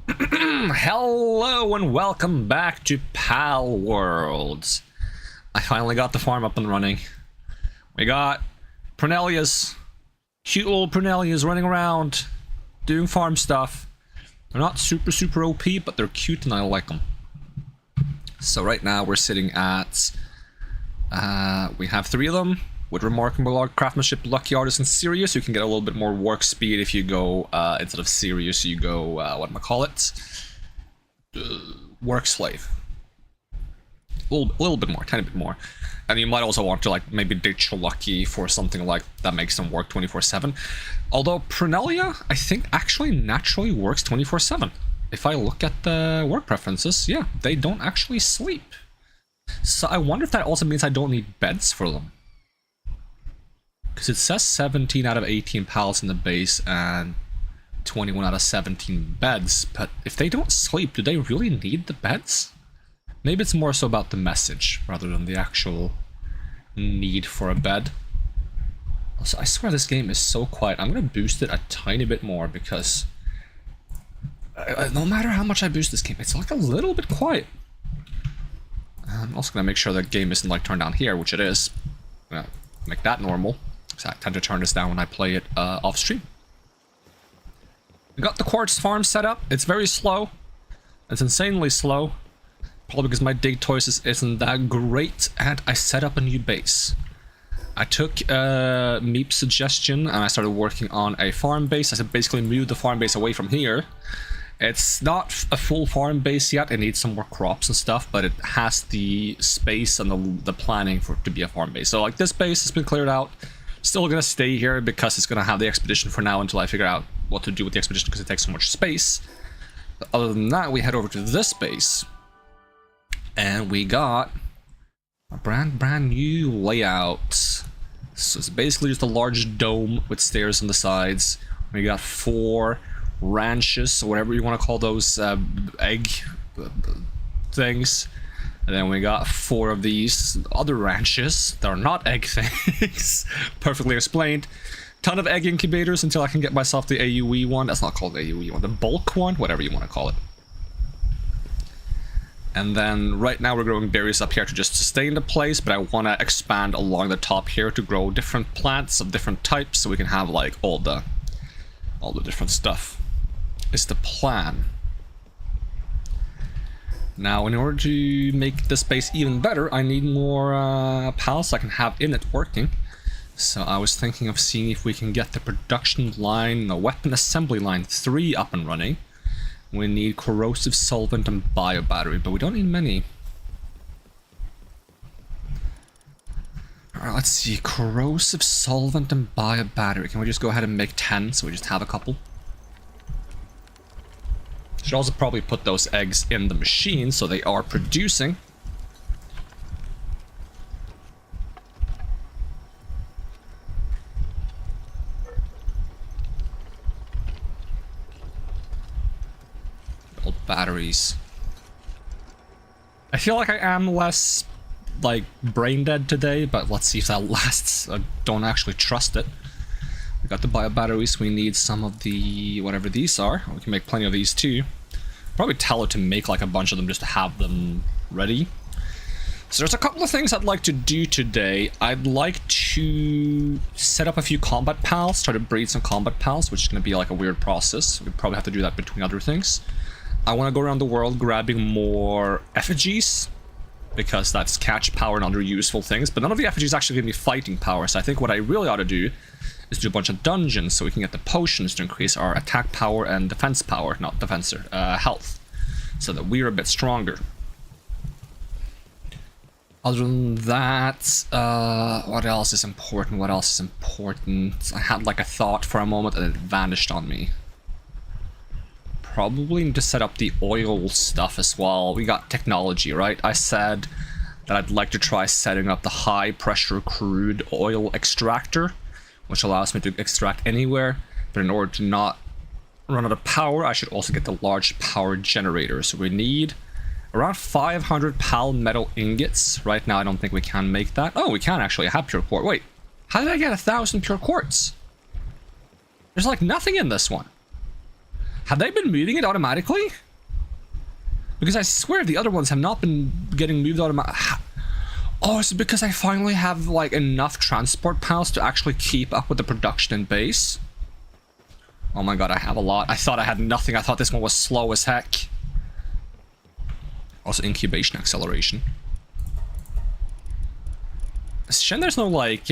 Hello and welcome back to Palworld. I finally got the farm up and running. We got Prunellias, cute little Prunellias running around, doing farm stuff. They're not super OP, but they're cute and I like them. So right now we're sitting at, we have 3 of them with remarkable craftsmanship, lucky artist, and serious. You can get a little bit more work speed if you go, instead of serious, you go, work slave. A little bit more, tiny bit more. And you might also want to like maybe ditch lucky for something like that makes them work 24/7. Although Prunellia, I think actually naturally works 24/7. If I look at the work preferences, yeah, they don't actually sleep. So I wonder if that also means I don't need beds for them. Because it says 17 out of 18 pals in the base and 21 out of 17 beds, but if they don't sleep, do they really need the beds? Maybe it's more so about the message rather than the actual need for a bed. Also, I swear this game is so quiet. I'm going to boost it a tiny bit more because no matter how much I boost this game, it's like a little bit quiet. I'm also going to make sure the game isn't like turned down here, which it is. I'm going to make that normal. So I tend to turn this down when I play it off stream. We got the quartz farm set up. It's very slow. It's insanely slow. Probably because my dig choices isn't that great, and I set up a new base. I took Meep's suggestion and I started working on a farm base. I basically moved the farm base away from here. It's not a full farm base yet. It needs some more crops and stuff, but it has the space and the planning for it to be a farm base. So like this base has been cleared out. Still gonna stay here because it's gonna have the expedition for now until I figure out what to do with the expedition because it takes so much space. But other than that, we head over to this base. And we got a brand new layout. So it's basically just a large dome with stairs on the sides. We got 4 ranches, or whatever you want to call those egg things. And then we got 4 of these other ranches that are not egg things. Perfectly explained. Ton of egg incubators until I can get myself the AUE one. That's not called the AUE one. The bulk one? Whatever you want to call it. And then right now we're growing berries up here to just sustain the place, but I want to expand along the top here to grow different plants of different types so we can have like all the different stuff. Is the plan. Now in order to make this base even better, I need more pals I can have in it working. So I was thinking of seeing if we can get the production line, the weapon assembly line 3 up and running. We need corrosive solvent and bio battery, but we don't need many. Alright, let's see. Corrosive solvent and bio battery. Can we just go ahead and make 10 so we just have a couple? Should also probably put those eggs in the machine so they are producing. Batteries. I feel like I am less like brain dead today, but let's see if that lasts. I don't actually trust it. We got the bio batteries. We need some of the whatever these are. We can make plenty of these too. Probably tell it to make like a bunch of them just to have them ready. So there's a couple of things I'd like to do today. I'd like to set up a few combat pals, try to breed some combat pals, which is going to be like a weird process. We probably have to do that between other things. I want to go around the world grabbing more effigies, because that's catch power and other useful things, but none of the effigies actually give me fighting power, so I think what I really ought to do is do a bunch of dungeons so we can get the potions to increase our attack power and defense power, not defensor, health, so that we're a bit stronger. Other than that, what else is important? What else is important? I had like a thought for a moment and it vanished on me. Probably need to set up the oil stuff as well. We got technology, right? I said that I'd like to try setting up the high pressure crude oil extractor, which allows me to extract anywhere, but in order to not run out of power, I should also get the large power generator. So we need around 500 pal metal ingots. Right now I don't think we can make that. Oh, we can actually. I have pure quartz. Wait, how did I get 1,000 pure quartz? There's like nothing in this one. Have they been moving it automatically? Because I swear the other ones have not been getting moved automatically. Oh, is it because I finally have like enough transport pals to actually keep up with the production in base? Oh my god, I have a lot. I thought I had nothing. I thought this one was slow as heck. Also, incubation acceleration. Shouldn't there's no like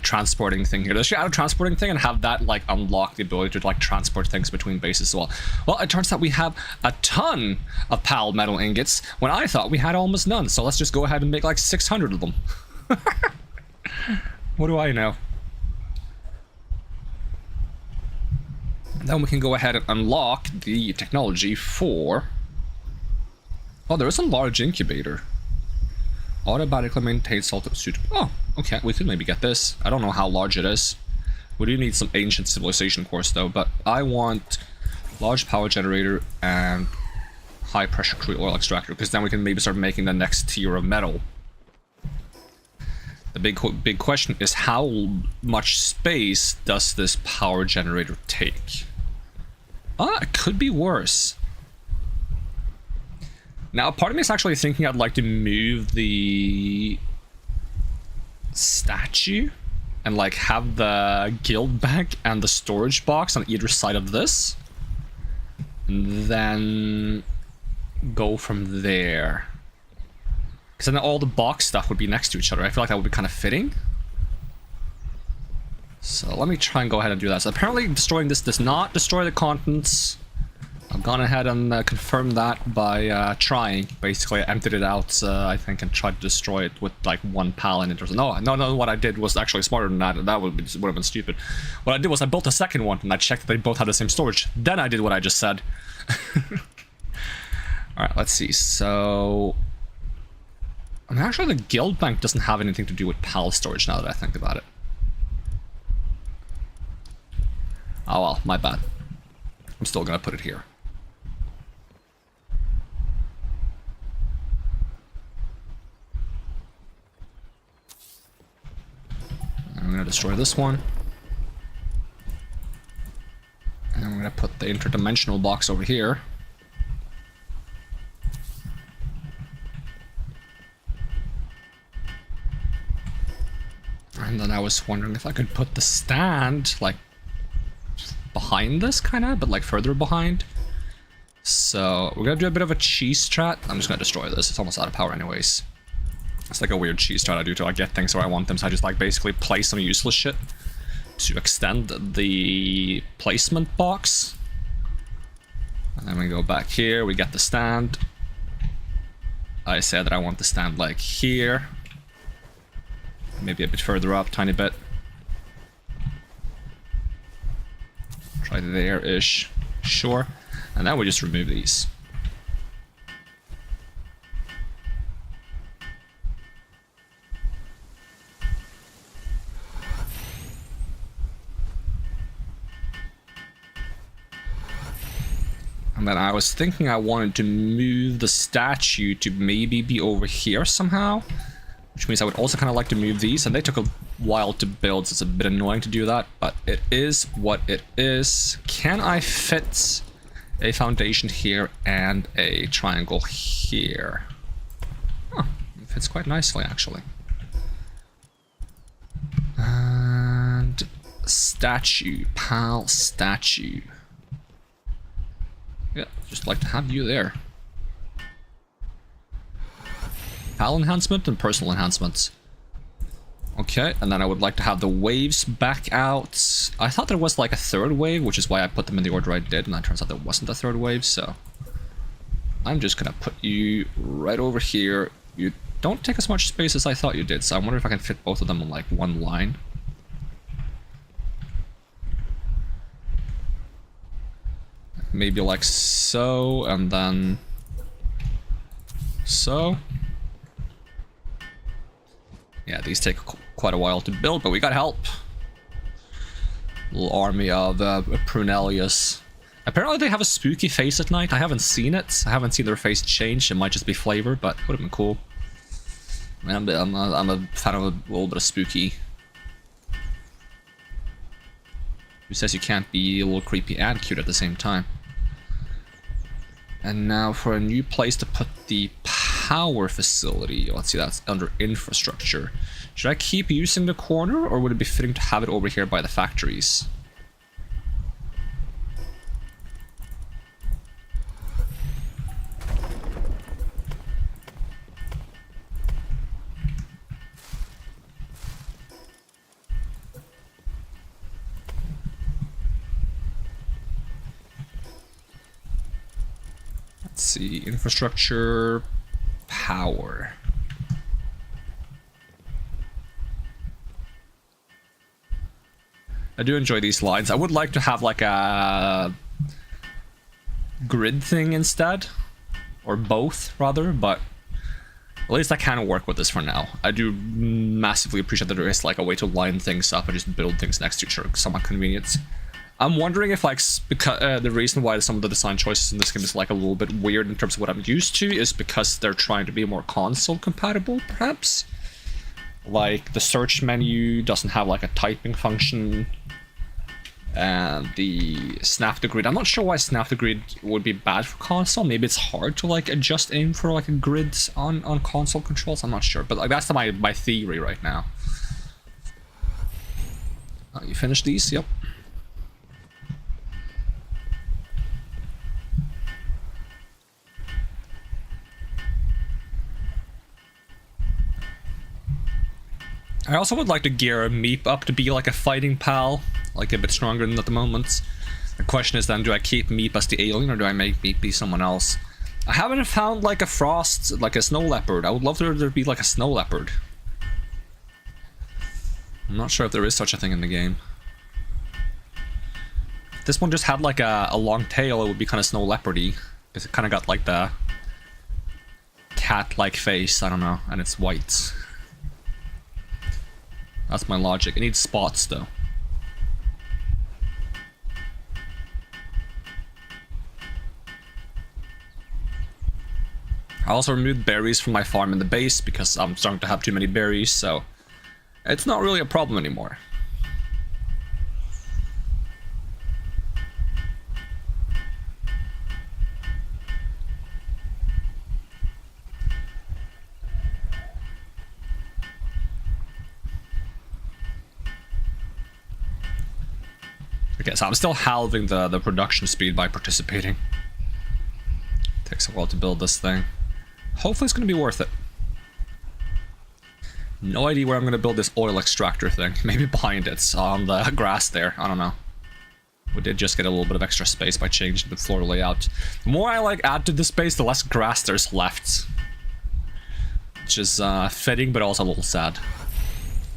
transporting thing here? Let's add a transporting thing and have that like unlock the ability to like transport things between bases as well. Well, it turns out we have a ton of PAL metal ingots when I thought we had almost none. So let's just go ahead and make like 600 of them. What do I know? And then we can go ahead and unlock the technology for... Oh, there is a large incubator. Automatically maintain salt suit. Oh, okay, we could maybe get this. I don't know how large it is. We do need some ancient civilization course though, but I want large power generator and high pressure crude oil extractor, because then we can maybe start making the next tier of metal. The big question is how much space does this power generator take? It could be worse. Now, part of me is actually thinking I'd like to move the statue and like have the guild bank and the storage box on either side of this. And then go from there. Because then all the box stuff would be next to each other. I feel like that would be kind of fitting. So let me try and go ahead and do that. So apparently destroying this does not destroy the contents. I've gone ahead and confirmed that by trying. Basically, I emptied it out, I think, and tried to destroy it with like one pal in it. No, what I did was actually smarter than that. That would have been stupid. What I did was I built a second one, and I checked that they both had the same storage. Then I did what I just said. Alright, let's see. So... I mean, actually, the guild bank doesn't have anything to do with pal storage now that I think about it. Oh well, my bad. I'm still gonna put it here. I'm gonna destroy this one. And I'm gonna put the interdimensional box over here. And then I was wondering if I could put the stand, like, behind this, kind of, but like further behind. So we're gonna do a bit of a cheese strat. I'm just gonna destroy this. It's almost out of power anyways. It's like a weird cheese strat I do to like get things where I want them. So I just like basically place some useless shit to extend the placement box. And then we go back here. We get the stand. I said that I want the stand like here. Maybe a bit further up, tiny bit. Try there-ish. Sure. And then we just remove these. And then I was thinking I wanted to move the statue to maybe be over here somehow. Which means I would also kind of like to move these, and they took a while to build, so it's a bit annoying to do that, but it is what it is. Can I fit a foundation here and a triangle here? Huh, it fits quite nicely, actually. And statue, pal statue. Yeah, just like to have you there. PAL enhancement and personal enhancements. Okay, and then I would like to have the waves back out. I thought there was like a third wave, which is why I put them in the order I did, and it turns out there wasn't a third wave, so... I'm just gonna put you right over here. You don't take as much space as I thought you did, so I wonder if I can fit both of them on like one line. Maybe like so, and then... so... Yeah, these take quite a while to build, but we got help. Little army of Prunellius. Apparently they have a spooky face at night. I haven't seen it. I haven't seen their face change. It might just be flavor, but it would have been cool. I mean, I'm a fan of a little bit of spooky. Who says you can't be a little creepy and cute at the same time? And now for a new place to put the power facility. Let's see, that's under infrastructure. Should I keep using the corner, or would it be fitting to have it over here by the factories? Let's see, infrastructure, power. I do enjoy these lines. I would like to have like a grid thing instead, or both rather, but at least I can work with this for now. I do massively appreciate that there is like a way to line things up and just build things next to each other, somewhat convenient. I'm wondering if like because the reason why some of the design choices in this game is like a little bit weird in terms of what I'm used to is because they're trying to be more console compatible, perhaps. Like the search menu doesn't have like a typing function, and the snap to grid. I'm not sure why snap to grid would be bad for console. Maybe it's hard to like adjust aim for like a grid on console controls. I'm not sure, but like that's my theory right now. You finished these? Yep. I also would like to gear a Meep up to be like a fighting pal, like a bit stronger than at the moment. The question is then, do I keep Meep as the alien or do I make Meep be someone else? I haven't found like a frost, like a snow leopard. I would love there to be like a snow leopard. I'm not sure if there is such a thing in the game. If this one just had like a long tail, it would be kind of snow leopardy. Because it kind of got like the cat-like face, I don't know, and it's white. That's my logic. It needs spots, though. I also removed berries from my farm in the base because I'm starting to have too many berries, so it's not really a problem anymore. Okay, so I'm still halving the production speed by participating. Takes a while to build this thing. Hopefully it's going to be worth it. No idea where I'm going to build this oil extractor thing. Maybe behind it, on the grass there. I don't know. We did just get a little bit of extra space by changing the floor layout. The more I like add to the space, the less grass there's left. Which is fitting, but also a little sad.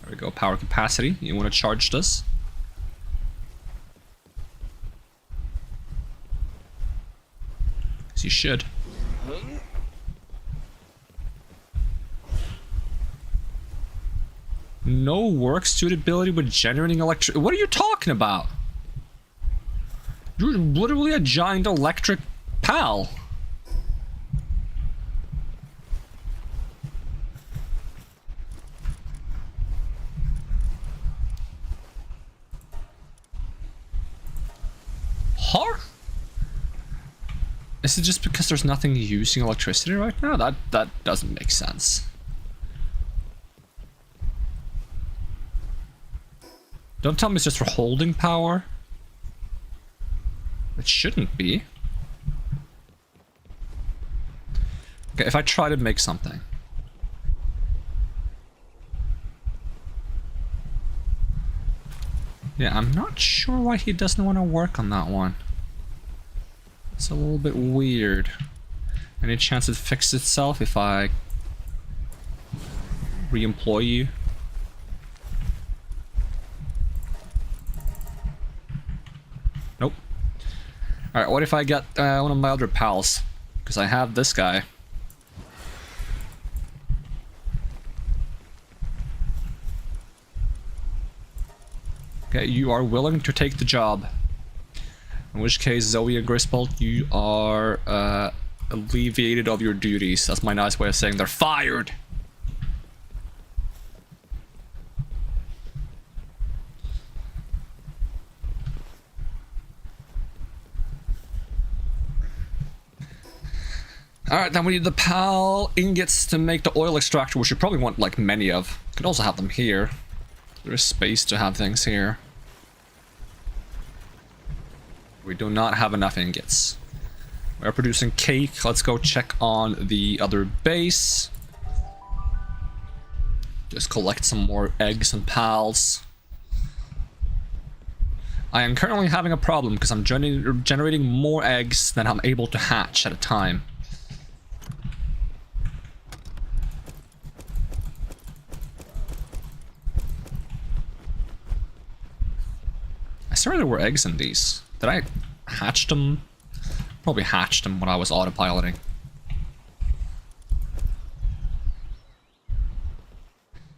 There we go, power capacity. You want to charge this? You should. No work suitability with generating electric. What are you talking about? You're literally a giant electric pal. Huh? Is it just because there's nothing using electricity right now? That doesn't make sense. Don't tell me it's just for holding power. It shouldn't be. Okay, if I try to make something. Yeah, I'm not sure why he doesn't want to work on that one. It's a little bit weird. Any chance it fixes itself if I re-employ you? Nope. Alright, what if I get one of my other pals? Because I have this guy. Okay, you are willing to take the job. In which case, Zoe and Griswold, you are alleviated of your duties. That's my nice way of saying they're fired. Alright, then we need the PAL ingots to make the oil extractor, which you probably want like many of. Could also have them here. There is space to have things here. We do not have enough ingots. We're producing cake. Let's go check on the other base. Just collect some more eggs and pals. I am currently having a problem because I'm generating more eggs than I'm able to hatch at a time. I swear there were eggs in these. Did I hatch them? Probably hatched them when I was autopiloting.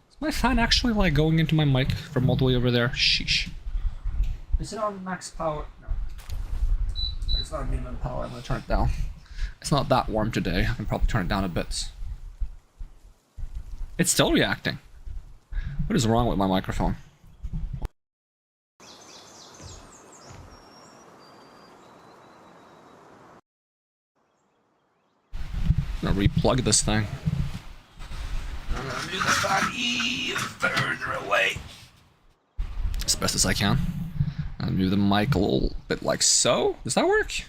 Is my fan actually like going into my mic from all the way over there? Sheesh. Is it on max power? No. It's not on minimum power. I'm gonna turn it down. It's not that warm today. I can probably turn it down a bit. It's still reacting. What is wrong with my microphone? I'm gonna replug this thing. I'm gonna move the fan even further away. As best as I can. And move the mic a little bit like so. Does that work?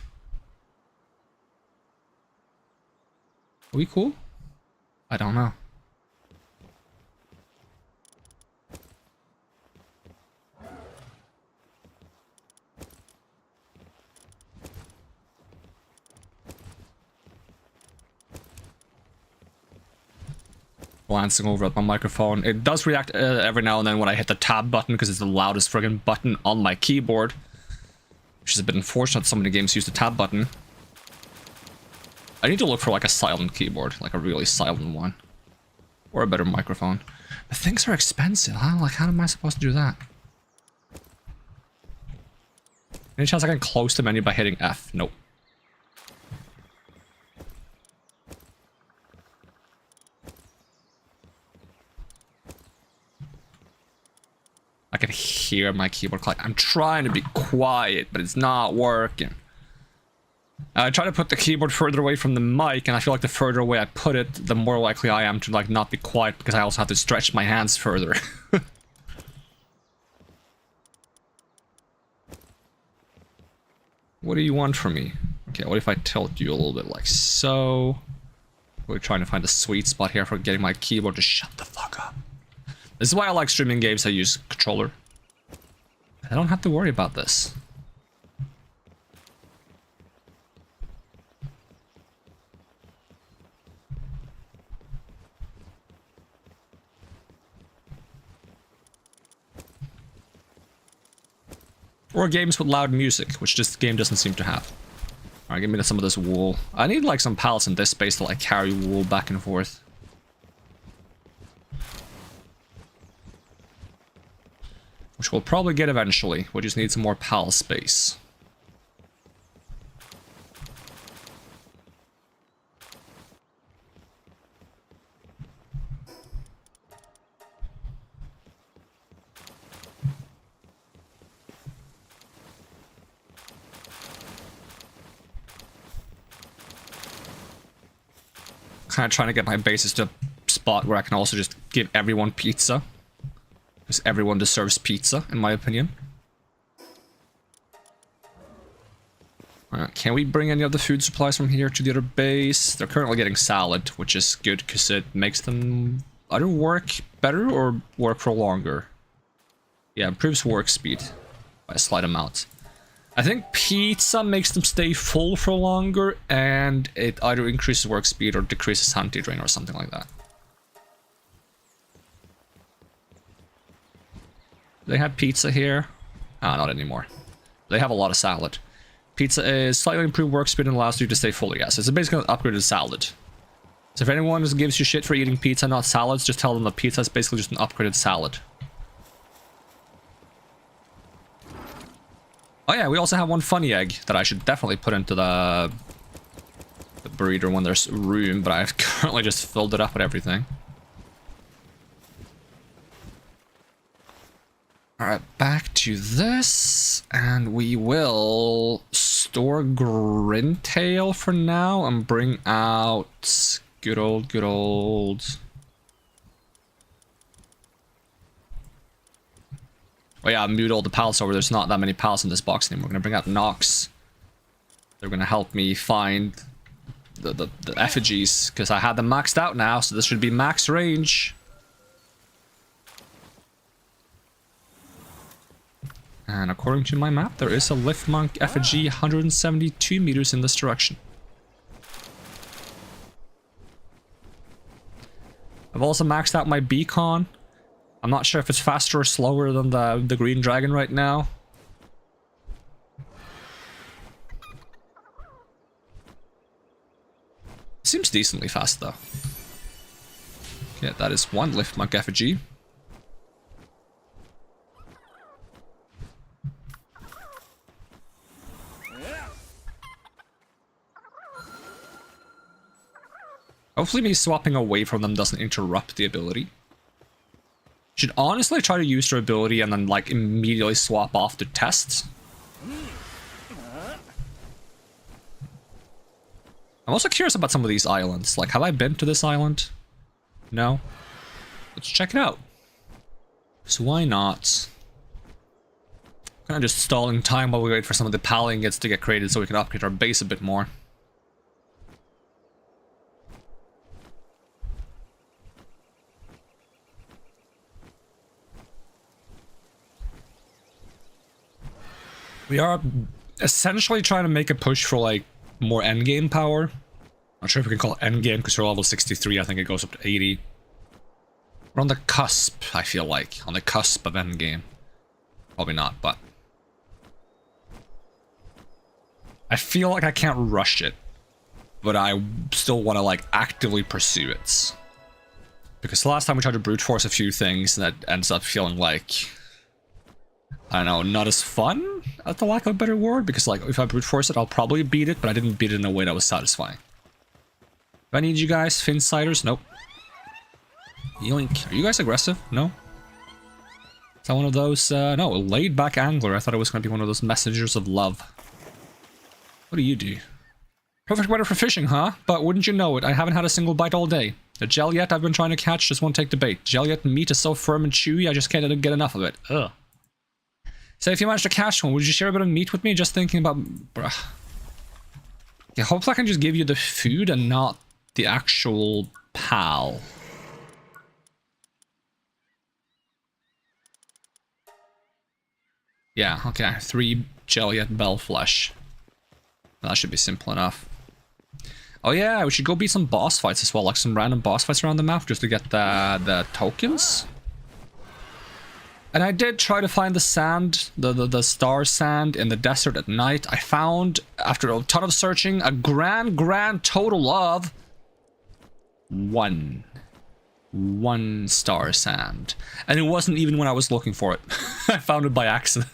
Are we cool? I don't know. Glancing over at my microphone. It does react every now and then when I hit the tab button because it's the loudest friggin' button on my keyboard. Which is a bit unfortunate. So many games use the tab button. I need to look for like a silent keyboard, like a really silent one. Or a better microphone. But things are expensive, huh? Like, how am I supposed to do that? Any chance I can close the menu by hitting F? Nope. I can hear my keyboard click. I'm trying to be quiet, but it's not working. I try to put the keyboard further away from the mic, and I feel like the further away I put it, the more likely I am to like not be quiet, because I also have to stretch my hands further. What do you want from me? Okay, what if I tilt you a little bit like so? We're trying to find a sweet spot here for getting my keyboard to shut the fuck up. This is why I like streaming games I use controller. I don't have to worry about this. Or games with loud music, which this game doesn't seem to have. Alright, give me some of this wool. I need like some pallets in this space to like carry wool back and forth. Which we'll probably get eventually. We just need some more pal space. Kind of trying to get my bases to a spot where I can also just give everyone pizza. Because everyone deserves pizza, in my opinion. Alright, can we bring any of the food supplies from here to the other base? They're currently getting salad, which is good because it makes them either work better or work for longer. Yeah, improves work speed by a slight amount. I think pizza makes them stay full for longer, and it either increases work speed or decreases sanity drain or something like that. They have pizza here. Ah, not anymore. They have a lot of salad. Pizza is slightly improved work speed and allows you to stay full, yes. It's basically an upgraded salad. So if anyone just gives you shit for eating pizza, not salads, just tell them that pizza is basically just an upgraded salad. Oh yeah, we also have one funny egg that I should definitely put into the breeder when there's room, but I've currently just filled it up with everything. Alright, back to this, and we will store Grintail for now and bring out good old. Oh yeah, I moved all the pals over. There's not that many pals in this box anymore. We're gonna bring out Nox. They're gonna help me find the effigies because I had them maxed out now, so this should be max range. And according to my map, there is a Lift Monk effigy 172 meters in this direction. I've also maxed out my beacon. I'm not sure if it's faster or slower than the green dragon right now. Seems decently fast though. Okay, that is one Lift Monk effigy. Hopefully me swapping away from them doesn't interrupt the ability. Should honestly try to use their ability and then like immediately swap off to tests. I'm also curious about some of these islands. Like, have I been to this island? No? Let's check it out. So why not? Kind of just stalling time while we wait for some of the PAL ingots to get created so we can upgrade our base a bit more. We are essentially trying to make a push for like more endgame power. Not sure if we can call it endgame because we're level 63. I think it goes up to 80. We're on the cusp, I feel like. On the cusp of endgame. Probably not, but... I feel like I can't rush it. But I still want to like actively pursue it. Because the last time we tried to brute force a few things, that ends up feeling like... I don't know, not as fun, at the lack of a better word, because like, if I brute force it, I'll probably beat it, but I didn't beat it in a way that was satisfying. Do I need you guys? Finsiders? Nope. Yoink. Are you guys aggressive? No? Is that one of those, no, laid back angler. I thought it was going to be one of those messengers of love. What do you do? Perfect weather for fishing, huh? But wouldn't you know it, I haven't had a single bite all day. The Jelliet I've been trying to catch just won't take the bait. Jelliet meat is so firm and chewy, I just can't get enough of it. Ugh. So if you managed to catch one, would you share a bit of meat with me? Just thinking about... Bruh. Yeah, hopefully I can just give you the food and not the actual PAL. Yeah, okay. 3 Jelliet bell flesh. That should be simple enough. Oh yeah, we should go beat some boss fights as well. Like some random boss fights around the map just to get the tokens. And I did try to find the sand, the star sand in the desert at night. I found, after a ton of searching, a grand total of one star sand. And it wasn't even when I was looking for it. I found it by accident.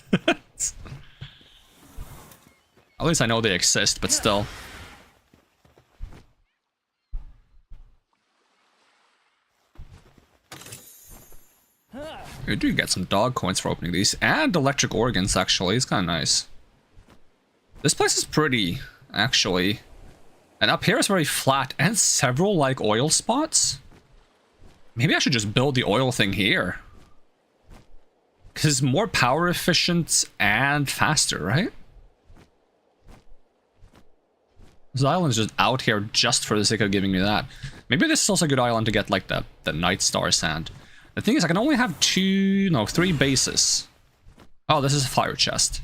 At least I know they exist, but still. We do get some dog coins for opening these, and electric organs, actually. It's kind of nice. This place is pretty, actually. And up here is very flat, and several, like, oil spots. Maybe I should just build the oil thing here. Because it's more power efficient and faster, right? This island's just out here just for the sake of giving me that. Maybe this is also a good island to get, like, the Night Star sand. The thing is, I can only have 3 bases. Oh, this is a fire chest.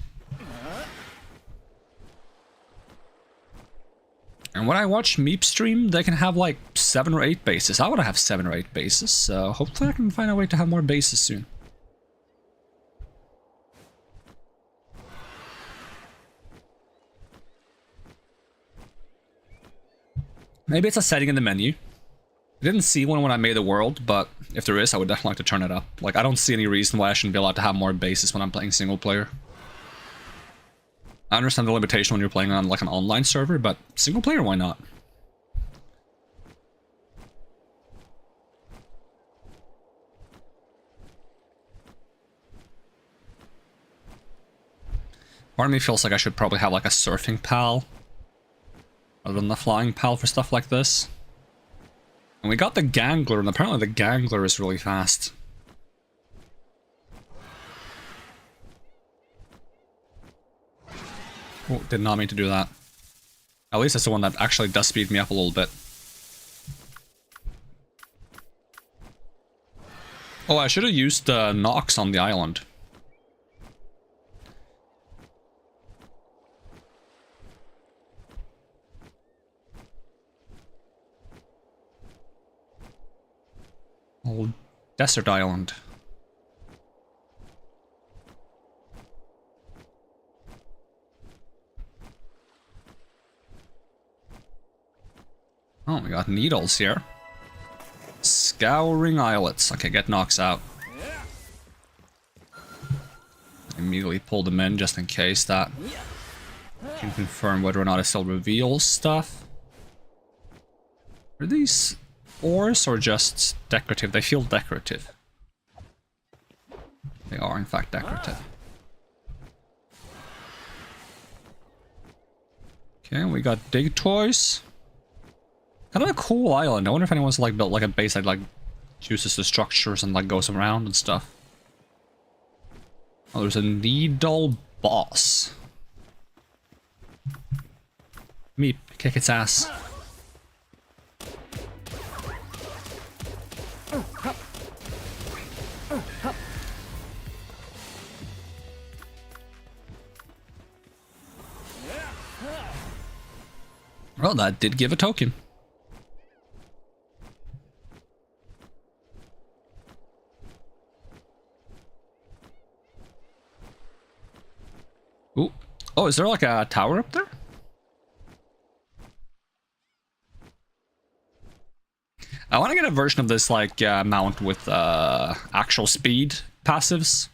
And when I watch Meep stream, they can have like 7 or 8 bases. I want to have 7 or 8 bases, so hopefully I can find a way to have more bases soon. Maybe it's a setting in the menu. I didn't see one when I made the world, but if there is, I would definitely like to turn it up. Like, I don't see any reason why I shouldn't be allowed to have more bases when I'm playing single player. I understand the limitation when you're playing on, like, an online server, but single player, why not? Part of me feels like I should probably have like a surfing pal rather than the flying pal for stuff like this. And we got the gangler, and apparently the gangler is really fast. Oh, did not mean to do that. At least it's the one that actually does speed me up a little bit. Oh, I should have used Nox on the island. Old desert island. Oh, we got needles here. Scouring islets. Okay, get Nox out. Immediately pull them in just in case that can confirm whether or not it still reveals stuff. Are these ores or just decorative? They feel decorative. They are in fact decorative. Okay, we got dig toys. Kind of a cool island. I wonder if anyone's like built like a base that like uses the structures and like goes around and stuff. Oh, there's a needle boss. Meep, kick its ass. Well, that did give a token. Ooh. Oh, is there like a tower up there? I want to get a version of this like mount with actual speed passives.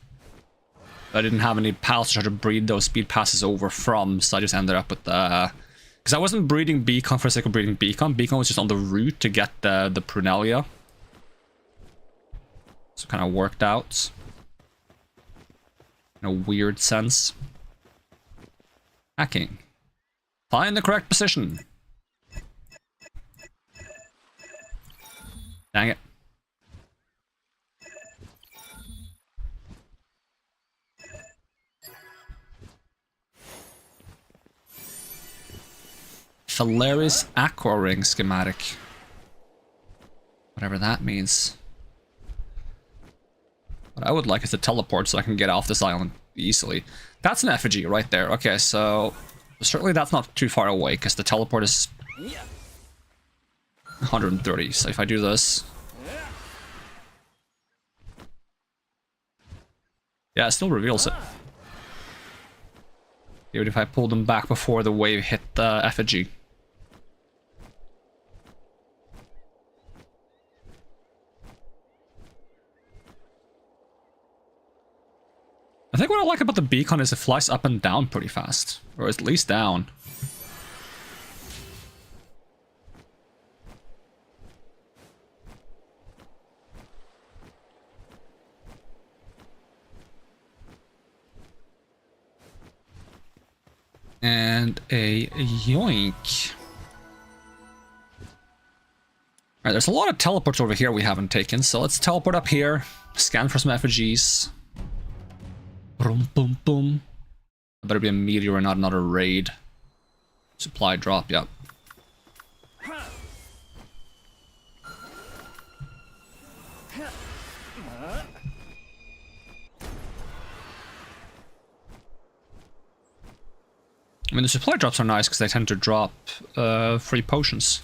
I didn't have any pals to try to breed those speed passes over from, so I just ended up with because I wasn't breeding Beacon for the sake of breeding Beacon. Beacon was just on the route to get the Prunelia. So it kind of worked out. In a weird sense. Hacking. Find the correct position. Dang it. Phalaris Aqua Ring schematic. Whatever that means. What I would like is to teleport so I can get off this island easily. That's an effigy right there. Okay, so certainly that's not too far away because the teleport is 130. So if I do this, yeah, it still reveals it. Even if I pull them back before the wave hit the effigy. I think what I like about the beacon is it flies up and down pretty fast. Or at least down. And a yoink. Alright, there's a lot of teleports over here we haven't taken, so let's teleport up here, scan for some effigies. Boom, boom, boom. It better be a meteor and not another raid. Supply drop, yep. I mean, the supply drops are nice because they tend to drop free potions.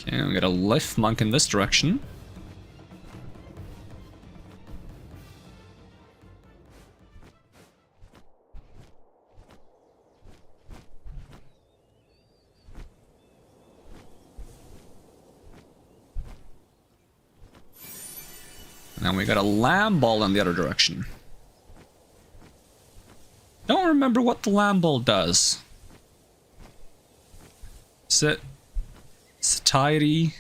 Okay, we got a lift monk in this direction. And we got a lamb ball in the other direction. Don't remember what the lamb ball does. Satiety.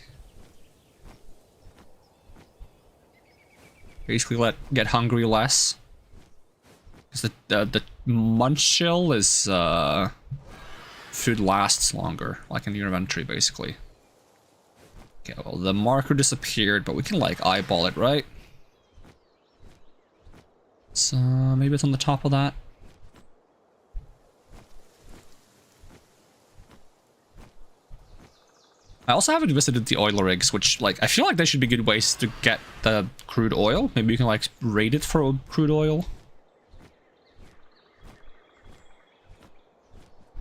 Basically get hungry less. Because the munch shell is food lasts longer, like in your inventory basically. Okay, well the marker disappeared, but we can like eyeball it, right? So maybe it's on the top of that. I also haven't visited the oil rigs, which, like, I feel like they should be good ways to get the crude oil. Maybe you can, like, raid it for crude oil.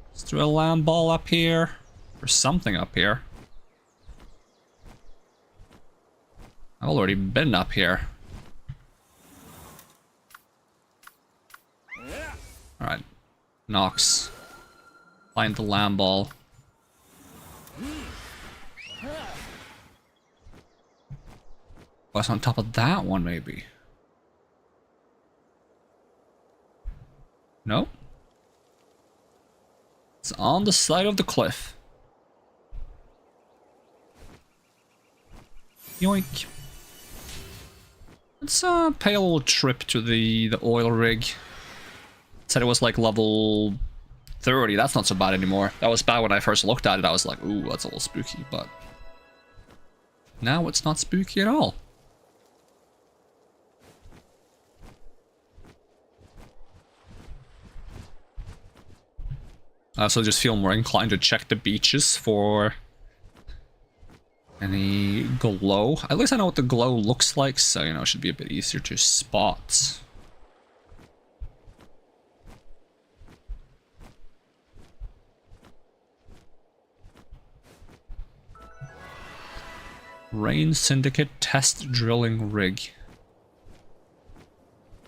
Let's do a land ball up here. Or something up here. I've already been up here. Alright. Nox. Find the land ball. What's on top of that one, maybe? No? It's on the side of the cliff. Yoink. Let's pay a little trip to the oil rig. It said it was like level 30. That's not so bad anymore. That was bad when I first looked at it. I was like, ooh, that's a little spooky, but now it's not spooky at all. I also just feel more inclined to check the beaches for any glow. At least I know what the glow looks like, so, you know, it should be a bit easier to spot. Rain Syndicate Test Drilling Rig.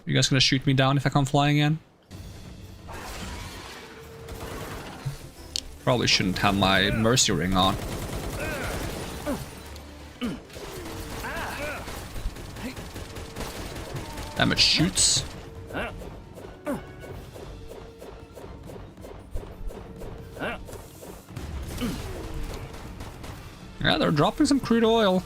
You guys gonna shoot me down if I come flying in? Probably shouldn't have my mercy ring on. Damn, it shoots. Yeah, they're dropping some crude oil.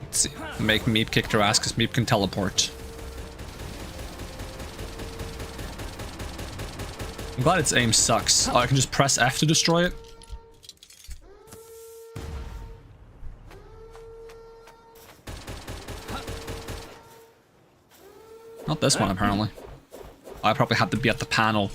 Let's see. Make Meep kick their ass because Meep can teleport. I'm glad its aim sucks. Oh, I can just press F to destroy it. Not this one, apparently. I probably had to be at the panel.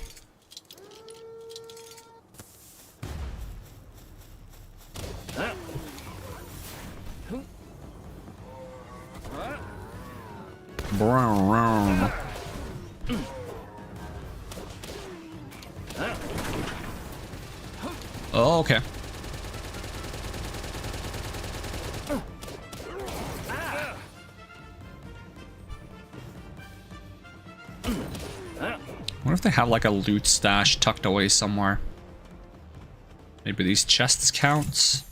Oh, okay. I wonder if they have like a loot stash tucked away somewhere. Maybe these chests counts.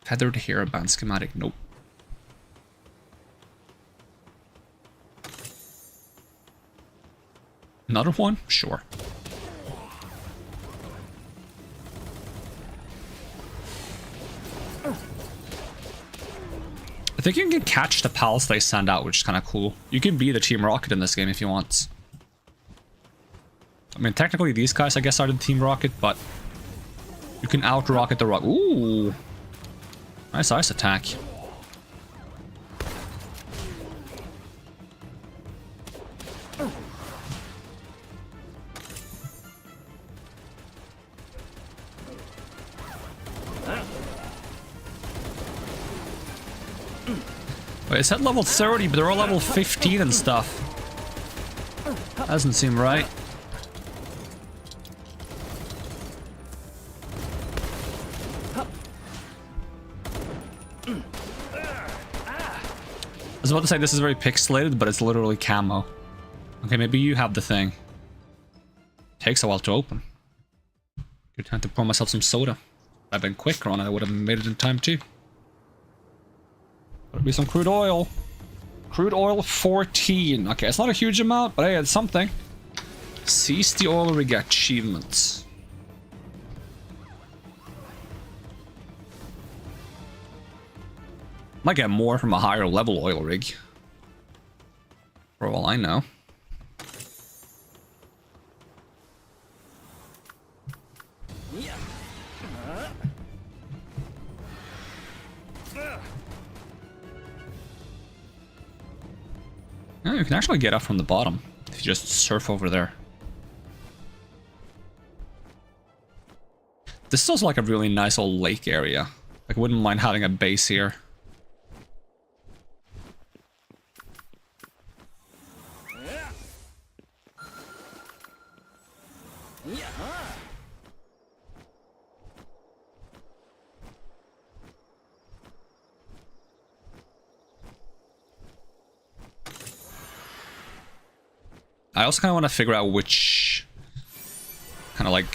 Feathered hairband schematic. Nope. Another one? Sure. I think you can catch the pals they send out, which is kind of cool. You can be the Team Rocket in this game if you want. I mean, technically these guys, I guess, are the Team Rocket, but you can out-rocket the rocket. Ooh! Nice ice attack. Wait, it's at level 30, but they're all level 15 and stuff. Doesn't seem right. I was about to say this is very pixelated, but it's literally camo. Okay, maybe you have the thing. Takes a while to open. Good time to pour myself some soda. If I'd been quicker on it, I would have made it in time too. Gotta be some crude oil. Crude oil 14. Okay, it's not a huge amount, but hey, it's something. Seize the oil rig achievements. Might get more from a higher level oil rig. For all I know. Oh, you can actually get up from the bottom if you just surf over there. This feels like a really nice old lake area. Like, I wouldn't mind having a base here. I also kind of want to figure out which kind of like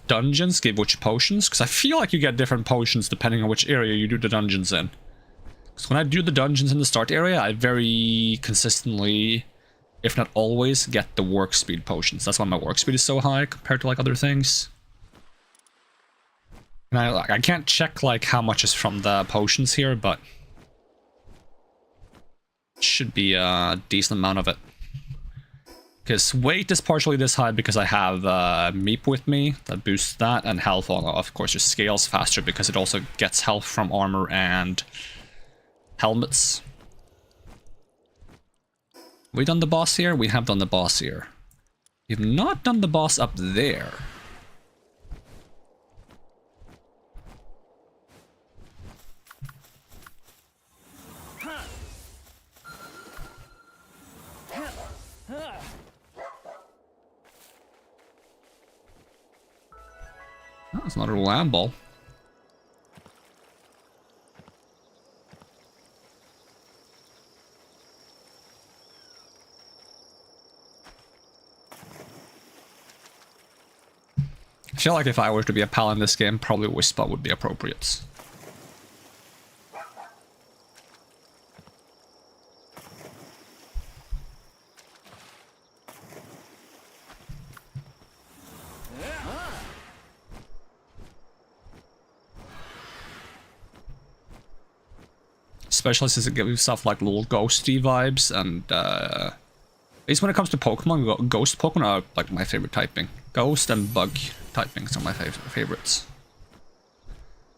dungeons give which potions, because I feel like you get different potions depending on which area you do the dungeons in. Because when I do the dungeons in the start area, I very consistently, if not always, get the work speed potions. That's why my work speed is so high compared to like other things. And I can't check like how much is from the potions here, but it should be a decent amount of it. Because weight is partially this high because I have Meep with me, that boosts that, and health, of course, just scales faster because it also gets health from armor and helmets. We done the boss here? We have done the boss here. We have not done the boss up there. Oh, it's not a land ball. I feel like if I were to be a pal in this game, probably Whisper would be appropriate. Especially since it gives stuff like little ghosty vibes, and at least when it comes to Pokemon, ghost Pokemon are like my favorite typing. Ghost and bug typings are my favorites.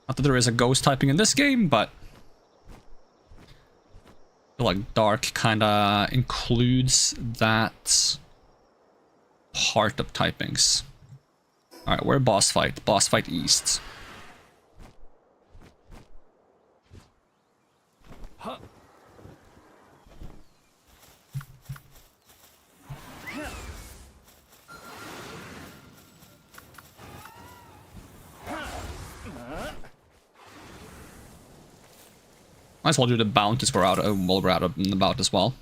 Not that there is a ghost typing in this game, but I feel like Dark kinda includes that part of typings. Alright, we're boss fight. Boss fight east. Might as well do the bounties while we're out and about as well.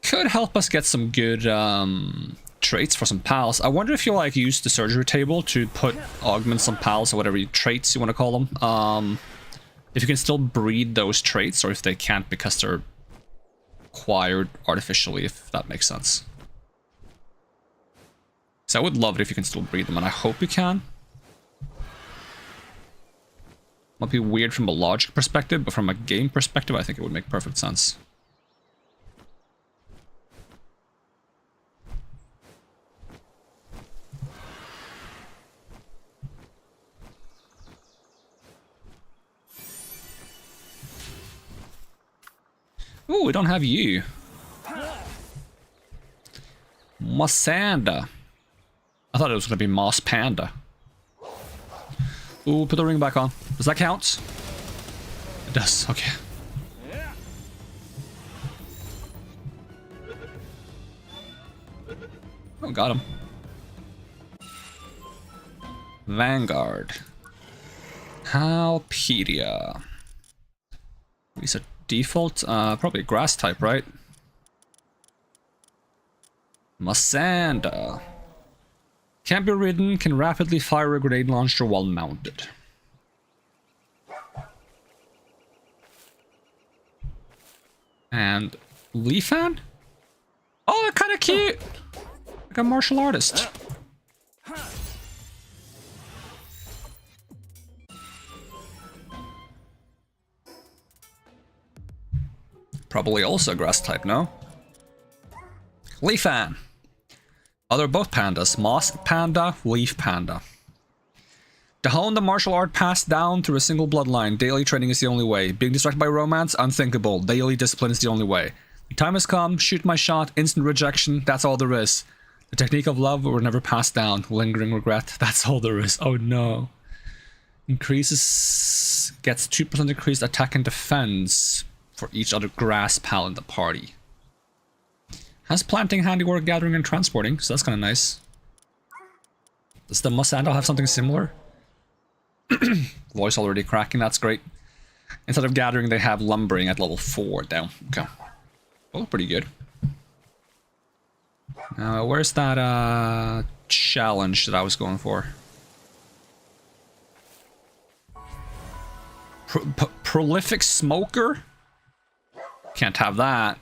Could help us get some good traits for some pals. I wonder if you like use the surgery table to put augments on pals or whatever traits you want to call them. If you can still breed those traits, or if they can't because they're acquired artificially, if that makes sense. So I would love it if you can still breed them, and I hope you can. Might be weird from a logic perspective, but from a game perspective, I think it would make perfect sense. Ooh, we don't have you. Mossanda. I thought it was going to be Moss Panda. Ooh, put the ring back on. Does that count? It does, okay. Oh, got him. Vanguard. Halpedia. Reset default, probably grass type, right? Mossanda. Can't be ridden, can rapidly fire a grenade launcher while mounted. And Leafan? Oh, they're kind of cute. Like a martial artist. Probably also grass type, no? Leafan. Oh, they're both pandas. Moss panda, leaf panda. To hone the martial art passed down through a single bloodline, daily training is the only way. Being distracted by romance, unthinkable. Daily discipline is the only way. The time has come, shoot my shot, instant rejection, that's all there is. The technique of love will never pass down, lingering regret, that's all there is. Oh no. Increases, gets 2% increased attack and defense for each other grass pal in the party. Has planting, handiwork, gathering, and transporting, so that's kind of nice. Does the Musandal have something similar? Voice already cracking, that's great. Instead of gathering, they have lumbering at level 4 down. Okay. Oh, pretty good. Now, where's that challenge that I was going for? Prolific smoker? Can't have that.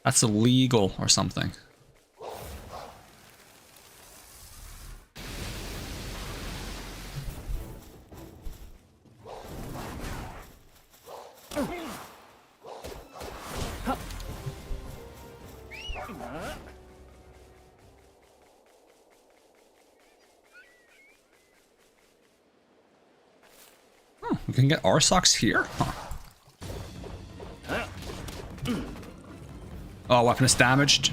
That's illegal or something. Oh, we can get Arsox here? Huh. Oh, weapon is damaged.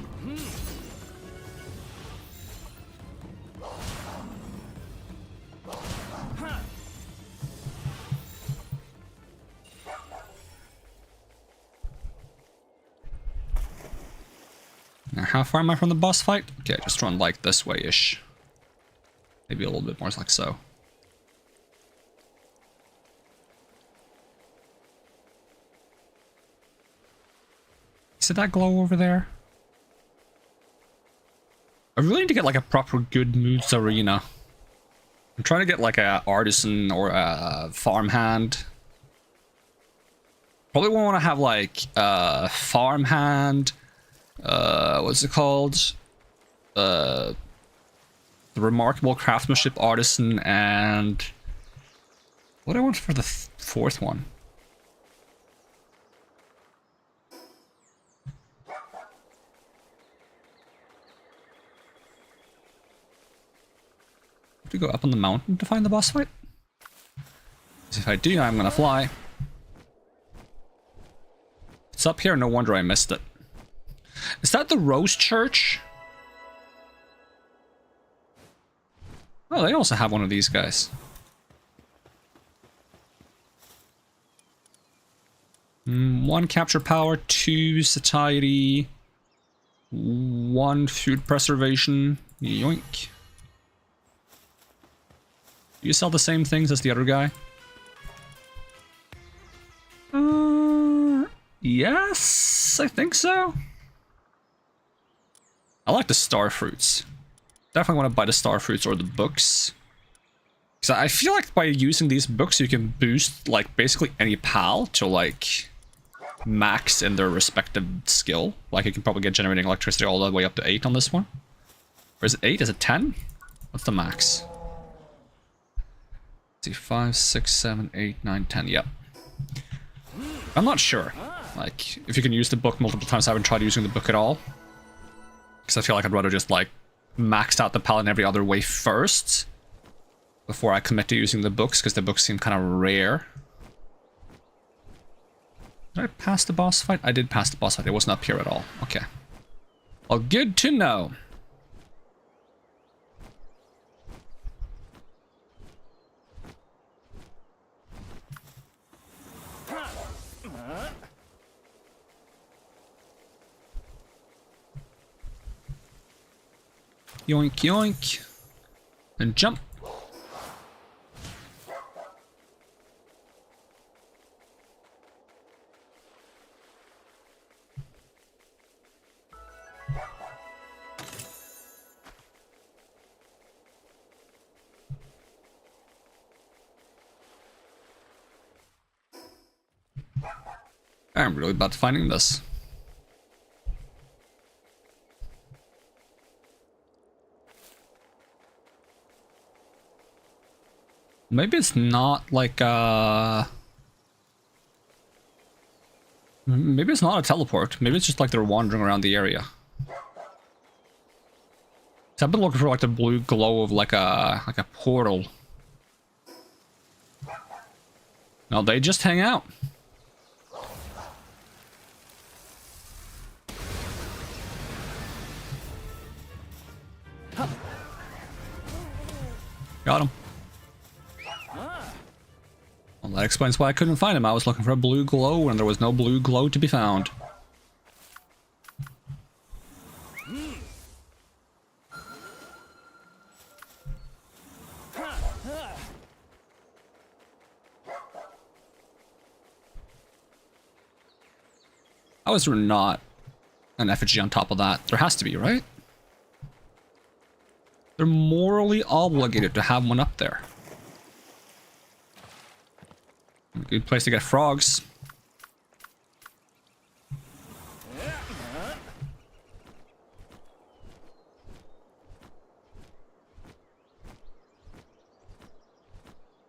Now, how far am I from the boss fight? Okay, just run like this way-ish. Maybe a little bit more like so. See that glow over there? I really need to get like a proper good moods arena. I'm trying to get like a artisan or a farmhand. Probably want to have like a farmhand. What's it called? The remarkable craftsmanship artisan, and what do I want for the fourth one? To go up on the mountain to find the boss fight? If I do, I'm gonna fly. It's up here, no wonder I missed it. Is that the Rose Church? Oh, they also have one of these guys. One capture power, 2 satiety, 1 food preservation. Yoink. Do you sell the same things as the other guy? Yes, I think so. I like the star fruits. Definitely want to buy the star fruits or the books. Because I feel like by using these books, you can boost like basically any pal to like max in their respective skill. Like you can probably get generating electricity all the way up to 8 on this one. Or is it 8? Is it 10? What's the max? Let's see, 5, 6, 7, 8, 9, 10. Yep. I'm not sure. Like, if you can use the book multiple times, I haven't tried using the book at all. Because I feel like I'd rather just, like, max out the pal in every other way first. Before I commit to using the books, because the books seem kind of rare. Did I pass the boss fight? I did pass the boss fight. It wasn't up here at all. Okay. Well, good to know. Yoink, yoink. And jump. I'm really bad at finding this. Maybe it's not like maybe it's not a teleport. Maybe it's just like they're wandering around the area. So I've been looking for like the blue glow of like a portal. No, they just hang out. Got him. Well, that explains why I couldn't find him. I was looking for a blue glow and there was no blue glow to be found. How is there not an effigy on top of that? There has to be, right? They're morally obligated to have one up there. Good place to get frogs.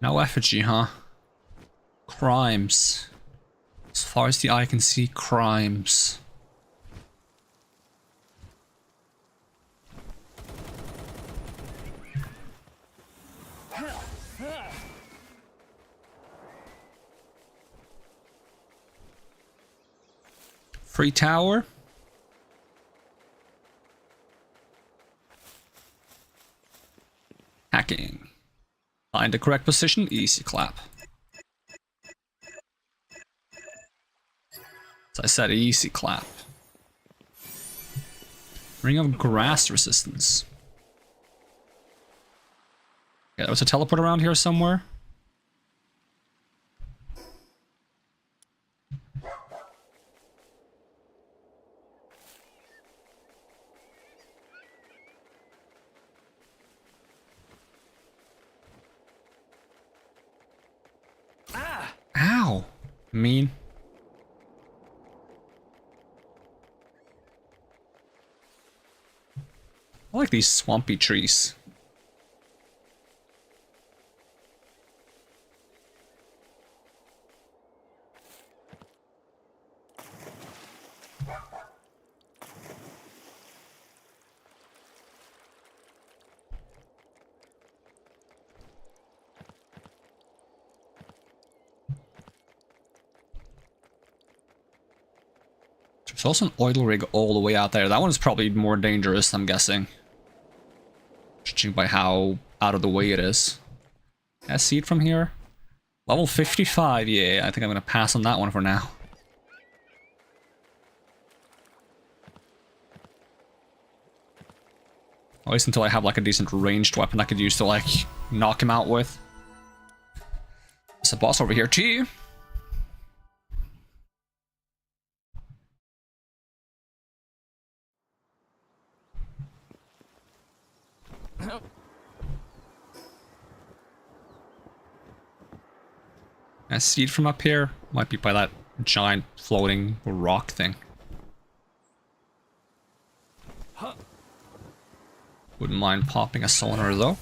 No effigy, huh? Crimes. As far as the eye can see, crimes. Free tower. Hacking. Find the correct position, easy clap. As I said, easy clap. Ring of grass resistance. Yeah, there was a teleport around here somewhere. Ow! Mean. I like these swampy trees. There's also an oil rig all the way out there. That one's probably more dangerous, I'm guessing. Judging by how out of the way it is. Can I see it from here? Level 55, yeah, I think I'm gonna pass on that one for now. At least until I have like a decent ranged weapon I could use to like knock him out with. There's a boss over here too. I see it from up here. Might be by that giant floating rock thing. Wouldn't mind popping a sonar though.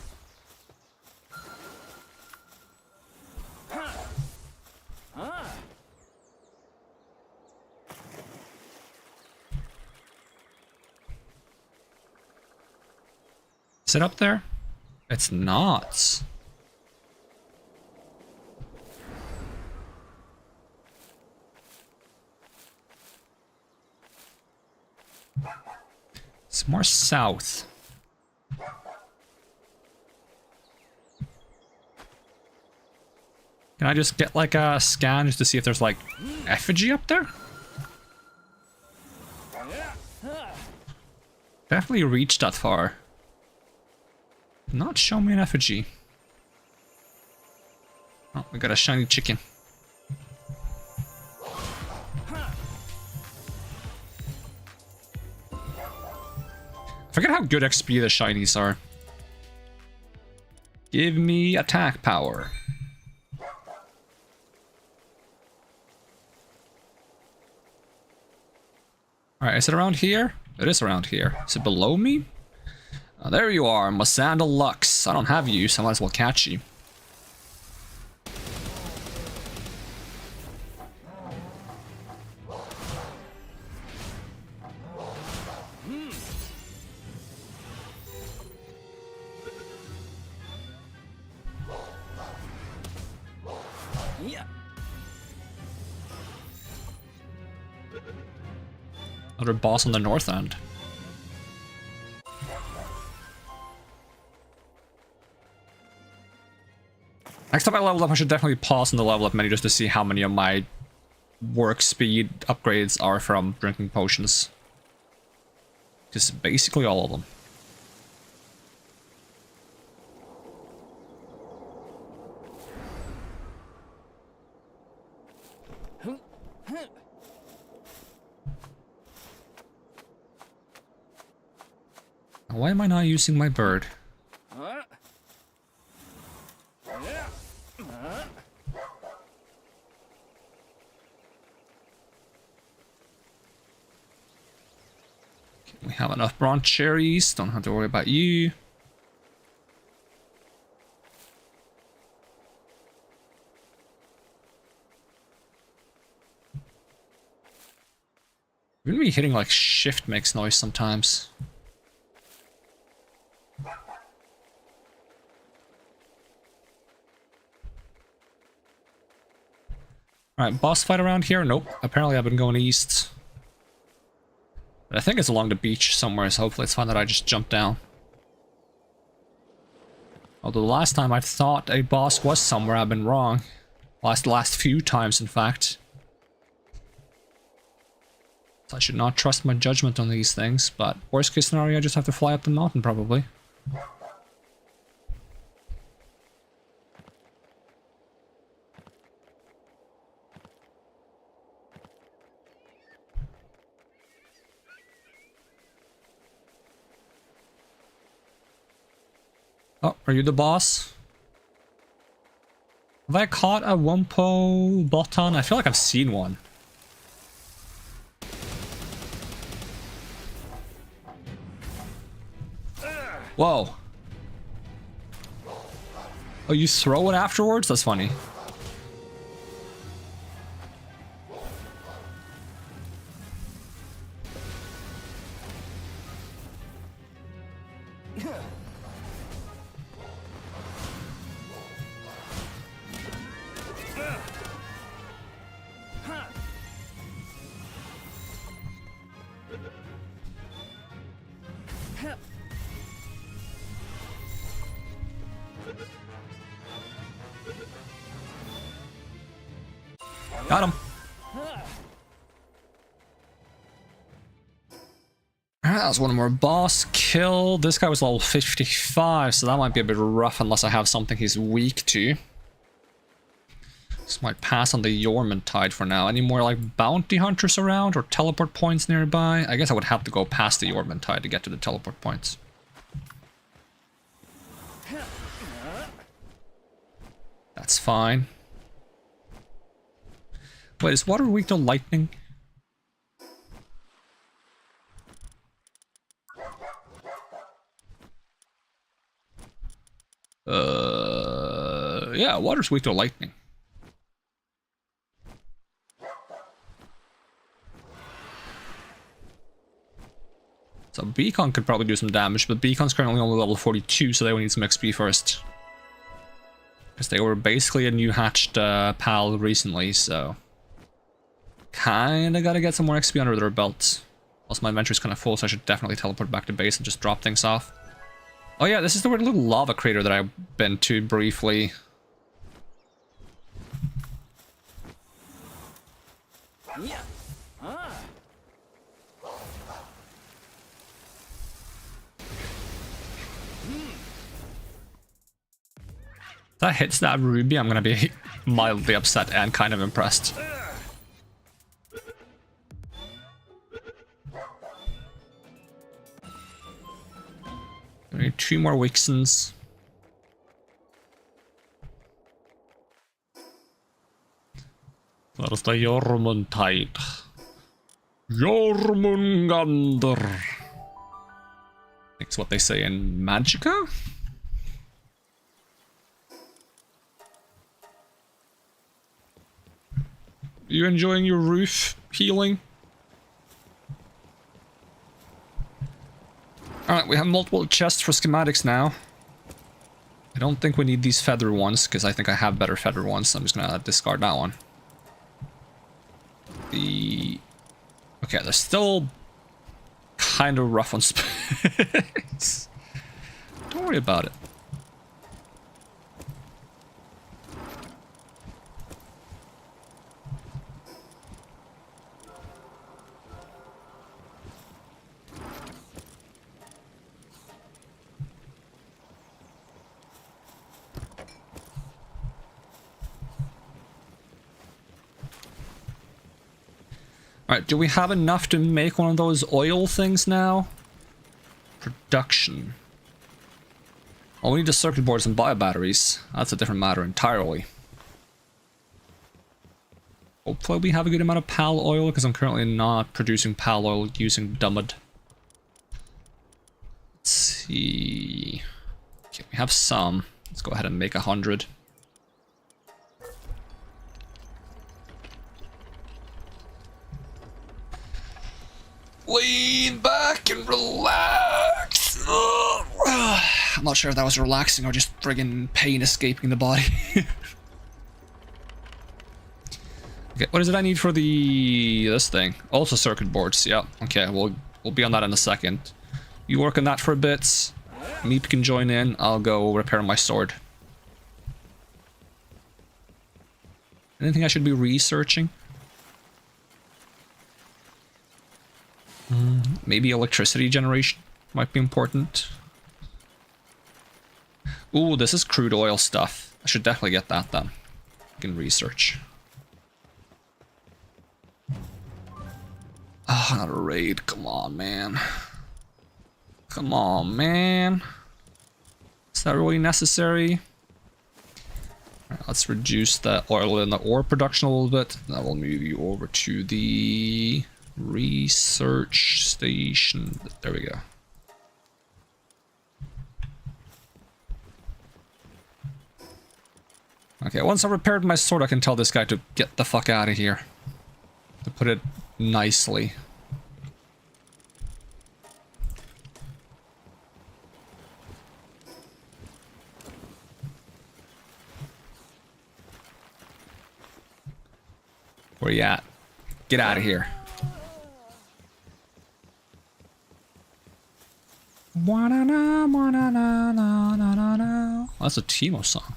Is it up there? It's not. It's more south. Can I just get like a scan just to see if there's like effigy up there? Definitely reached that far. Not show me an effigy. Oh, we got a shiny chicken. I forget how good XP the shinies are. Give me attack power. Alright, is it around here? It is around here. Is it below me? Oh, there you are, Masanda Lux. I don't have you, so I might as well catch you. Another boss on the north end. Next time I level up, I should definitely pause on the level up menu just to see how many of my work speed upgrades are from drinking potions. Just basically all of them. Why am I not using my bird? We have enough bronze cherries, don't have to worry about you. Even me hitting like shift makes noise sometimes. Alright, boss fight around here? Nope. Apparently I've been going east. But I think it's along the beach somewhere, so hopefully it's fine that I just jump down. Although the last time I thought a boss was somewhere, I've been wrong. Last few times, in fact. So I should not trust my judgment on these things, but worst case scenario, I just have to fly up the mountain, probably. Oh, are you the boss? Have I caught a Wumpo Botan? I feel like I've seen one. Whoa. Oh, you throw it afterwards? That's funny. Got him. Alright, that was one more boss kill. This guy was level 55, so that might be a bit rough unless I have something he's weak to. This might pass on the Yormantide for now. Any more like bounty hunters around or teleport points nearby? I guess I would have to go past the Yormantide to get to the teleport points. That's fine. Wait, is water weak to lightning? Yeah, water's weak to lightning. So Beacon could probably do some damage, but Beacon's currently only level 42, so they will need some XP first. Because they were basically a new hatched pal recently, so... Kinda gotta get some more XP under their belts. Also, my inventory's kinda full, so I should definitely teleport back to base and just drop things off. Oh yeah, this is the weird little lava crater that I've been to briefly. If that hits that ruby, I'm gonna be mildly upset and kind of impressed. We need 2 more Wixens. That is the Yormantide. Jormungandr. That's what they say in Magicka? You enjoying your roof healing? Alright, we have multiple chests for schematics now. I don't think we need these feather ones, because I think I have better feather ones. So I'm just gonna discard that one. Okay, they're still kind of rough on space. Don't worry about it. Alright, do we have enough to make one of those oil things now? Production. Oh, we need the circuit boards and bio batteries. That's a different matter entirely. Hopefully we have a good amount of pal oil, because I'm currently not producing pal oil using Dummud. Let's see... Okay, we have some. Let's go ahead and make 100. Lean back and relax. I'm not sure if that was relaxing or just friggin' pain escaping the body. Okay, what is it I need for this thing? Also circuit boards. Yeah. Okay, we'll be on that in a second. You work on that for a bit. Meep can join in. I'll go repair my sword. Anything I should be researching? Maybe electricity generation might be important. Ooh, this is crude oil stuff. I should definitely get that then. I can research. Ah, not a raid. Come on, man. Come on, man. Is that really necessary? Right, let's reduce the oil in the ore production a little bit. That will move you over to the research station. There we go. Okay, once I repaired my sword, I can tell this guy to get the fuck out of here. To put it nicely. Where you at? Get out of here. That's a Timo song.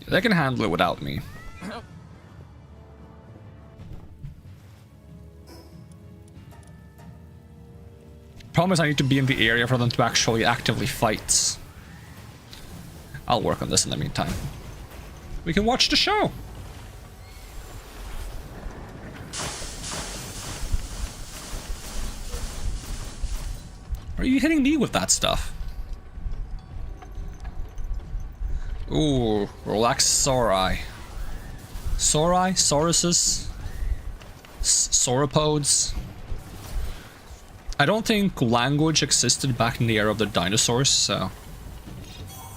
They can handle it without me. Problem is I need to be in the area for them to actually actively fight. I'll work on this in the meantime. We can watch the show. Are you hitting me with that stuff? Ooh, relax Saurai. Saurai? Sauruses? Sauropods? I don't think language existed back in the era of the dinosaurs, so...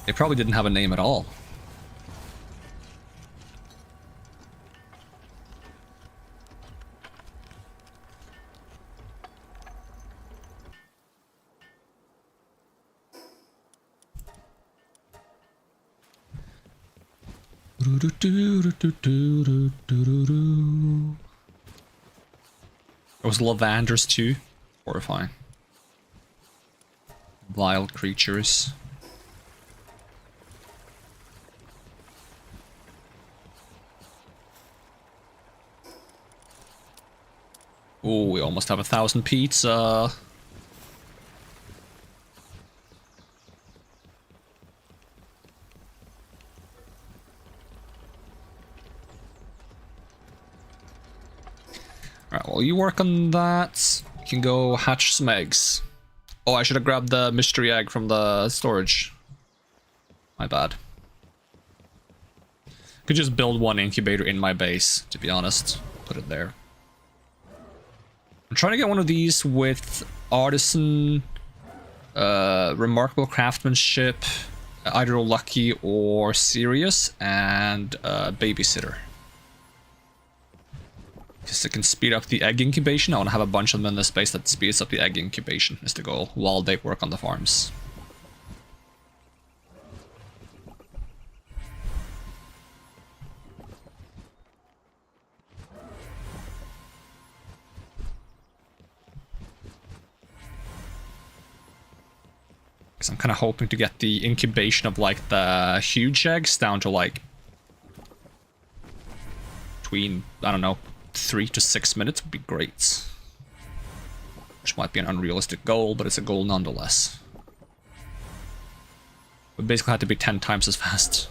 They probably didn't have a name at all. There was lavanders too. Horrifying. Vile creatures. Oh, we almost have 1,000 pizza. Alright, well, you work on that. You can go hatch some eggs. Oh, I should have grabbed the mystery egg from the storage. My bad. Could just build one incubator in my base, to be honest. Put it there. I'm trying to get one of these with artisan, remarkable craftsmanship, either lucky or serious, and babysitter. Because it can speed up the egg incubation. I want to have a bunch of them in this space that speeds up the egg incubation is the goal, while they work on the farms. Because I'm kind of hoping to get the incubation of like the huge eggs down to like between, I don't know, 3 to 6 minutes would be great. Which might be an unrealistic goal, but it's a goal nonetheless. We basically had to be 10 times as fast.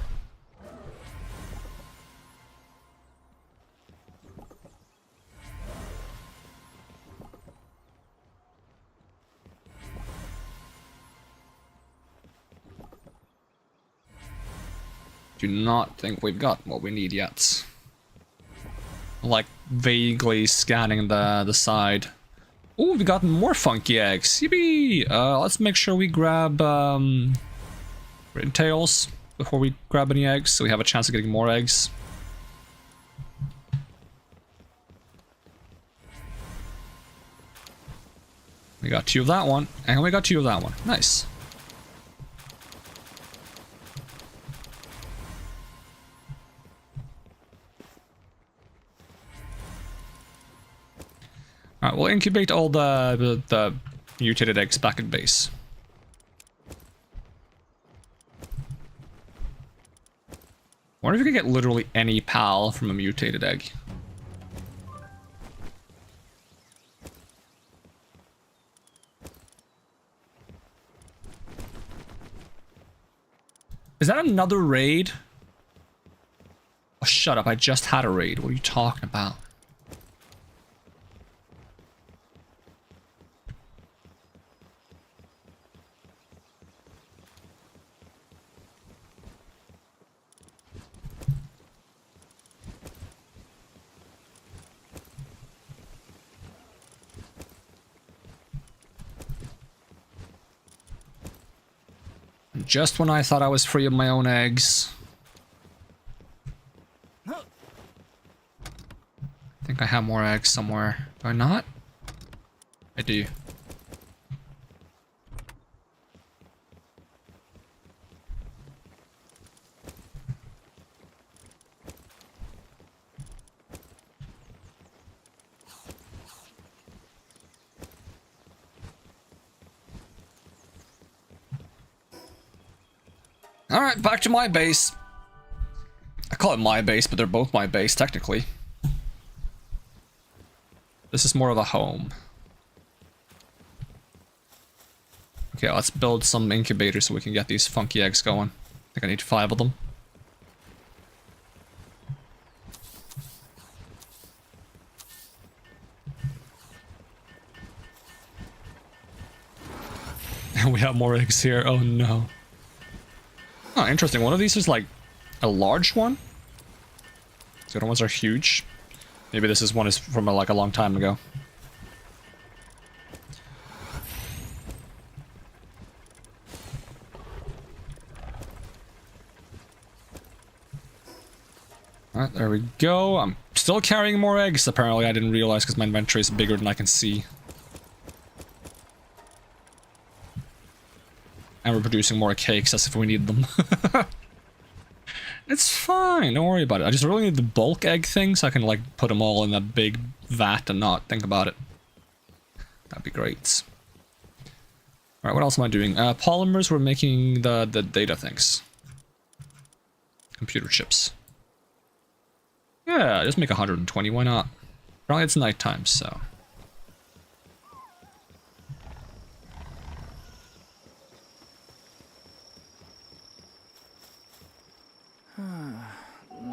Do not think we've got what we need yet. Like vaguely scanning the side. Oh, we got more funky eggs. Yippee! Let's make sure we grab red tails before we grab any eggs, so we have a chance of getting more eggs. We got 2 of that one, and we got 2 of that one. Nice. Alright, we'll incubate all the mutated eggs back at base. Wonder if you can get literally any PAL from a mutated egg. Is that another raid? Oh, shut up, I just had a raid. What are you talking about? Just when I thought I was free of my own eggs. I think I have more eggs somewhere. Do I not? I do. Alright, back to my base. I call it my base, but they're both my base, technically. This is more of a home. Okay, let's build some incubators so we can get these funky eggs going. I think I need 5 of them. And we have more eggs here. Oh no. Oh, interesting. One of these is like a large one. The other ones are huge. Maybe this is one is from like a long time ago. Alright, there we go. I'm still carrying more eggs, apparently. I didn't realize because my inventory is bigger than I can see. And we're producing more cakes as if we need them. It's fine, don't worry about it. I just really need the bulk egg thing so I can like put them all in a big vat and not think about it. That'd be great. Alright, what else am I doing? Polymers, we're making the data things. Computer chips. Yeah, just make 120, why not? Probably it's nighttime, so...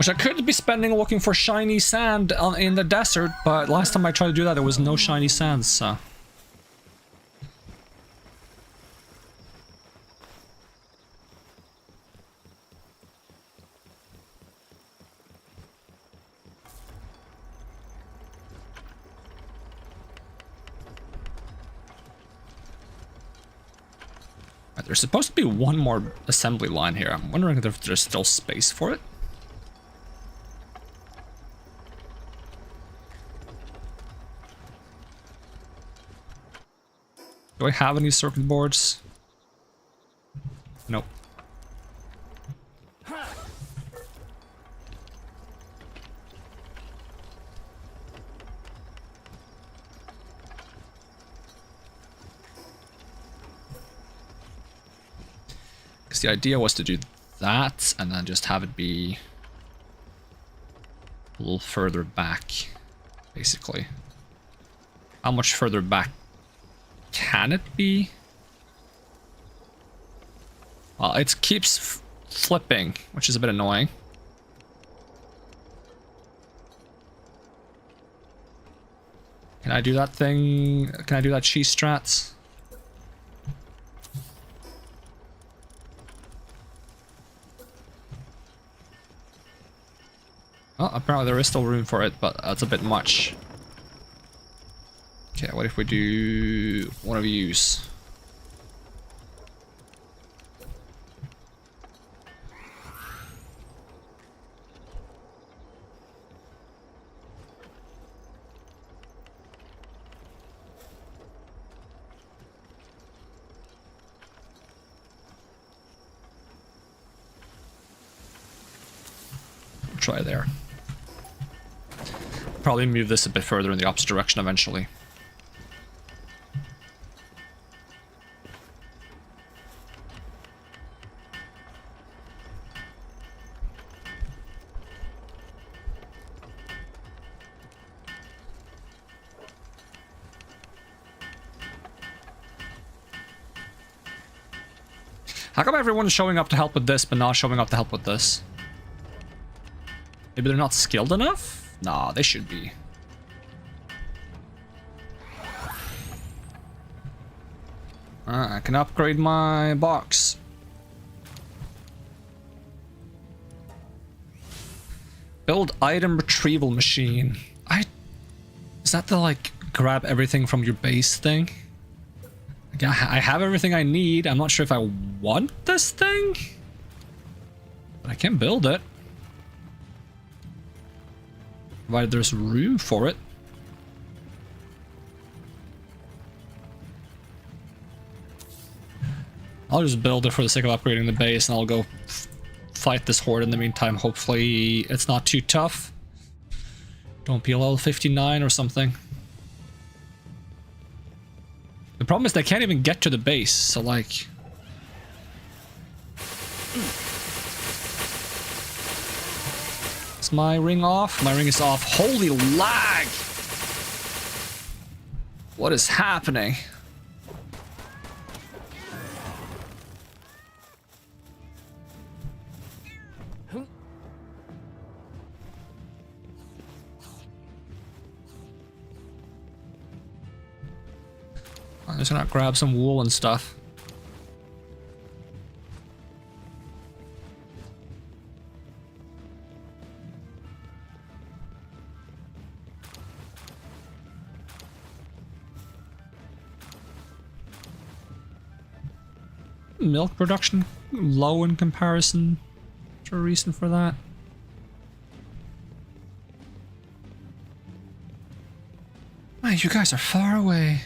Which I could be spending looking for shiny sand in the desert, but last time I tried to do that, there was no shiny sands, so... There's supposed to be one more assembly line here. I'm wondering if there's still space for it. Do I have any circuit boards? Nope. Because the idea was to do that and then just have it be a little further back, basically. How much further back can it be? Well, it keeps flipping, which is a bit annoying. Can I do that thing? Can I do that cheese strats? Oh, apparently there is still room for it, but that's a bit much. Okay, what if we do one of these? Try there. Probably move this a bit further in the opposite direction eventually. How come everyone's showing up to help with this, but not showing up to help with this? Maybe they're not skilled enough? Nah, they should be. I can upgrade my box. Build item retrieval machine. Is that the, like, grab everything from your base thing? Like, I have everything I need. I'm not sure if I want this thing. But I can build it. Provided there's room for it. I'll just build it for the sake of upgrading the base, and I'll go fight this horde in the meantime. Hopefully it's not too tough. Don't be a level 59 or something. The problem is they can't even get to the base, so like... Is my ring off? My ring is off. Holy lag! What is happening? I'm just gonna grab some wool and stuff. Milk production low in comparison. Is there a reason for that? Man, you guys are far away.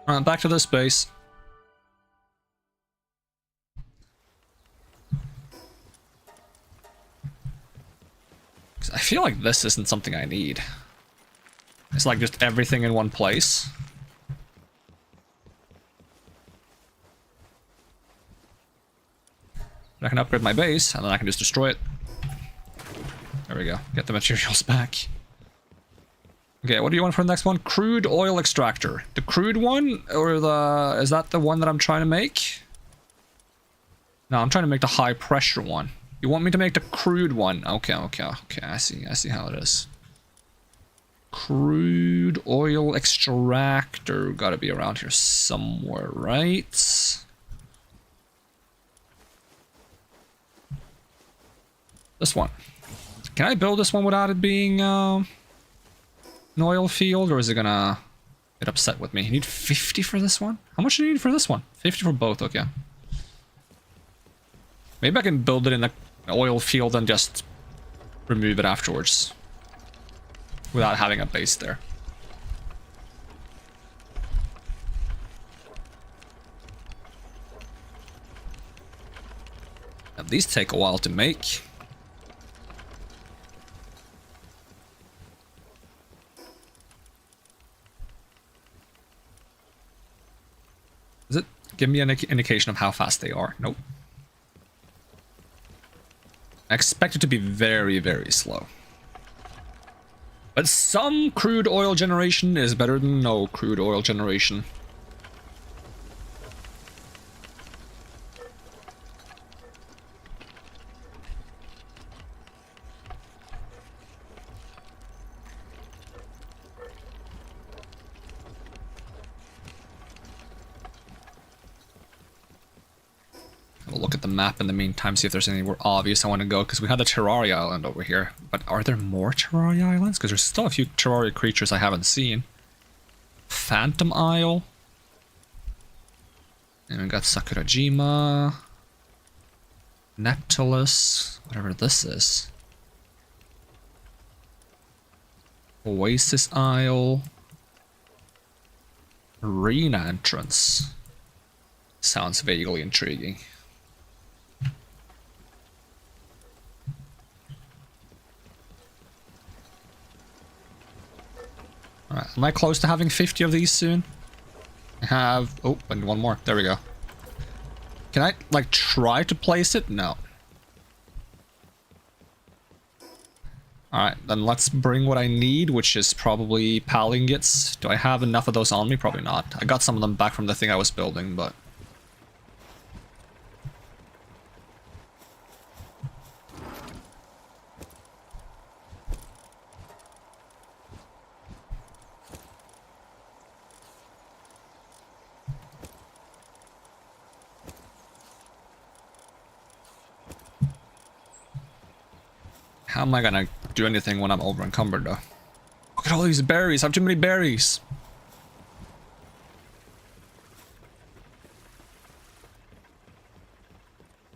Alright, back to this base. I feel like this isn't something I need. It's like just everything in one place. I can upgrade my base, and then I can just destroy it. There we go. Get the materials back. Okay, what do you want for the next one? Crude oil extractor. The crude one, or the... Is that the one that I'm trying to make? No, I'm trying to make the high pressure one. You want me to make the crude one? Okay. I see how it is. Crude oil extractor. Gotta be around here somewhere, right? This one. Can I build this one without it being an oil field, or is it gonna get upset with me? You need 50 for this one? How much do you need for this one? 50 for both, okay. Maybe I can build it in an oil field and just remove it afterwards. Without having a base there. And these take a while to make. Does it give me an indication of how fast they are? Nope. I expect it to be very, very slow. But some crude oil generation is better than no crude oil generation. We'll look at the map in the meantime, see if there's anywhere obvious I want to go, because we had the Terraria Island over here. But are there more Terraria Islands? Because there's still a few Terraria creatures I haven't seen. Phantom Isle. And we got Sakurajima. Neptulus. Whatever this is. Oasis Isle. Arena entrance. Sounds vaguely intriguing. Alright, am I close to having 50 of these soon? I have... Oh, and one more. There we go. Can I, like, try to place it? No. Alright, then let's bring what I need, which is probably pal ingots. Do I have enough of those on me? Probably not. I got some of them back from the thing I was building, but... How am I gonna do anything when I'm over encumbered though? Look at all these berries, I have too many berries.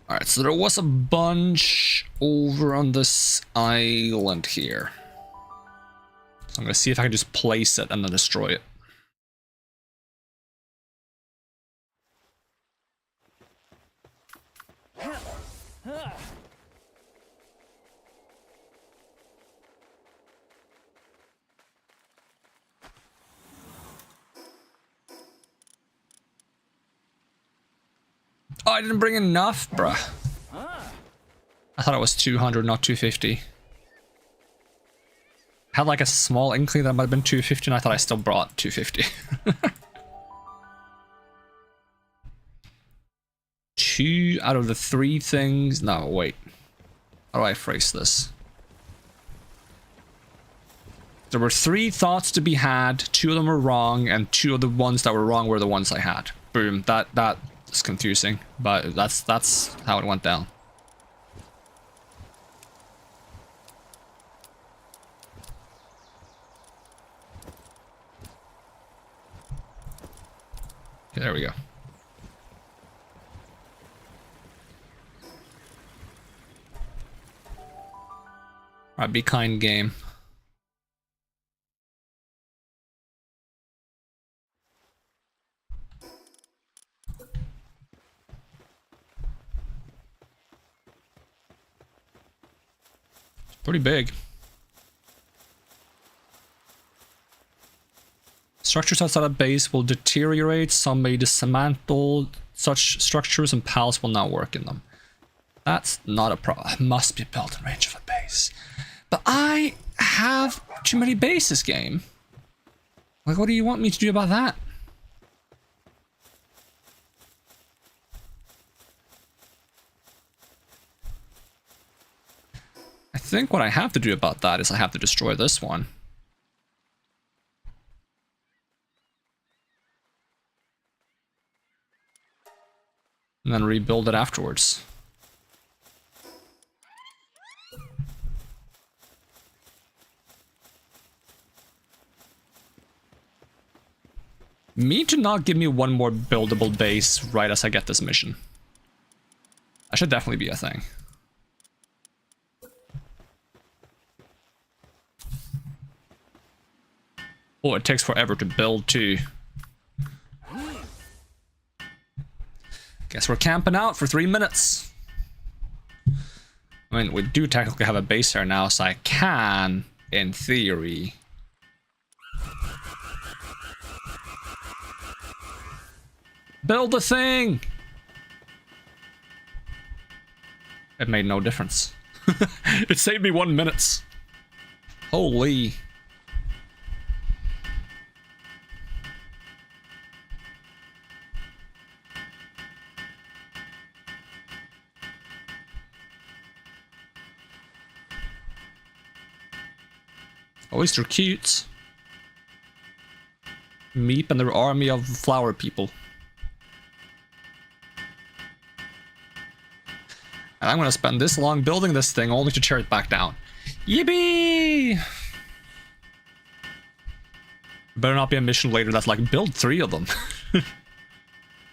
Alright, so there was a bunch over on this island here. So I'm gonna see if I can just place it and then destroy it. Oh, I didn't bring enough, bruh. I thought it was 200, not 250. Had like a small inkling that it might have been 250, and I thought I still brought 250. 2 out of the 3 things... No, wait. How do I phrase this? There were 3 thoughts to be had, 2 of them were wrong, and 2 of the ones that were wrong were the ones I had. Boom, that is confusing, but that's how it went down. Okay, there we go. Alright, be kind, game. Pretty big. Structures outside a base will deteriorate. Some may dismantle such structures, and pals will not work in them. That's not a problem. Must be built in range of a base. But I have too many bases, game. Like, what do you want me to do about that? I think what I have to do about that is I have to destroy this one. And then rebuild it afterwards. Me to not give me one more buildable base right as I get this mission. That should definitely be a thing. Oh, it takes forever to build too. Guess we're camping out for 3 minutes. I mean, we do technically have a base here now, so I can, in theory, build the thing! It made no difference. It saved me 1 minute. Holy. At least they're cute. Meep and their army of flower people. And I'm gonna spend this long building this thing only to tear it back down. Yippee! Better not be a mission later that's like, build 3 of them.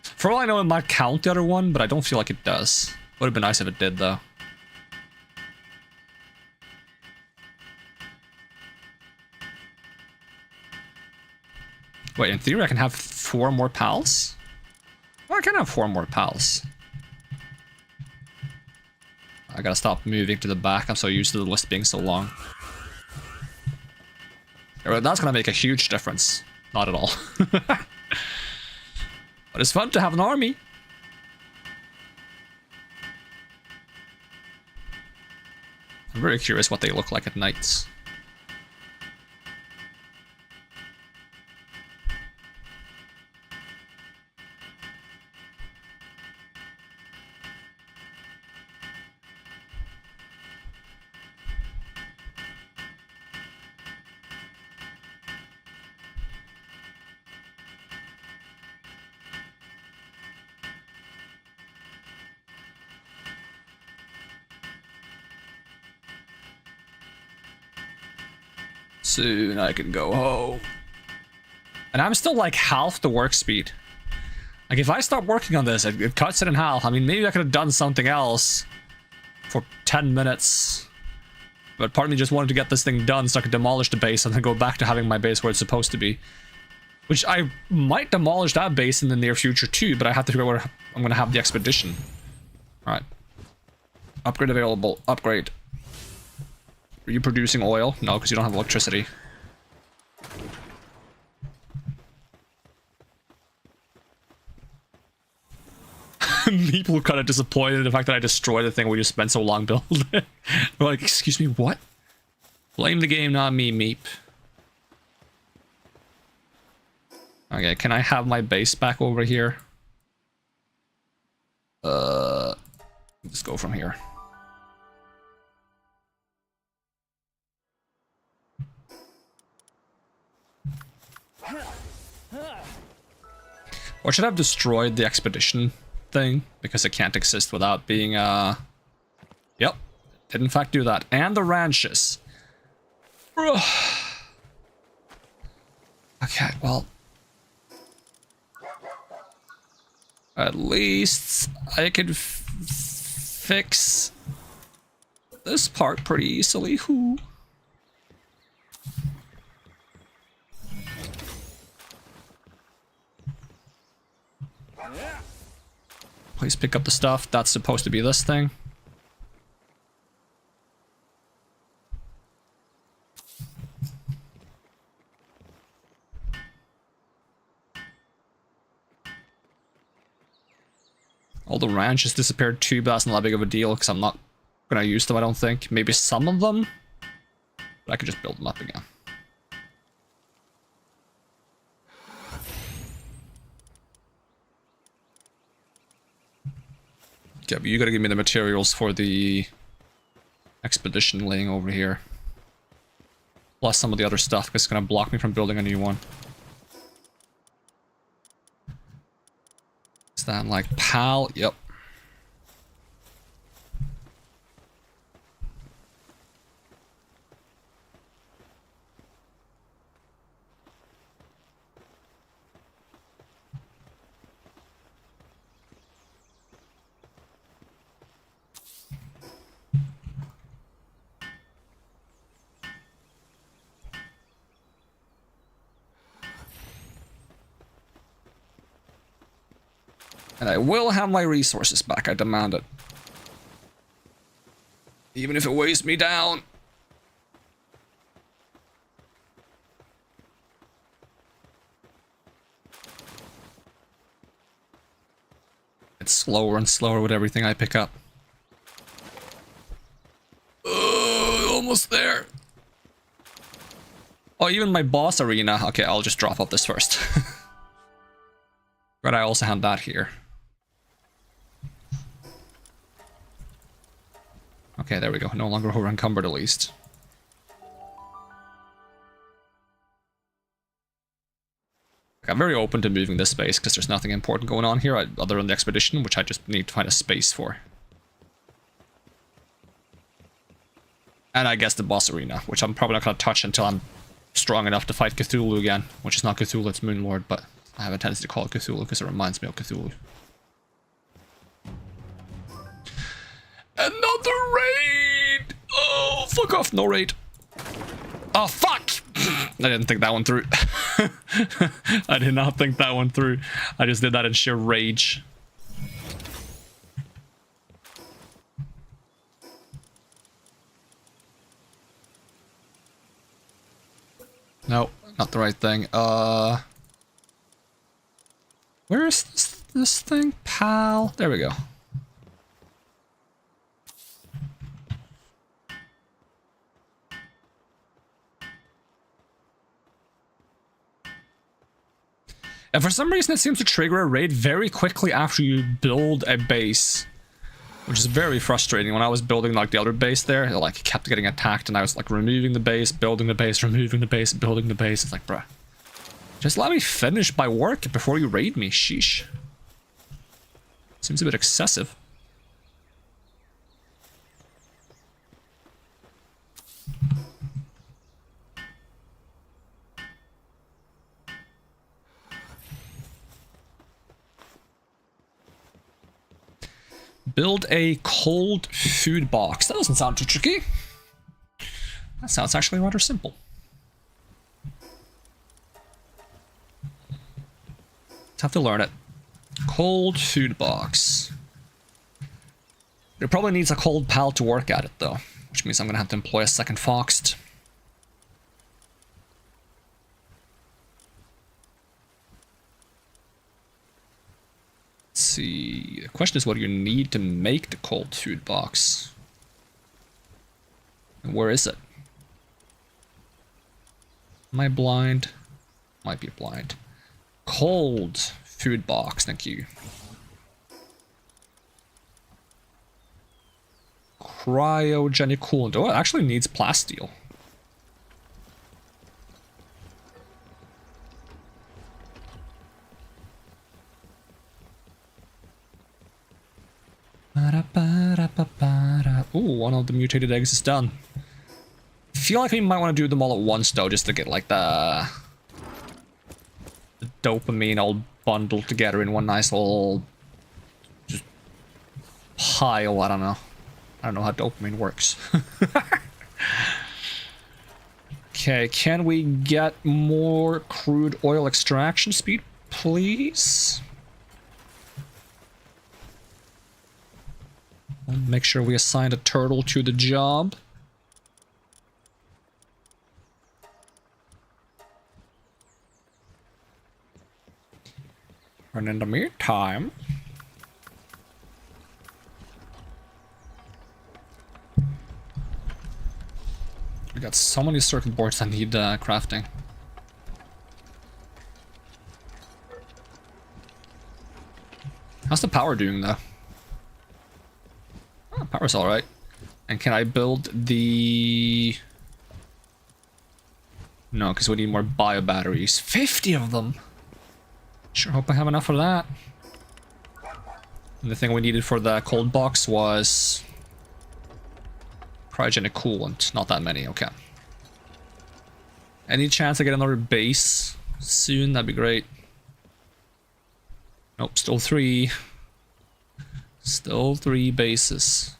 For all I know, it might count the other one, but I don't feel like it does. Would have been nice if it did, though. Wait, in theory I can have 4 more pals? Well, I can have 4 more pals. I gotta stop moving to the back. I'm so used to the list being so long. That's gonna make a huge difference. Not at all. But it's fun to have an army. I'm very curious what they look like at night. Soon I can go home. And I'm still like half the work speed. Like if I stop working on this, it cuts it in half. I mean, maybe I could have done something else for 10 minutes. But part of me just wanted to get this thing done so I could demolish the base and then go back to having my base where it's supposed to be. Which I might demolish that base in the near future too, but I have to figure out where I'm going to have the expedition. Alright. Upgrade available. Upgrade. Are you producing oil? No, because you don't have electricity. People are kind of disappointed in the fact that I destroyed the thing we just spent so long building. They're like, excuse me, what? Blame the game, not me, Meep. Okay, can I have my base back over here? Let's go from here. Or should I have destroyed the expedition thing? Because it can't exist without being, Yep. Did in fact do that. And the ranches. Okay, well. At least I could fix this part pretty easily. Whoo. Please pick up the stuff. That's supposed to be this thing. All the ranches disappeared too, but that's not that big of a deal because I'm not gonna use them, I don't think. Maybe some of them, but I could just build them up again. Okay, but you gotta give me the materials for the expedition laying over here. Plus some of the other stuff, because it's gonna block me from building a new one. Is that like PAL? Yep. And I will have my resources back, I demand it. Even if it weighs me down. It's slower and slower with everything I pick up. Almost there. Oh, even my boss arena. Okay, I'll just drop off this first. But I also have that here. Okay, there we go. No longer over encumbered, at least. I'm very open to moving this space because there's nothing important going on here other than the expedition, which I just need to find a space for. And I guess the boss arena, which I'm probably not going to touch until I'm strong enough to fight Cthulhu again, which is not Cthulhu, it's Moonlord, but I have a tendency to call it Cthulhu because it reminds me of Cthulhu. Another raid! Oh, fuck off, no raid. Oh, fuck! I didn't think that one through. I did not think that one through. I just did that in sheer rage. No, not the right thing. Where is this thing? PAL? There we go. And for some reason it seems to trigger a raid very quickly after you build a base. Which is very frustrating. When I was building like the other base there, it like kept getting attacked and I was like removing the base, building the base, removing the base, building the base. It's like, bruh. Just let me finish my work before you raid me, sheesh. Seems a bit excessive. Build a cold food box. That doesn't sound too tricky. That sounds actually rather simple. Have to learn it. Cold food box. It probably needs a cold pal to work at it though, which means I'm gonna have to employ a second foxed. Let's see. The question is what you need to make the cold food box. And where is it? Am I blind? Might be blind. Cold food box, thank you. Cryogenic coolant. Oh, it actually needs plasteel. Ooh, one of the mutated eggs is done. I feel like we might want to do them all at once though, just to get like the dopamine all bundled together in one nice little just pile. I don't know how dopamine works. Okay, can we get more crude oil extraction speed, please? I'll make sure we assign a turtle to the job. And in the meantime, got so many circuit boards that need crafting. How's the power doing though? Oh, power's alright. And can I build the... No, because we need more bio batteries. 50 of them! Sure hope I have enough for that. And the thing we needed for the cold box was... cryogenic coolant. Not that many, okay. Any chance I get another base soon? That'd be great. Nope, still 3. Still 3 bases.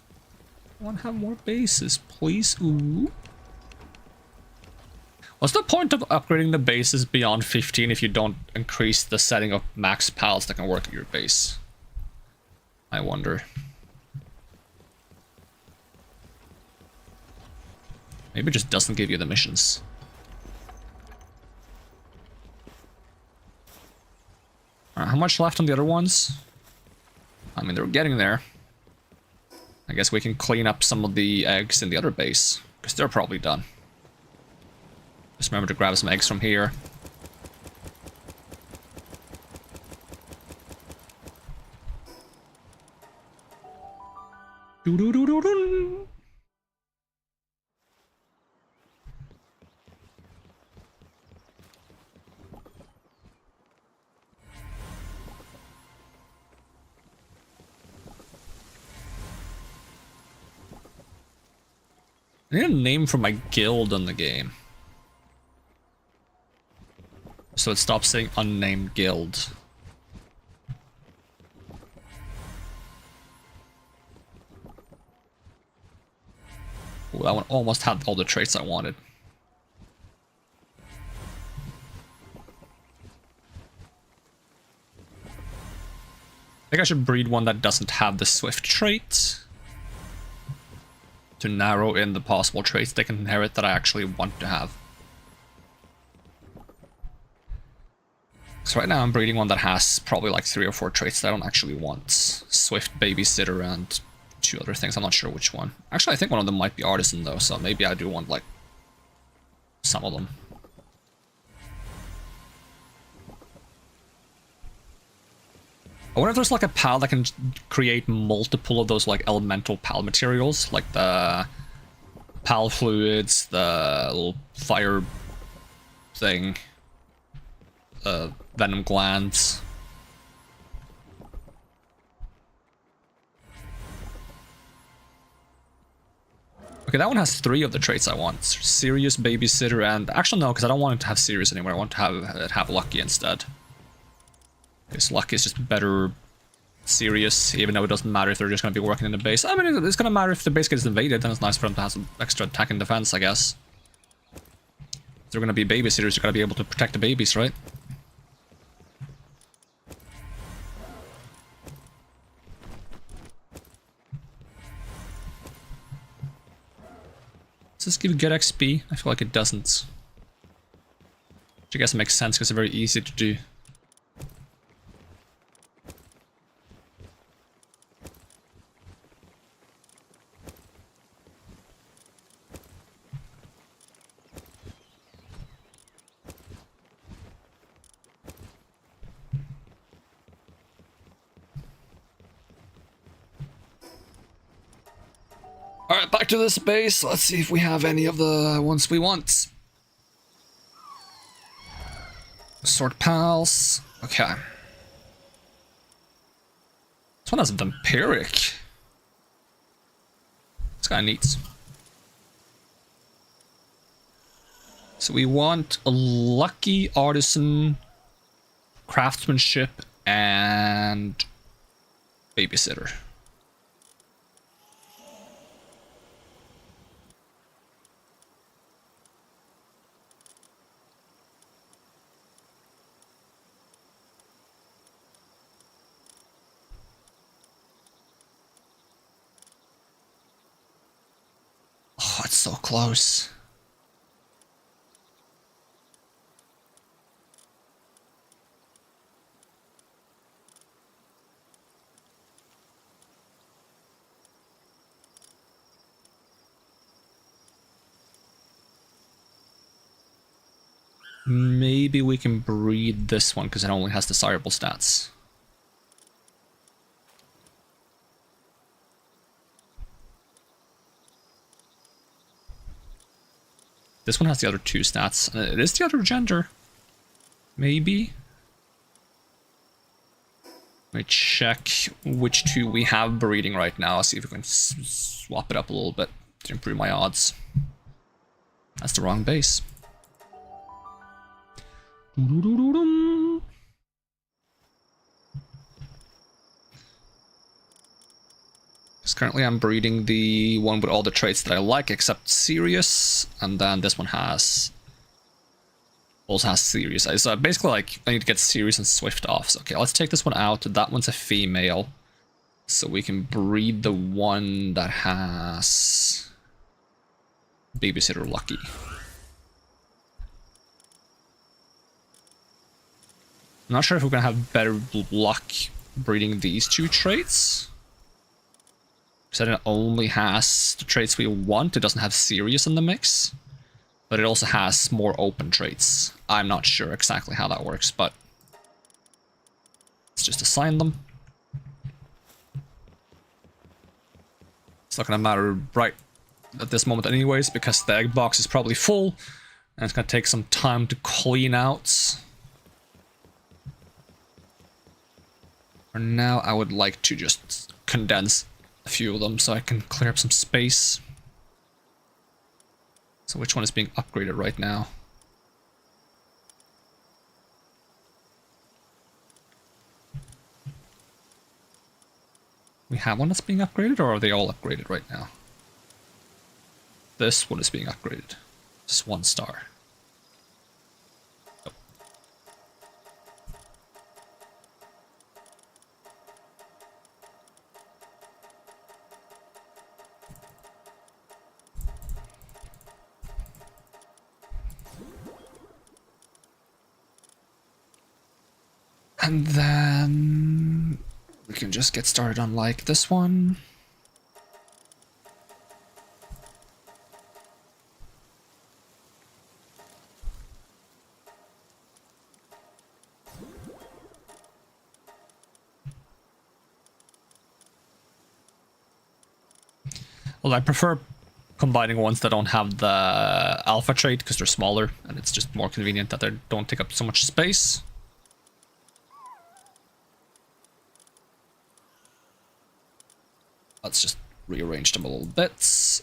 I want to have more bases, please. Ooh. What's the point of upgrading the bases beyond 15 if you don't increase the setting of max pals that can work at your base? I wonder. Maybe it just doesn't give you the missions. Alright, how much left on the other ones? I mean, they're getting there. I guess we can clean up some of the eggs in the other base, because they're probably done. Just remember to grab some eggs from here. Doo-doo-doo-doo-doo. I need a name for my guild in the game. So it stops saying unnamed guild. Ooh, that one almost had all the traits I wanted. I think I should breed one that doesn't have the swift trait, to narrow in the possible traits they can inherit that I actually want to have. So right now I'm breeding one that has probably like 3 or 4 traits that I don't actually want. Swift, babysitter, and 2 other things. I'm not sure which one. Actually, I think one of them might be artisan though, so maybe I do want like some of them. I wonder if there's like a pal that can create multiple of those like elemental pal materials, like the pal fluids, the little fire thing, venom glands. Okay, that one has 3 of the traits I want. Serious, babysitter, and... Actually, no, because I don't want it to have serious anymore. I want to have lucky instead. Because lucky is just better serious, even though it doesn't matter if they're just going to be working in the base. I mean, it's going to matter if the base gets invaded, then it's nice for them to have some extra attack and defense, I guess. If they're going to be babysitters, you got to be able to protect the babies, right? Does this give good XP? I feel like it doesn't. Which I guess makes sense because it's very easy to do. Alright, back to this base. Let's see if we have any of the ones we want. Sort pals. Okay. This one has a vampiric. It's kind of neat. So we want a lucky artisan, craftsmanship, and babysitter. Oh, it's so close. Maybe we can breed this one because it only has desirable stats. This one has the other two stats. It is the other gender. Maybe. Let me check which two we have breeding right now. See if we can swap it up a little bit to improve my odds. That's the wrong base. Because currently I'm breeding the one with all the traits that I like except Sirius, and then this one also has Sirius. So basically, like, I need to get Sirius and Swift off. So, okay, let's take this one out. That one's a female. So we can breed the one that has Babysitter Lucky. I'm not sure if we're gonna have better luck breeding these two traits. Because it only has the traits we want. It doesn't have Sirius in the mix. But it also has more open traits. I'm not sure exactly how that works, but let's just assign them. It's not gonna matter right at this moment anyways, because the egg box is probably full, and it's gonna take some time to clean out. For now, I would like to just condense a few of them so I can clear up some space. So which one is being upgraded right now? We have one that's being upgraded, or are they all upgraded right now? This one is being upgraded. Just 1 star. Oh. And then we can just get started on like this one. Well, I prefer combining ones that don't have the alpha trait because they're smaller and it's just more convenient that they don't take up so much space. Let's just rearrange them a little bit.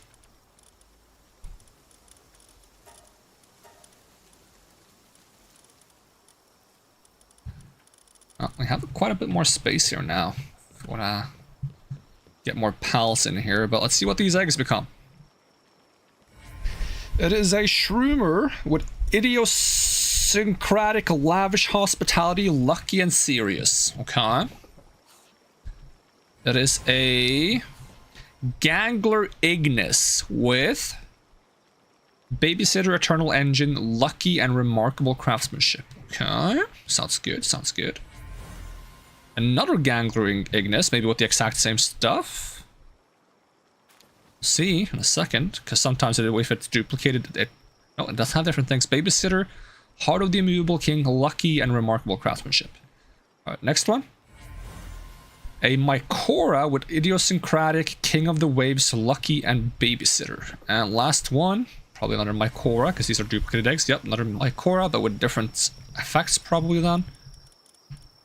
Oh, we have quite a bit more space here now. If we wanna get more pals in here, but let's see what these eggs become. It is a Shroomer with idiosyncratic lavish hospitality, lucky and serious. Okay. It is a Gangler Ignis with Babysitter, Eternal Engine, Lucky and Remarkable Craftsmanship. Okay, sounds good, sounds good. Another Gangler Ignis, maybe with the exact same stuff. See in a second, because sometimes if it's duplicated, it does have different things. Babysitter, Heart of the Immutable King, Lucky and Remarkable Craftsmanship. Alright, next one. A Mycora with Idiosyncratic, King of the Waves, Lucky and Babysitter. And last one, probably another Mycora, because these are duplicated eggs. Yep, another Mycora, but with different effects probably then.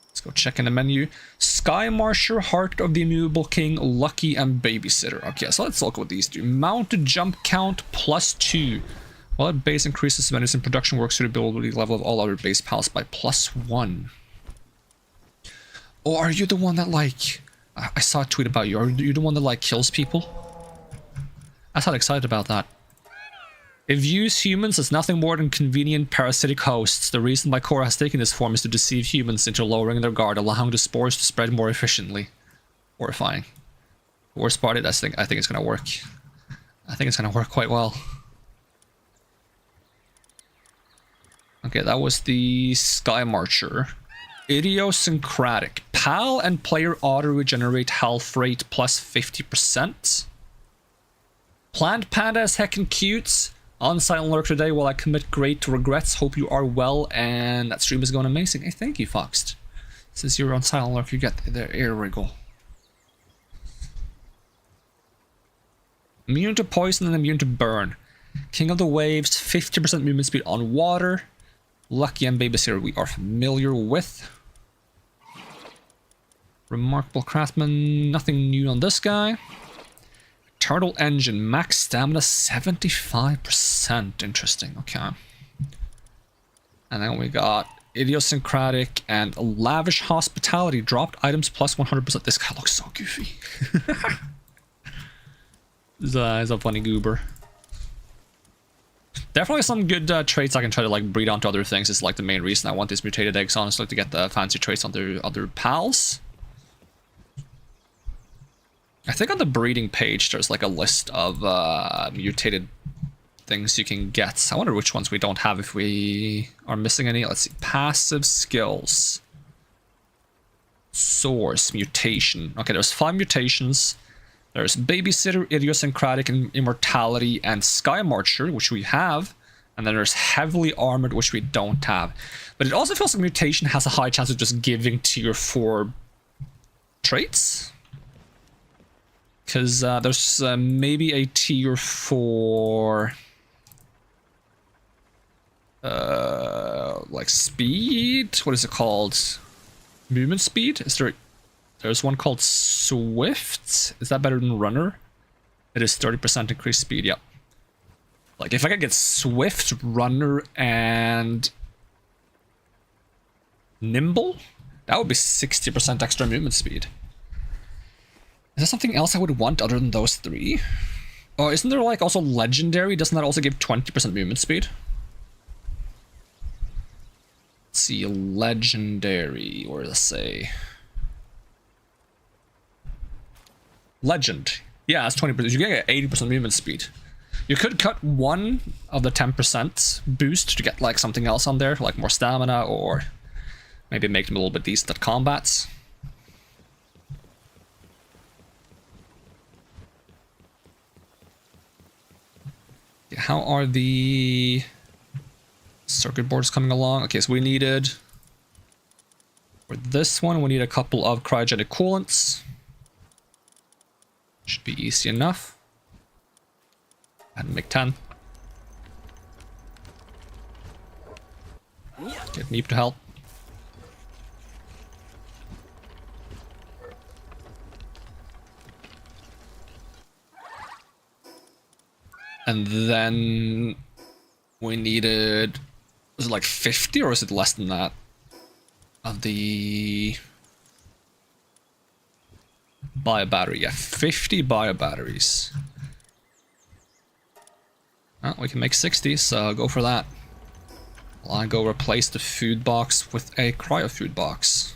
Let's go check in the menu. Sky Marsher, Heart of the Immutable King, Lucky and Babysitter. Okay, so let's look what these do. Mounted jump count +2. While that base increases the medicine production work suitability level of all other base pals by +1. Or are you the one that, like, I saw a tweet about you. Are you the one that, like, kills people? I was not excited about that. It views humans as nothing more than convenient parasitic hosts. The reason Mycora has taken this form is to deceive humans into lowering their guard, allowing the spores to spread more efficiently. Horrifying. The worst part is, I think it's gonna work. I think it's gonna work quite well. Okay, that was the Sky Marcher. Idiosyncratic. Pal and player auto-regenerate health rate +50%. Plant Panda is heckin' cute. On silent lurk today while I commit great regrets. Hope you are well and that stream is going amazing. Hey, thank you, Foxed. Since you're on silent lurk, you get the ear wriggle. Immune to poison and immune to burn. King of the waves, 50% movement speed on water. Lucky and Babysitter we are familiar with. Remarkable Craftsman, nothing new on this guy. Turtle Engine, max stamina 75%. Interesting, okay. And then we got Idiosyncratic and Lavish Hospitality, dropped items plus 100%. This guy looks so goofy. He's a funny goober. Definitely some good traits I can try to like breed onto other things. It's like the main reason I want these mutated eggs, honestly, to get the fancy traits on their other pals. I think on the breeding page there's like a list of mutated things you can get. I wonder which ones we don't have, if we are missing any. Let's see. Passive skills. Source, mutation. Okay, there's 5 mutations. There's Babysitter, Idiosyncratic, and Immortality, and Sky Marcher, which we have. And then there's Heavily Armored, which we don't have. But it also feels like mutation has a high chance of just giving tier 4 traits. Because there's maybe a tier 4... like speed? What is it called? Movement speed? Is there... There's one called Swift. Is that better than Runner? It is 30% increased speed, yep. Like, if I could get Swift, Runner, and... Nimble? That would be 60% extra movement speed. Is there something else I would want other than those 3? Oh, isn't there, like, also Legendary? Doesn't that also give 20% movement speed? Let's see, Legendary, or let's say... Legend. Yeah, that's 20%. You get 80% movement speed. You could cut one of the 10% boost to get like something else on there, like more stamina, or maybe make them a little bit decent at combats. Yeah, how are the circuit boards coming along? Okay, so we needed, for this one, we need a couple of cryogenic coolants. Should be easy enough. And make 10. Get Meep to help. And then we needed, was it like 50 or is it less than that? Of the bio battery, yeah, 50 bio batteries. Well, we can make 60, so go for that. Well, I go replace the food box with a cryo food box.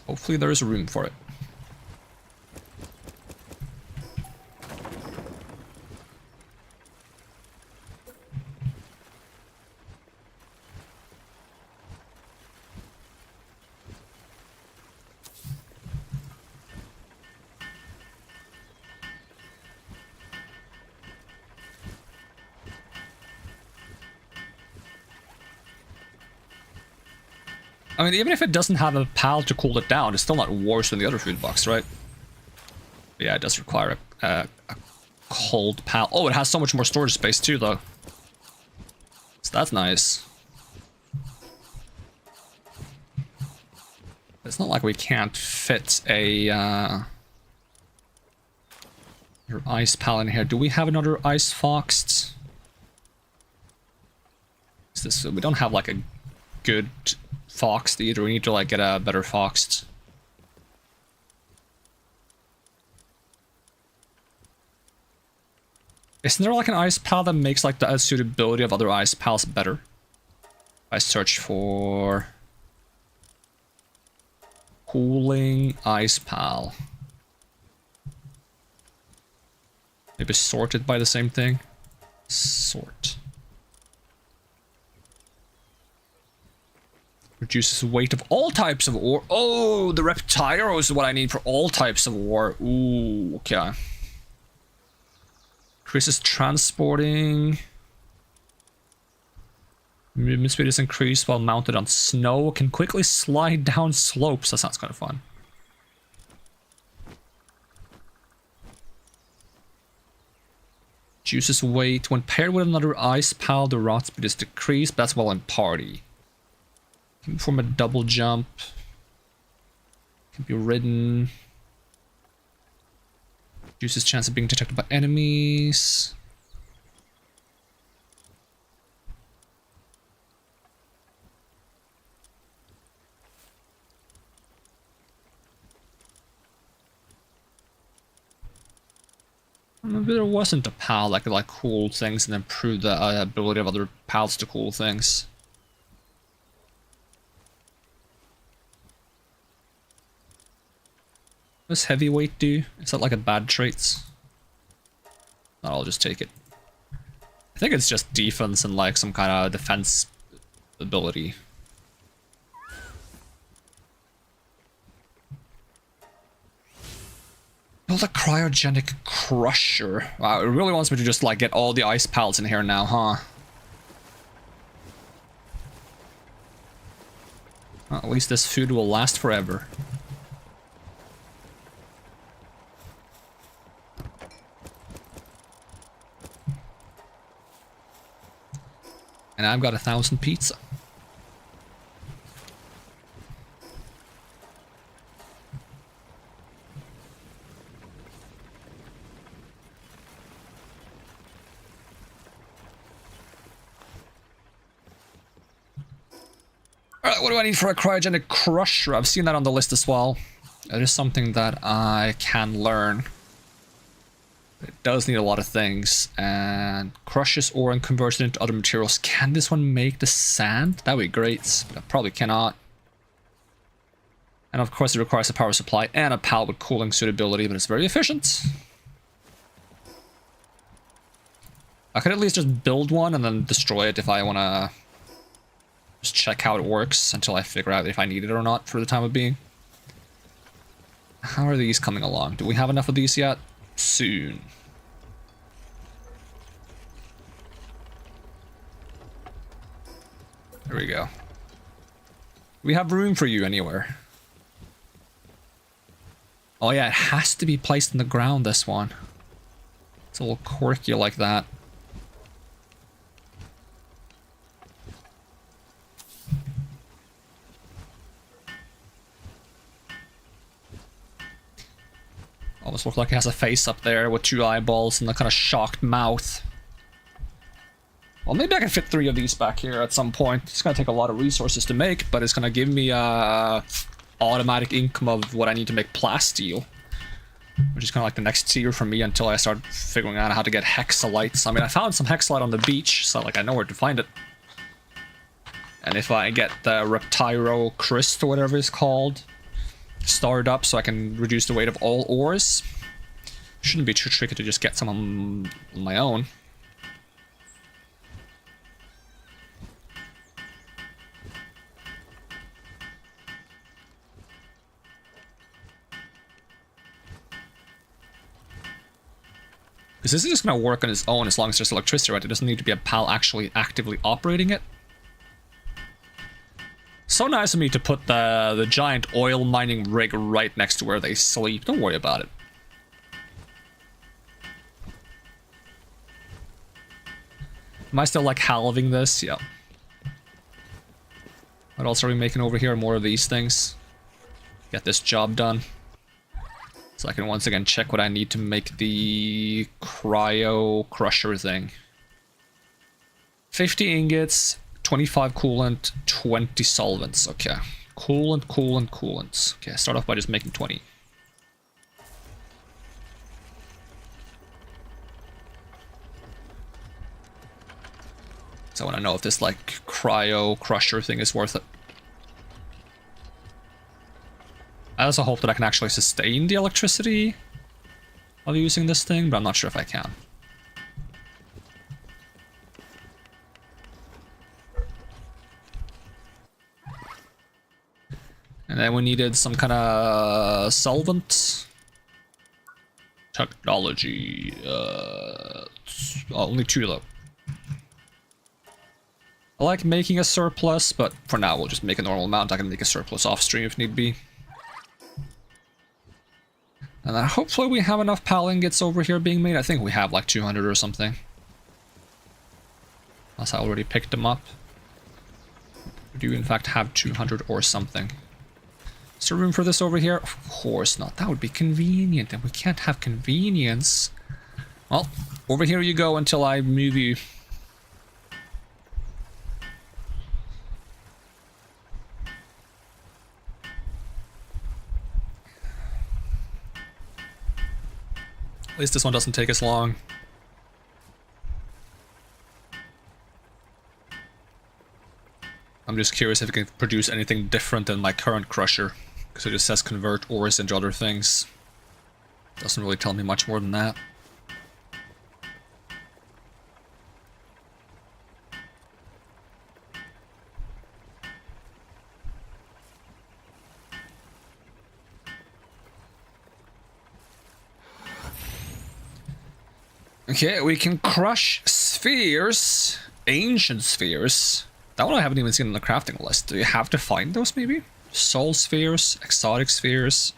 Hopefully there is room for it. I mean, even if it doesn't have a pal to cool it down, it's still not worse than the other food box, right? But yeah, it does require a cold pal. Oh, it has so much more storage space too, though. So that's nice. It's not like we can't fit a your ice pal in here. Do we have another ice foxed? Is this? We don't have like a good foxed either. We need to like get a better foxed. Isn't there like an ice pal that makes like the suitability of other ice pals better? I search for cooling ice pal. Maybe sorted by the same thing. Sort. Reduces weight of all types of ore. Oh, the Reptiro is what I need for all types of ore. Ooh, okay. Increases transporting. Movement speed is increased while mounted on snow. Can quickly slide down slopes. That sounds kind of fun. Reduces weight. When paired with another ice pal, the rot speed is decreased. That's well in party. Can perform a double jump. Can be ridden. Reduces chance of being detected by enemies. Maybe there wasn't a pal that could like cool things and improve the ability of other pals to cool things. What does heavyweight do? Is that like a bad trait? I'll just take it. I think it's just defense and like some kind of defense ability. Build a cryogenic crusher. Wow, it really wants me to just like get all the ice pals in here now, huh? Well, at least this food will last forever. And I've got 1,000 pizza. Alright, what do I need for a cryogenic crusher? I've seen that on the list as well. It is something that I can learn. It does need a lot of things. And crushes ore and converts it into other materials. Can this one make the sand? That would be great, but I probably cannot. And of course it requires a power supply and a pal with cooling suitability, but it's very efficient. I could at least just build one and then destroy it if I want to just check how it works until I figure out if I need it or not for the time of being. How are these coming along? Do we have enough of these yet? Soon. There we go. We have room for you anywhere. Oh yeah, it has to be placed in the ground, this one. It's a little quirky like that. Almost looks like it has a face up there with 2 eyeballs and a kind of shocked mouth. Well, maybe I can fit 3 of these back here at some point. It's gonna take a lot of resources to make, but it's gonna give me automatic income of what I need to make plasteel, which is kind of like the next tier for me until I start figuring out how to get hexalites. I mean, I found some hexalite on the beach, so like I know where to find it. And if I get the Reptyro Crystal, whatever it's called, started up so I can reduce the weight of all ores, shouldn't be too tricky to just get some on my own. Because this is just going to work on its own as long as there's electricity, right? It doesn't need to be a pal actually actively operating it. So nice of me to put the giant oil mining rig right next to where they sleep. Don't worry about it. Am I still like halving this? Yeah. What else are we making over here? More of these things. Get this job done. So I can once again check what I need to make the cryo crusher thing. 50 ingots, 25 coolant, 20 solvents. Okay. Coolant, coolant, coolants. Okay, start off by just making 20. So I want to know if this like cryo crusher thing is worth it. I also hope that I can actually sustain the electricity while using this thing, but I'm not sure if I can. And then we needed some kind of solvent. Technology. Only 2 though. I like making a surplus, but for now we'll just make a normal amount. I can make a surplus off stream if need be. And then hopefully we have enough PAL ingots over here being made. I think we have like 200 or something. Unless I already picked them up. Do you in fact have 200 or something? Is there room for this over here? Of course not. That would be convenient, and we can't have convenience. Well, over here you go until I move you. At least this one doesn't take as long. I'm just curious if it can produce anything different than my current crusher, because it just says convert ores into other things. Doesn't really tell me much more than that. Okay, we can crush spheres, ancient spheres. That one I haven't even seen on the crafting list. Do you have to find those, maybe? Soul spheres, exotic spheres.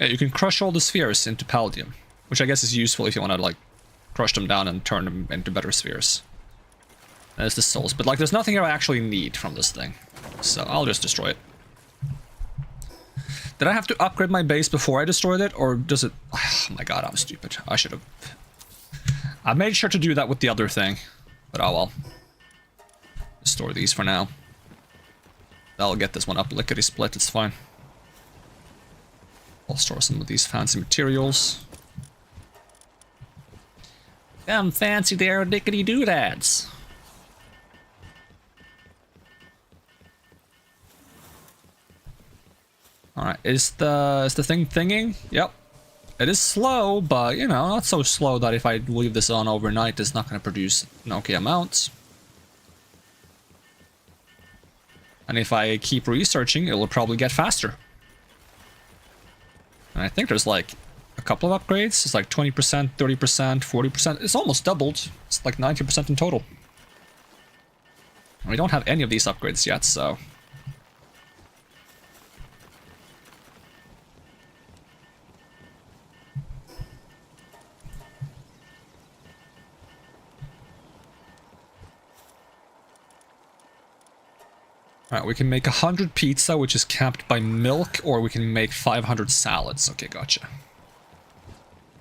Yeah, you can crush all the spheres into palladium, which I guess is useful if you want to, like, crush them down and turn them into better spheres. There's the souls, but, like, there's nothing here I actually need from this thing. So I'll just destroy it. Did I have to upgrade my base before I destroyed it, or does it... Oh my god, I'm stupid. I should have... I made sure to do that with the other thing, but oh well. Store these for now. I'll get this one up lickety split, it's fine. I'll store some of these fancy materials. Them fancy there dickety doodads. Alright, is the thing thinging? Yep. It is slow, but you know, not so slow that if I leave this on overnight it's not gonna produce an okay amount. And if I keep researching, it will probably get faster. And I think there's like a couple of upgrades. It's like 20%, 30%, 40%. It's almost doubled. It's like 90% in total. And we don't have any of these upgrades yet, so... Alright, we can make 100 pizza, which is capped by milk, or we can make 500 salads. Okay, gotcha.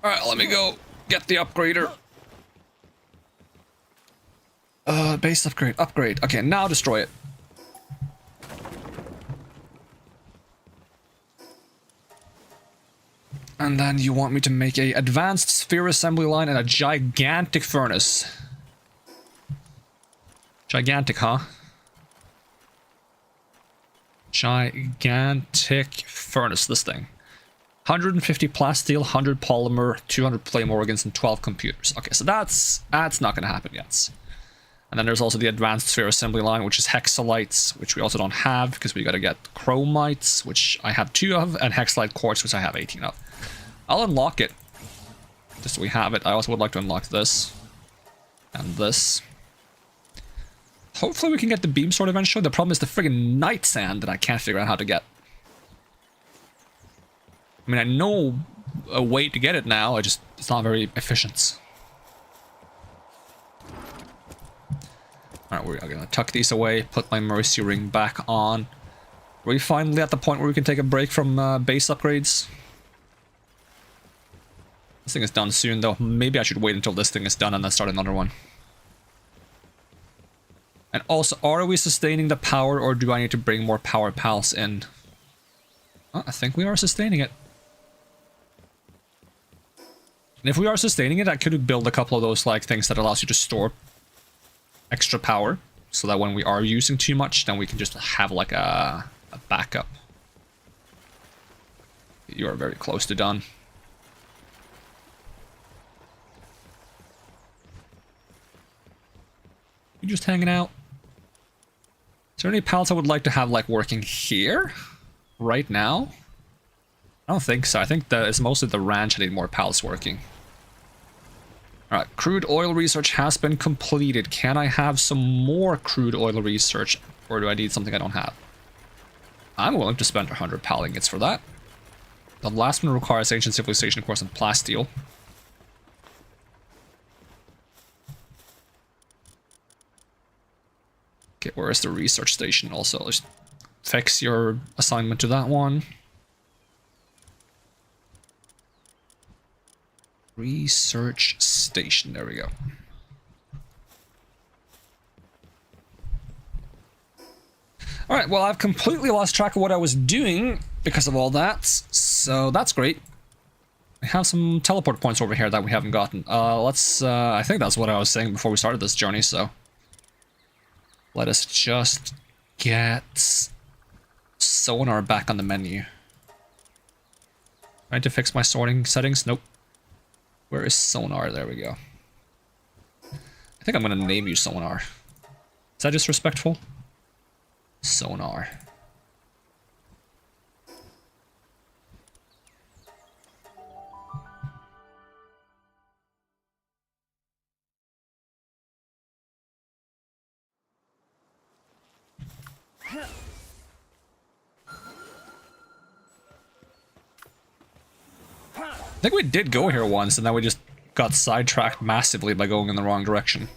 Alright, let me go get the upgrader. Base upgrade, upgrade. Okay, now destroy it. And then you want me to make a advanced sphere assembly line and a gigantic furnace. Gigantic, huh? Gigantic furnace, this thing. 150 plasteel, 100 polymer, 200 flame organs, and 12 computers. Okay, so that's not gonna happen yet. And then there's also the advanced sphere assembly line, which is hexalites, which we also don't have because we gotta get chromites, which I have 2 of, and hexalite quartz, which I have 18 of. I'll unlock it, just so we have it. I also would like to unlock this and this. Hopefully we can get the beam sword eventually. The problem is the friggin' night sand that I can't figure out how to get. I mean, I know a way to get it now, it's not very efficient. Alright, we're gonna tuck these away, put my mercy ring back on. Are we finally at the point where we can take a break from base upgrades? This thing is done soon though. Maybe I should wait until this thing is done and then start another one. And also, are we sustaining the power, or do I need to bring more power pals in? Oh, I think we are sustaining it. And if we are sustaining it, I could build a couple of those like things that allows you to store extra power, so that when we are using too much, then we can just have like a backup. You are very close to done. You just hanging out? Is there any pallets I would like to have like working here? Right now? I don't think so. I think that it's mostly the ranch that need more pals working. Alright, crude oil research has been completed. Can I have some more crude oil research? Or do I need something I don't have? I'm willing to spend 100 pal ingots for that. The last one requires ancient civilization course and plasteel. Okay, where is the research station also? Let's fix your assignment to that one. Research station, there we go. Alright, well, I've completely lost track of what I was doing because of all that, so that's great. We have some teleport points over here that we haven't gotten. I think that's what I was saying before we started this journey, so... Let us just get sonar back on the menu. Trying to fix my sorting settings? Nope. Where is sonar? There we go. I think I'm gonna name you sonar. Is that disrespectful? Sonar. I think we did go here once, and then we just got sidetracked massively by going in the wrong direction.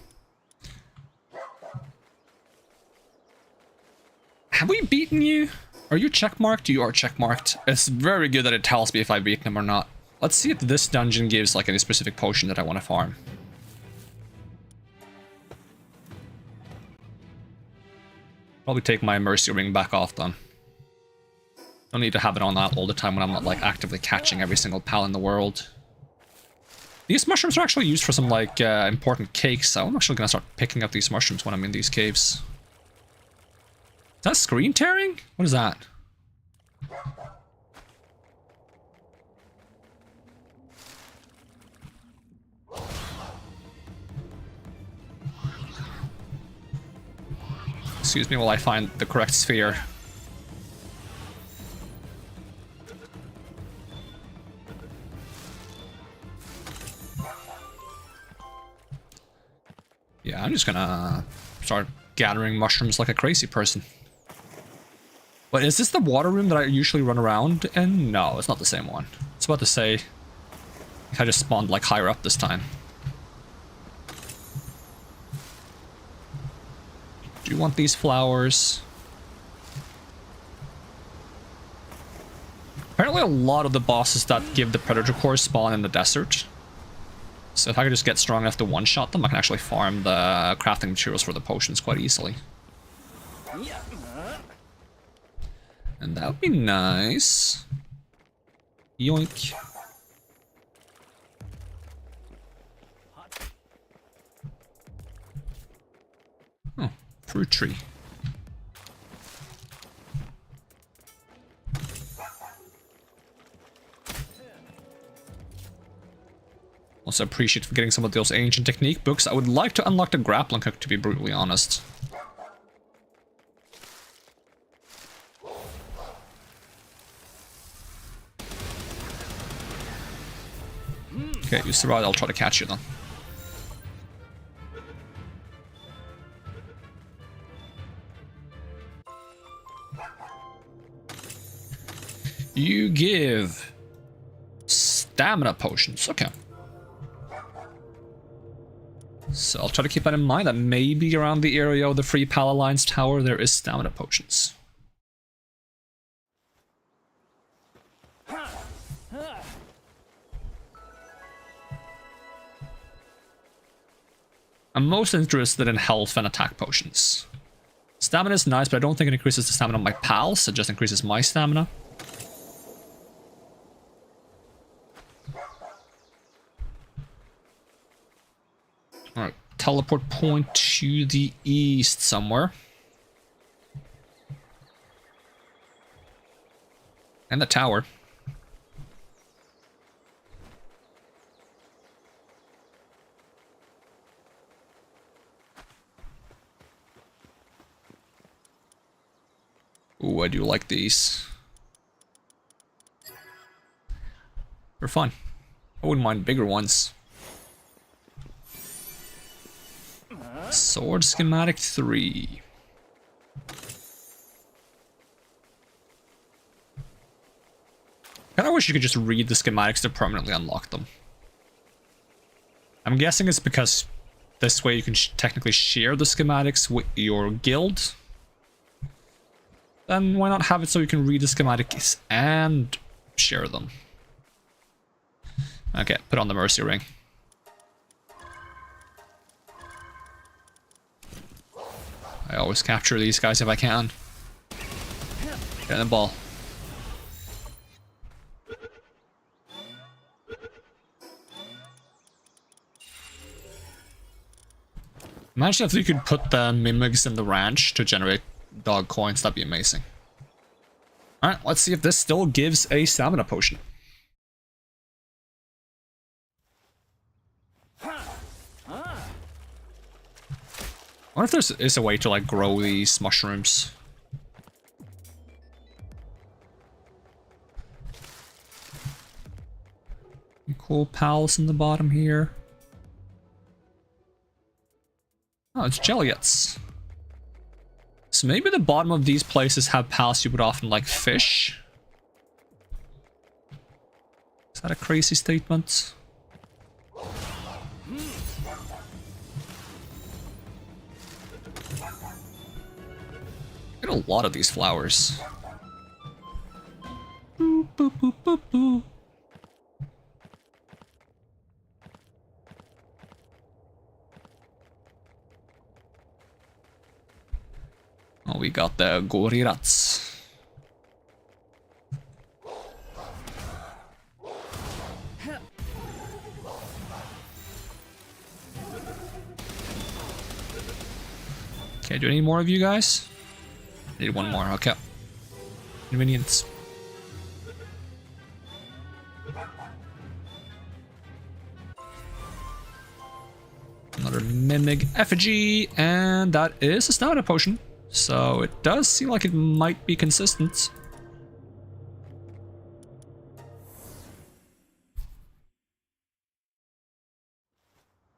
Have we beaten you? Are you checkmarked? You are checkmarked. It's very good that it tells me if I've beaten him or not. Let's see if this dungeon gives like any specific potion that I want to farm. Probably take my Mercy Ring back off then. Don't need to have it on that all the time when I'm not like actively catching every single pal in the world. These mushrooms are actually used for some like important cakes, so I'm actually gonna start picking up these mushrooms when I'm in these caves. Is that screen tearing? What is that? Excuse me while I find the correct sphere. Yeah, I'm just gonna start gathering mushrooms like a crazy person. But is this the water room that I usually run around in? No, it's not the same one. I was about to say, I just spawned like higher up this time. Do you want these flowers? Apparently a lot of the bosses that give the Predator Core spawn in the desert. So if I could just get strong enough to one-shot them, I can actually farm the crafting materials for the potions quite easily. And that would be nice. Yoink. Oh, fruit tree. Also appreciate for getting some of those ancient technique books. I would like to unlock the grappling hook, to be brutally honest. Okay, you survived, I'll try to catch you then. You give stamina potions, okay. So I'll try to keep that in mind, that maybe around the area of the Free Pal Alliance Tower there is stamina potions. I'm most interested in health and attack potions. Stamina is nice, but I don't think it increases the stamina of my pals, it just increases my stamina. Alright, teleport point to the east somewhere. And the tower. Ooh, I do like these. for fun. I wouldn't mind bigger ones. Sword schematic 3. Kinda wish you could just read the schematics to permanently unlock them. I'm guessing it's because this way you can technically share the schematics with your guild. Then why not have it so you can read the schematics and share them? Okay, put on the Mercy Ring. I always capture these guys if I can. Get in the ball. Imagine if you could put the mimics in the ranch to generate dog coins, that'd be amazing. Alright, let's see if this still gives a stamina potion. I wonder if there is a way to like grow these mushrooms. Cool pals in the bottom here. Oh, it's Jelliots. So maybe the bottom of these places have pals you would often like fish. Is that a crazy statement? Get a lot of these flowers. Boop, boop, boop, boop, boop. Oh, we got the gorirats. Okay, do I need more of you guys? I need one more, okay. Convenience. Another mimic effigy, and that is a stamina potion. So it does seem like it might be consistent.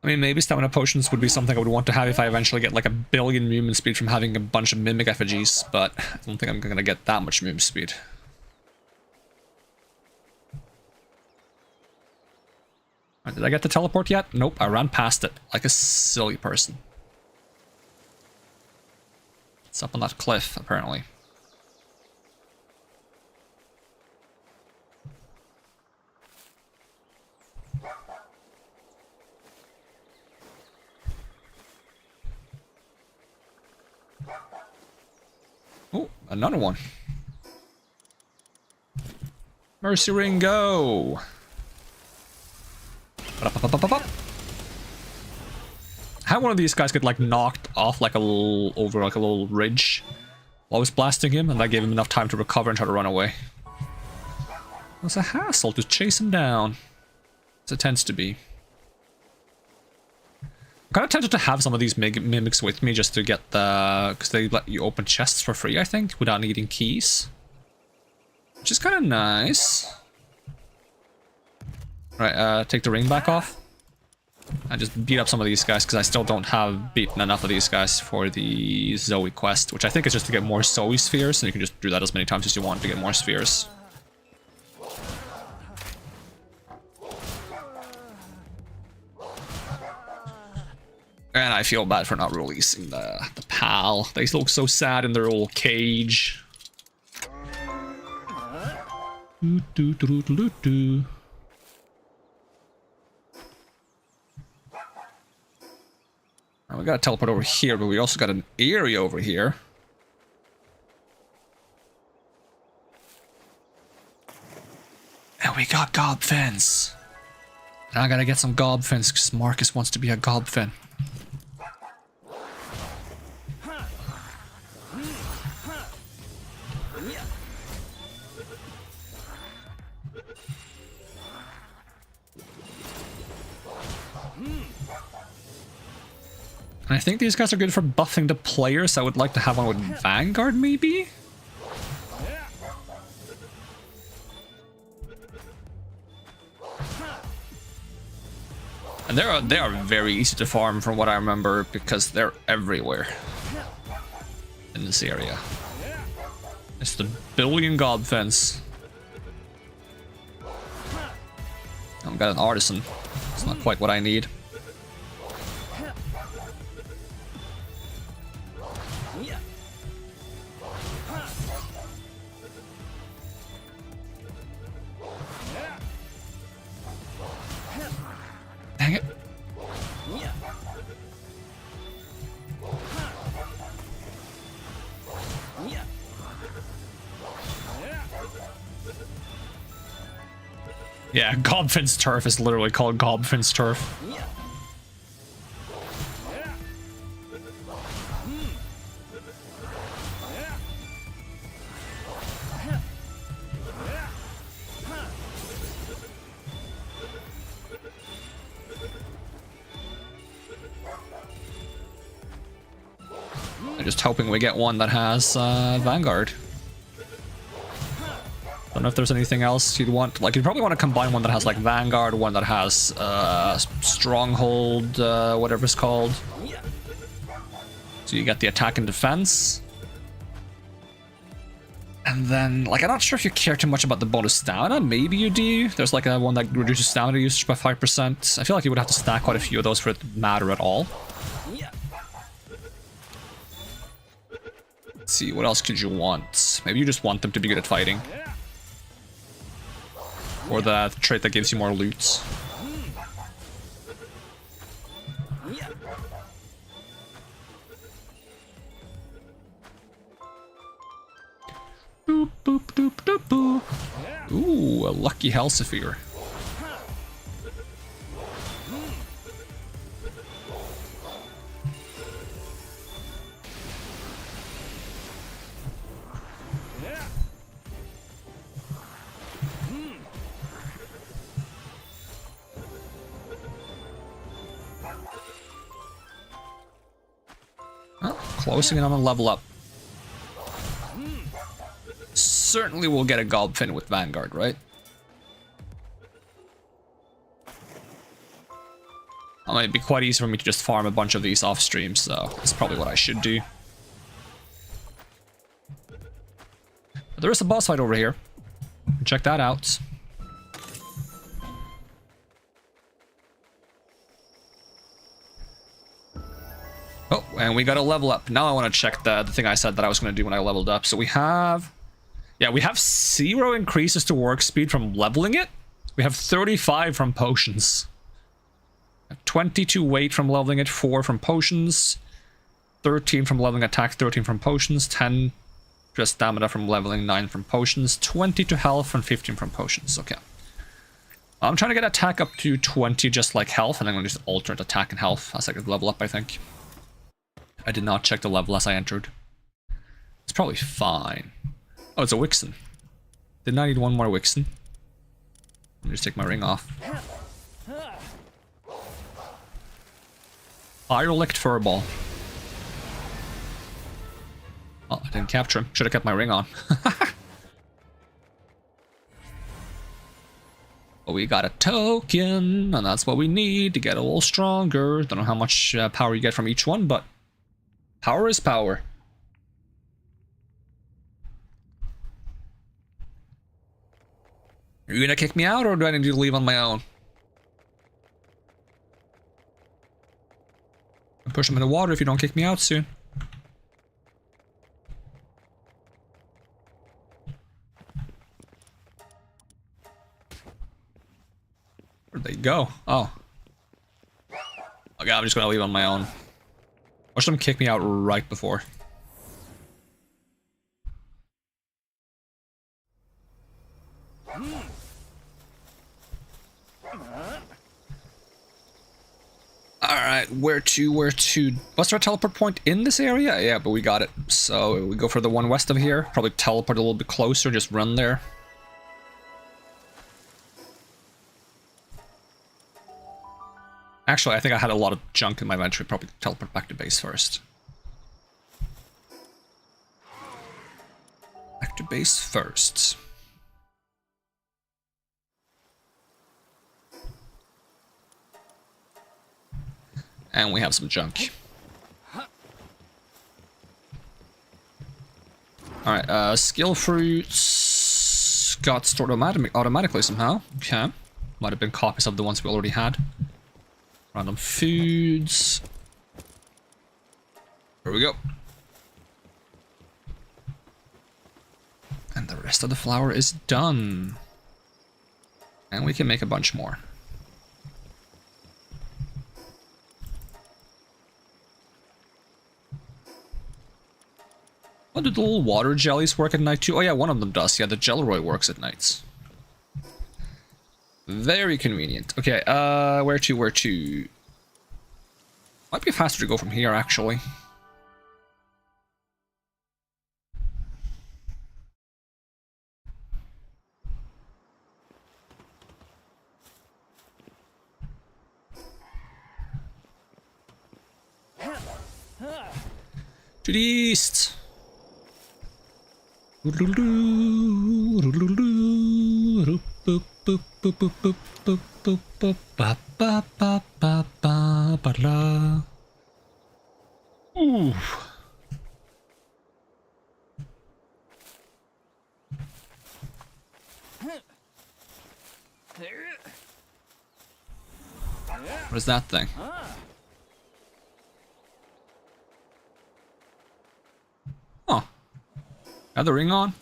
I mean, maybe stamina potions would be something I would want to have if I eventually get like 1 billion movement speed from having a bunch of mimic effigies, but I don't think I'm gonna get that much movement speed. Right, did I get the teleport yet? Nope, I ran past it like a silly person. It's up on that cliff, apparently. Oh, another one. Mercy Ring, go! How one of these guys get like knocked off like a little over like a little ridge while I was blasting him, and that gave him enough time to recover and try to run away. It was a hassle to chase him down, as it tends to be. I'm kind of tempted to have some of these mimics with me just to get the, because they let you open chests for free, I think, without needing keys, which is kind of nice. Right, take the ring back off. I just beat up some of these guys because I still don't have beaten enough of these guys for the Zoe quest, which I think is just to get more Zoe spheres, and you can just do that as many times as you want to get more spheres. And I feel bad for not releasing the pal. They look so sad in their little cage. Do, do, do, do, do, do. We gotta teleport over here, but we also got an area over here. And we got gobfins. Now I gotta get some gobfins because Marcus wants to be a gobfin. And I think these guys are good for buffing the players. I would like to have one with Vanguard, maybe? And they are very easy to farm from what I remember because they're everywhere in this area. It's the billion gob fence. I've got an artisan. It's not quite what I need. Dang it. Yeah, Gobfin's turf is literally called Gobfin's turf. I'm just hoping we get one that has Vanguard. Don't know if there's anything else you'd want. Like, you'd probably want to combine one that has like Vanguard, one that has Stronghold, whatever it's called. So you get the attack and defense. And then, like, I'm not sure if you care too much about the bonus stamina. Maybe you do. There's like a one that reduces stamina usage by 5%. I feel like you would have to stack quite a few of those for it to matter at all. Let's see, what else could you want? Maybe you just want them to be good at fighting. Or the trait that gives you more loot. Boop, boop, boop, boop, boop. Ooh, a lucky Hellsphere. Closing in on a level up. Certainly we'll get a Gobfin with Vanguard, right? It might be quite easy for me to just farm a bunch of these off stream, so that's probably what I should do. But there is a boss fight over here. Check that out. Oh, and we got a level up. Now I want to check the thing I said that I was going to do when I leveled up. So we have... Yeah, we have 0 increases to work speed from leveling it. We have 35 from potions. 22 weight from leveling it, 4 from potions. 13 from leveling attack, 13 from potions. 10 just stamina from leveling, 9 from potions. 20 to health and 15 from potions. Okay. I'm trying to get attack up to 20 just like health, and I'm going to just alternate attack and health as I could level up, I think. I did not check the level as I entered. It's probably fine. Oh, it's a Wixen. Didn't I need one more Wixen? Let me just take my ring off. Firelict Furball. Oh, I didn't capture him. Should have kept my ring on. But we got a token, and that's what we need to get a little stronger. Don't know how much power you get from each one, but power is power. Are you gonna kick me out, or do I need to leave on my own? I'll push him in the water if you don't kick me out soon. Where'd they go? Oh. Okay, I'm just gonna leave on my own. Watch them kick me out right before. Alright, where to? Was there a teleport point in this area? Yeah, but we got it. So we go for the one west of here. Probably teleport a little bit closer, just run there. Actually, I think I had a lot of junk in my inventory. Probably teleport back to base first. Back to base first. And we have some junk. Alright, skill fruits got stored automatically somehow. Okay. Might have been copies of the ones we already had. Random foods. Here we go. And the rest of the flour is done. And we can make a bunch more. Oh, do the little water jellies work at night too? Oh yeah, one of them does. Yeah, the Jelleroy works at nights. Very convenient. Okay, where to? Might be faster to go from here, actually. To the east. Ooh. What is that thing? Oh. Have the ring on?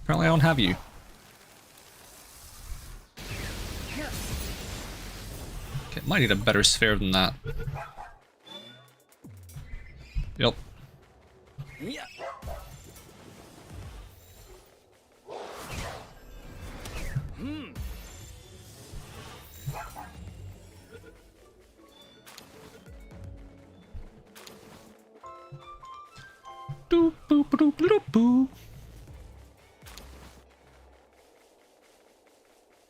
Apparently I don't have you. Okay, might need a better sphere than that. Yep. Doop, boop, doop, doop, boop.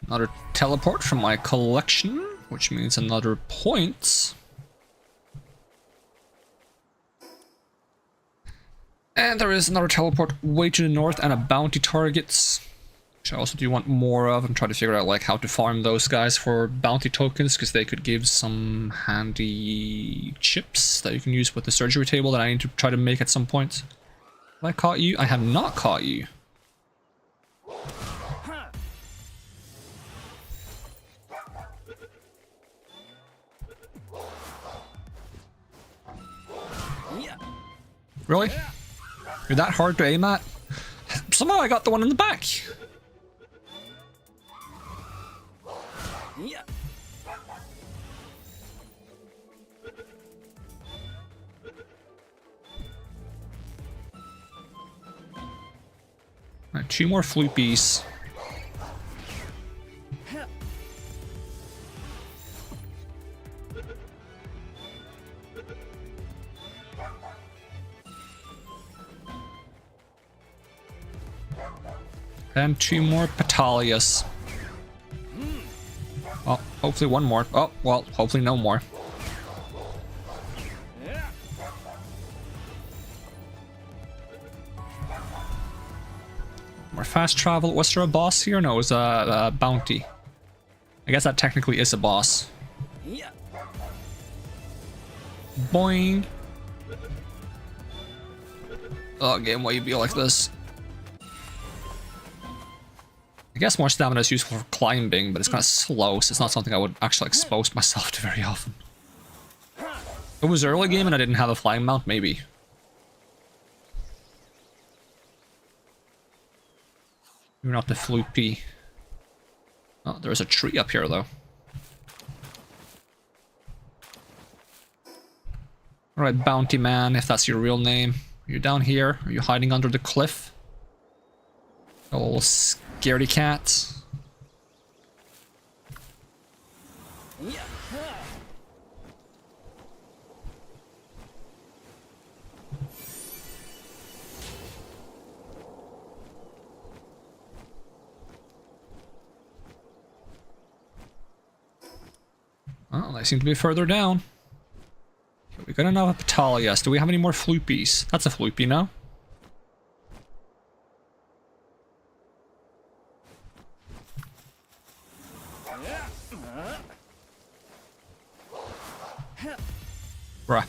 Another teleport from my collection, which means another point. And there is another teleport way to the north and a bounty target, which I also do want more of. I'm trying to figure out like how to farm those guys for bounty tokens, because they could give some handy chips that you can use with the surgery table that I need to try to make at some point. Have I caught you? I have not caught you. Really? You're that hard to aim at? Somehow I got the one in the back. Right, 2 more floopies. And 2 more Petalias. Well, hopefully 1 more. Oh, well, hopefully no more. More fast travel. Was there a boss here? No, it was a bounty. I guess that technically is a boss. Boing. Oh, game, why you be like this? I guess more stamina is useful for climbing, but it's kind of slow, so it's not something I would actually expose myself to very often. If it was early game and I didn't have a flying mount, maybe. You're not the floopy. Oh, there's a tree up here, though. Alright, Bounty Man, if that's your real name. Are you down here? Are you hiding under the cliff? A little scaredy cat. Oh, they seem to be further down. Okay, we got enough of Petalias. Do we have any more floopies? That's a floopy now. Bruh.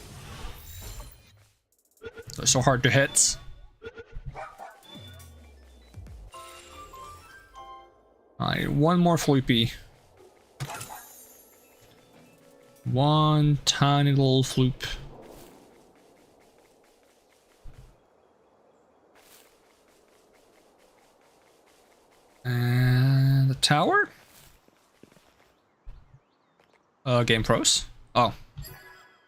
They're so hard to hit. Alright, one more floopy. One tiny little floop. And the tower? Game froze? Oh.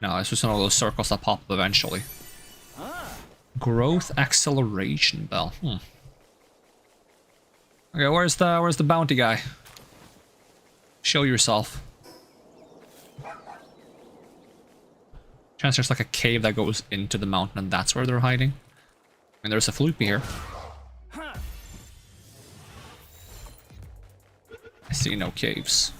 No, it's just one of those circles that pop up eventually. Growth acceleration bell. Okay, where's the bounty guy? Show yourself. Chance there's like a cave that goes into the mountain and that's where they're hiding. And there's a floopy here. I see no caves.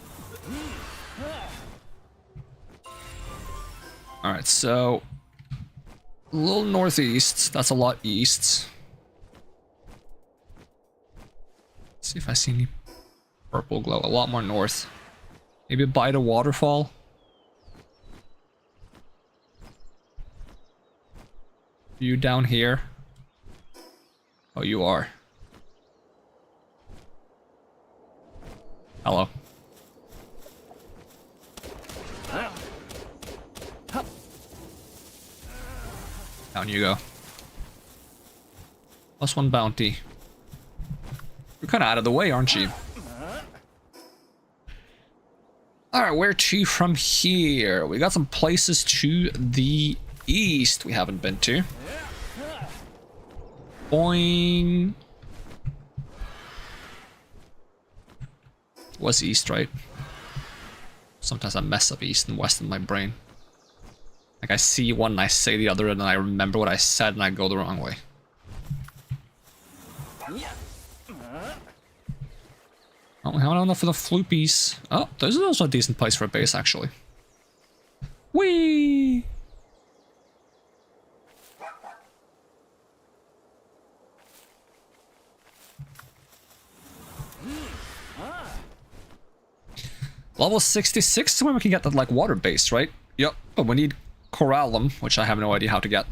Alright, so a little northeast. That's a lot east. Let's see if I see any purple glow. A lot more north. Maybe by the waterfall. You down here? Oh, you are. Hello. Down you go. +1 bounty. You're kind of out of the way, aren't you? Alright, where to from here? We got some places to the east we haven't been to. Boing. Was east, right? Sometimes I mess up east and west in my brain. Like I see one and I say the other and then I remember what I said and I go the wrong way. Oh, we haven't enough for the floopies. Oh, this is also a decent place for a base, actually. Whee! Level 66 is when we can get that, like, water base, right? Yep, but we need corallum, which I have no idea how to get.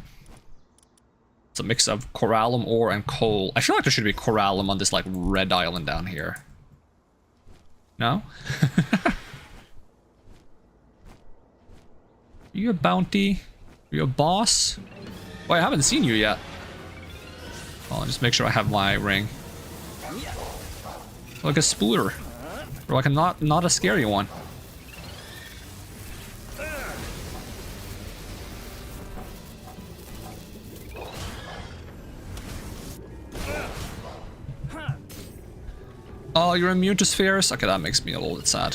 It's a mix of corallum ore and coal. I feel like there should be corallum on this, like, red island down here. No? Are you a bounty? Are you a boss? Well, I haven't seen you yet. Well, I'll just make sure I have my ring. Like a splitter. Or like a not a scary one. Oh, you're immune to spheres? Okay, that makes me a little bit sad.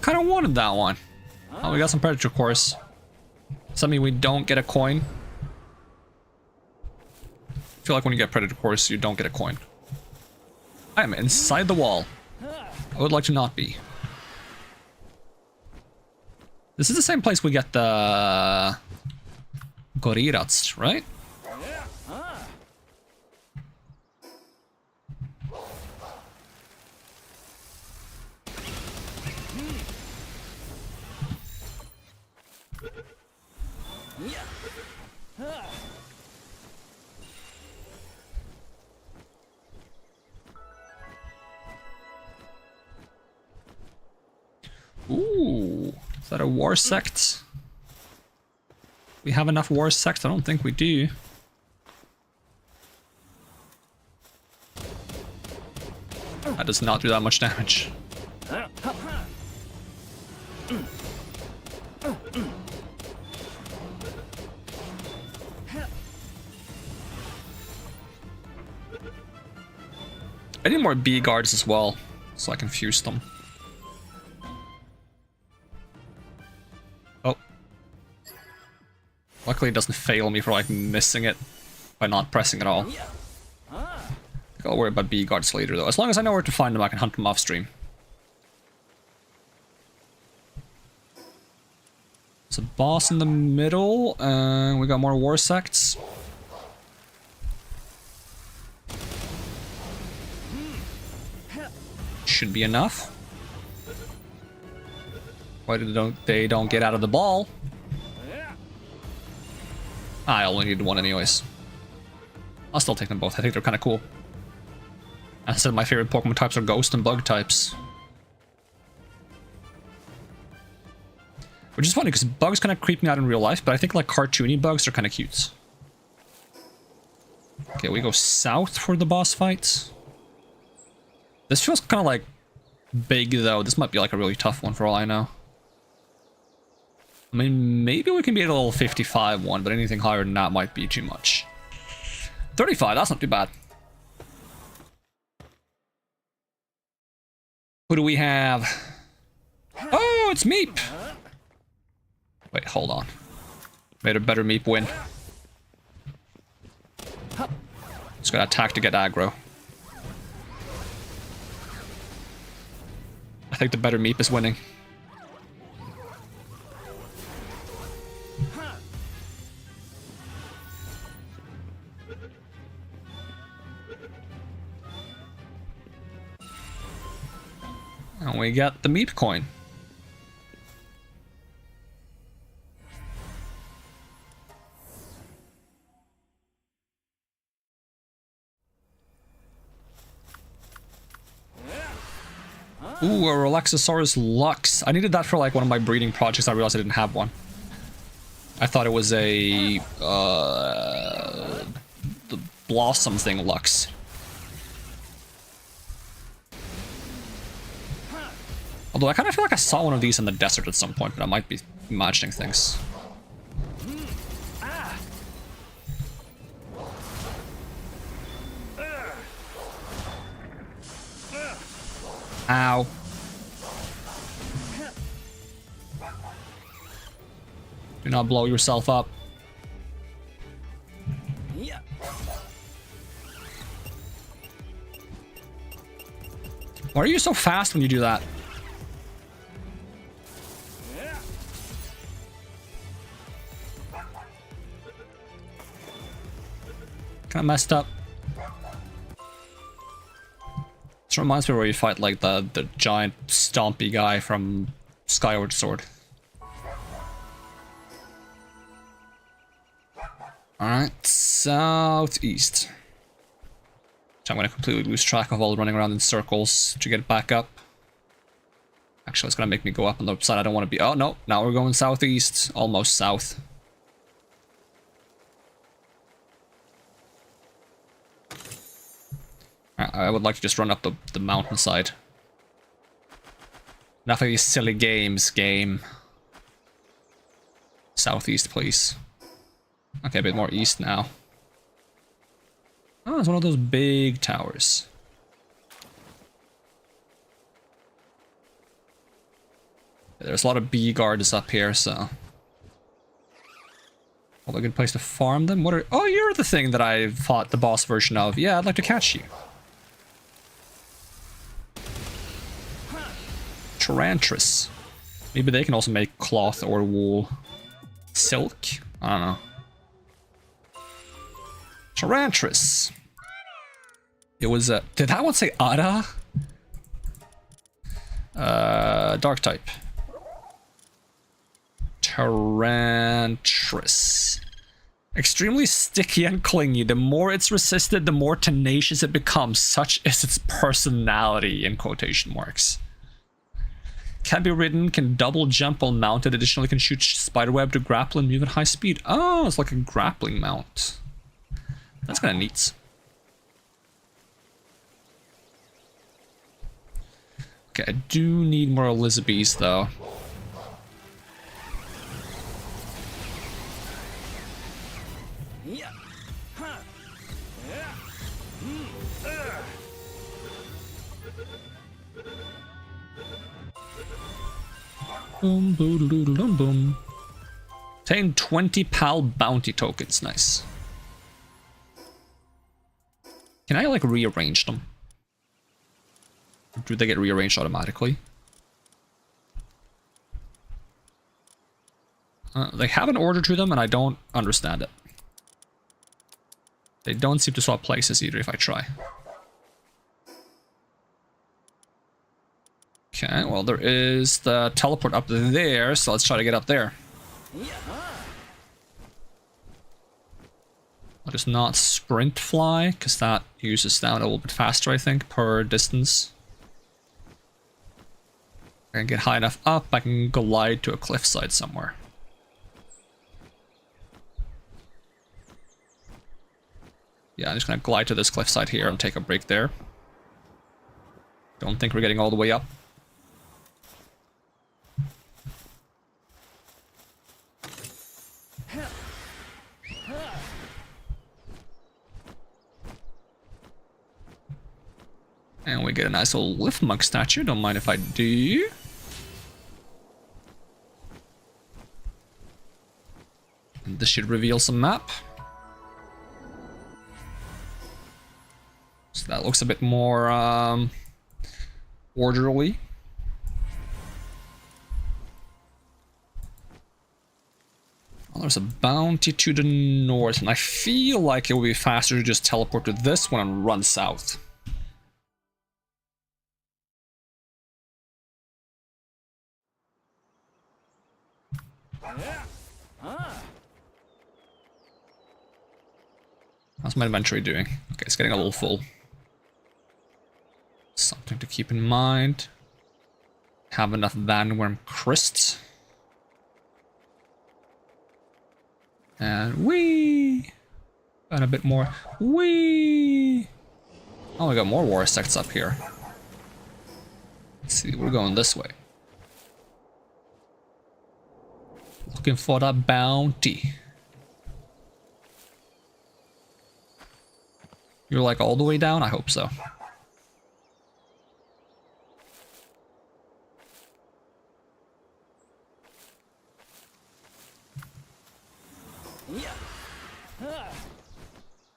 Kinda wanted that one. Oh, we got some predator cores. Does that mean we don't get a coin? I feel like when you get predator cores, you don't get a coin. I am inside the wall. I would like to not be. This is the same place we get the gorirats, right? Ooh, is that a war sect? We have enough war sects? I don't think we do. That does not do that much damage. I need more bee guards as well, so I can fuse them. Oh. Luckily it doesn't fail me for like missing it by not pressing at all. I'll worry about bee guards later though. As long as I know where to find them, I can hunt them off stream. There's a boss in the middle, and we got more war sects. should be enough. Why they don't get out of the ball? I only need one anyways. I'll still take them both. I think they're kind of cool. As I said, my favorite Pokemon types are ghost and bug types. Which is funny, because bugs kind of creep me out in real life, but I think like cartoony bugs are kind of cute. Okay, we go south for the boss fight. This feels kind of like big though. This might be like a really tough one for all I know. I mean, maybe we can be at a level 55 one, but anything higher than that might be too much. 35, that's not too bad. Who do we have? Oh, it's Meep! Wait, hold on. Made a better Meep win. Just gotta attack to get aggro. I think the better Meep is winning. And we got the Meep coin. Ooh, a Relaxosaurus Lux. I needed that for like one of my breeding projects. I realized I didn't have one. I thought it was a the Blossom thing Lux. Although I kind of feel like I saw one of these in the desert at some point, but I might be imagining things. Ow. Do not blow yourself up. Why are you so fast when you do that? Kind of messed up. This reminds me where you fight like the giant stompy guy from Skyward Sword. Alright, southeast. So I'm gonna completely lose track of all running around in circles to get back up. Actually, it's gonna make me go up on the side I don't want to be. Oh no, now we're going southeast, almost south. I would like to just run up the mountainside. Enough of these silly games, game. Southeast, please. Okay, a bit more east now. Oh, it's one of those big towers. There's a lot of bee guards up here, so... Well, a good place to farm them. What are... Oh, you're the thing that I fought the boss version of. Yeah, I'd like to catch you. Tarantras. Maybe they can also make cloth or wool. Silk? I don't know. Tarantras. It was a... Did that one say Ada? Dark type. Tarantras. Extremely sticky and clingy. The more it's resisted, the more tenacious it becomes. Such is its personality, in quotation marks. Can be ridden, can double jump while mounted. Additionally, can shoot spiderweb to grapple and move at high speed. Oh, it's like a grappling mount. That's kind of neat. Okay, I do need more Elizabeths though. Boom, boom, boom, boom, boom. Obtain 20 PAL bounty tokens. Nice. Can I like rearrange them? Or do they get rearranged automatically? They have an order to them and I don't understand it. They don't seem to swap places either if I try. Okay, well, there is the teleport up there, so let's try to get up there. I'll just not sprint fly, because that uses down a little bit faster, I think, per distance. I can get high enough up, I can glide to a cliffside somewhere. Yeah, I'm just gonna glide to this cliffside here and take a break there. Don't think we're getting all the way up. And we get a nice little lift mug statue, don't mind if I do. And this should reveal some map. So that looks a bit more orderly. Well, there's a bounty to the north, and I feel like it would be faster to just teleport to this one and run south. How's my inventory doing? Okay, it's getting a little full. Something to keep in mind. Have enough Vanworm crysts. And whee! And a bit more. Whee! Oh, we got more war insects up here. Let's see, we're going this way. Looking for that bounty. You're like all the way down? I hope so.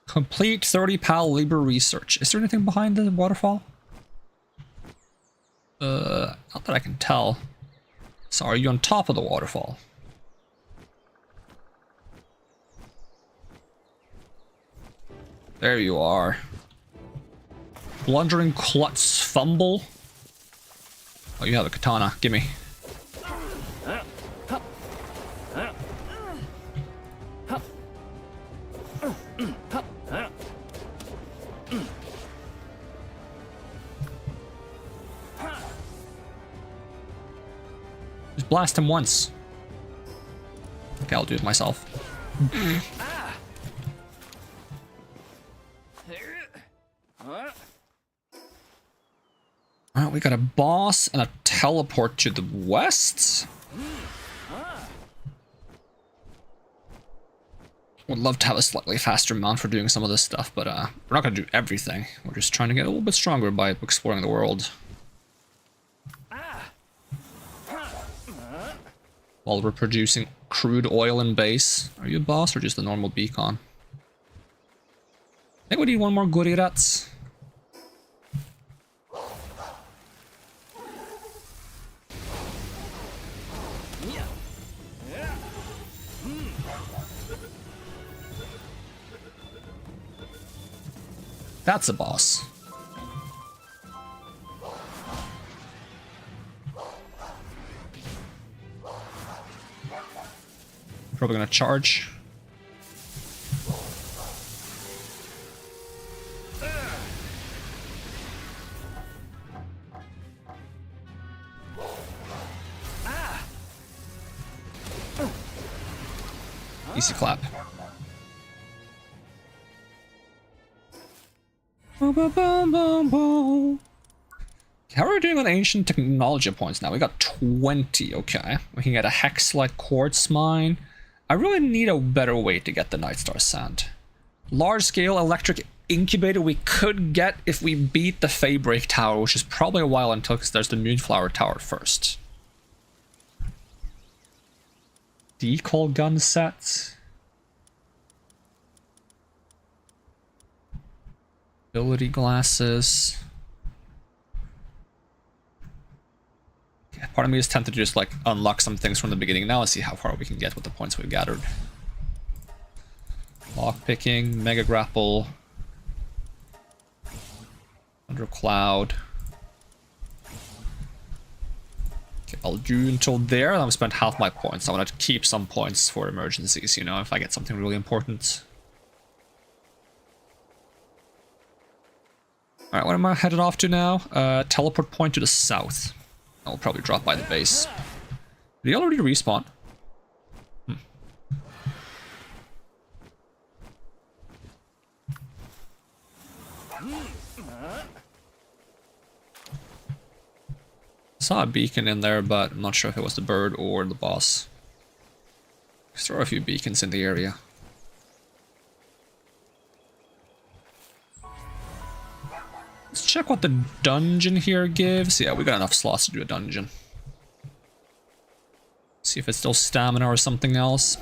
Complete 30 pal labor research. Is there anything behind the waterfall? Not that I can tell. So are you on top of the waterfall? There you are. Blundering klutz fumble. Oh, you have a katana. Gimme. Just blast him once. Okay, I'll do it myself. Alright, we got a boss and a teleport to the west. Would love to have a slightly faster mount for doing some of this stuff, but we're not going to do everything. We're just trying to get a little bit stronger by exploring the world. While we're producing crude oil in base. Are you a boss or just a normal beacon? I think we need one more goody rats. That's a boss. Probably gonna charge. Easy clap. How are we doing on ancient technology points now? We got 20, okay. We can get a hex-like quartz mine. I really need a better way to get the Nightstar Sand. Large-scale electric incubator we could get if we beat the Faybreak Tower, which is probably a while until, because there's the Moonflower Tower first. Decal gun set. Ability glasses. Yeah, part of me is tempted to just like unlock some things from the beginning now and see how far we can get with the points we've gathered. Lockpicking, Mega Grapple, Under Cloud. I'll do until there, and I've spent half my points. I want to keep some points for emergencies, you know, if I get something really important. Alright, what am I headed off to now? Teleport point to the south. I'll probably drop by the base. Did he already respawn? Saw a beacon in there, but I'm not sure if it was the bird or the boss. There are a few beacons in the area. Let's check what the dungeon here gives. Yeah, we got enough slots to do a dungeon. See if it's still stamina or something else.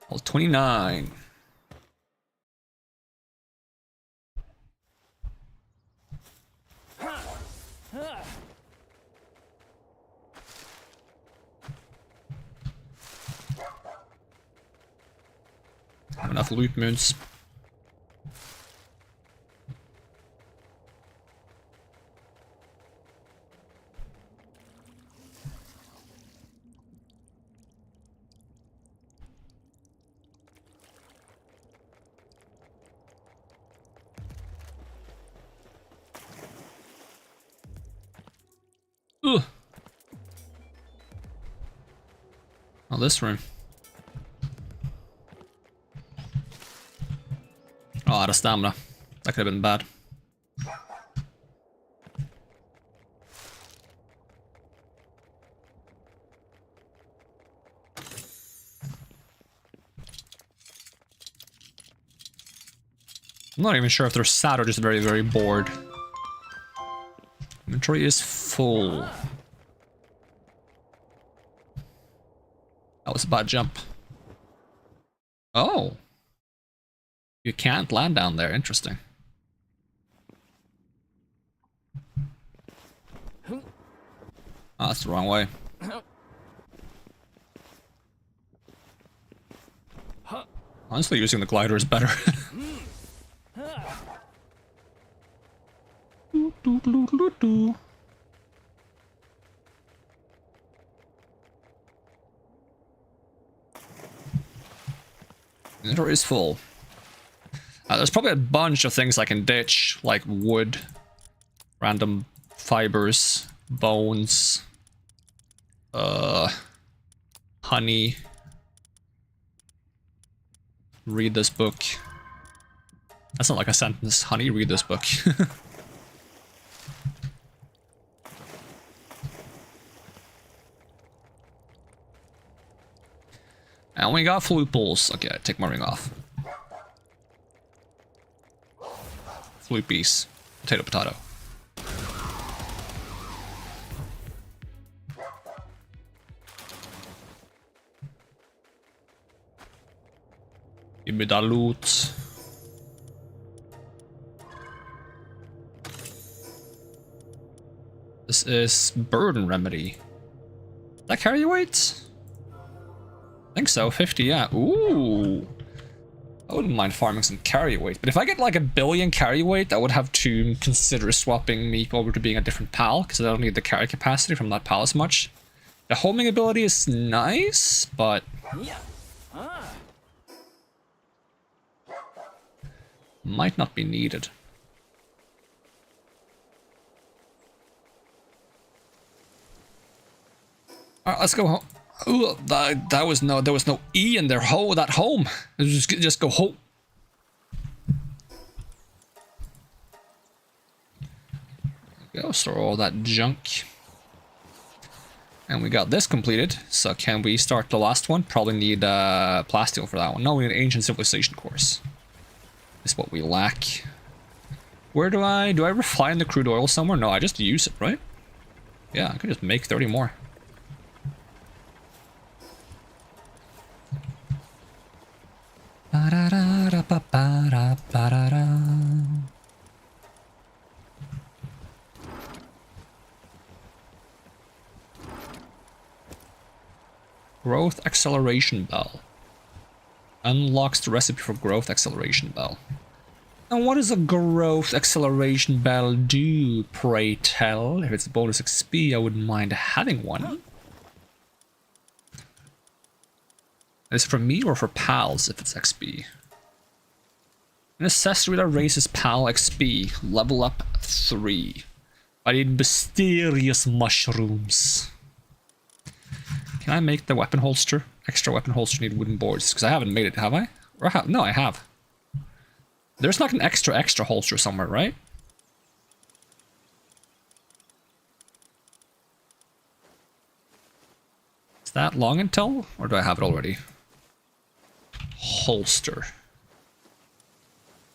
Well, 29. Have enough loot moons. Ugh. Oh, this room. Oh, out of stamina. That could have been bad. I'm not even sure if they're sad or just very, very bored. Inventory is full. That was a bad jump. Oh. You can't land down there. Interesting. Oh, that's the wrong way. Honestly, using the glider is better. Inventory is full. There's probably a bunch of things I can ditch, like wood, random fibers, bones, honey. Read this book. That's not like a sentence. Honey, read this book. And we got flute pulls. Okay, take my ring off. Flute piece. Potato, potato. Give me that loot. This is burden remedy. Does that carry weight? I think so, 50, yeah. Ooh. I wouldn't mind farming some carry weight, but if I get like 1 billion carry weight, I would have to consider swapping me over to being a different pal, because I don't need the carry capacity from that pal as much. The homing ability is nice, but might not be needed. Alright, let's go home. Ooh, there was no E in there. That home. Just go home. There we go. Store all that junk. And we got this completed. So can we start the last one? Probably need plasteel for that one. No, we need an ancient civilization course. Is what we lack. Where do I refine the crude oil somewhere? No, I just use it, right? Yeah, I could just make 30 more. Growth acceleration bell. Unlocks the recipe for growth acceleration bell. And what does a growth acceleration bell do, pray tell? If it's a bonus XP, I wouldn't mind having one. Is it for me or for pals if it's XP? An accessory that raises pal XP, level up 3. I need mysterious mushrooms. Can I make the weapon holster? Extra weapon holster need wooden boards, because I haven't made it, have I? Or no, I have. There's like an extra holster somewhere, right? Is that long until? Or do I have it already? Holster.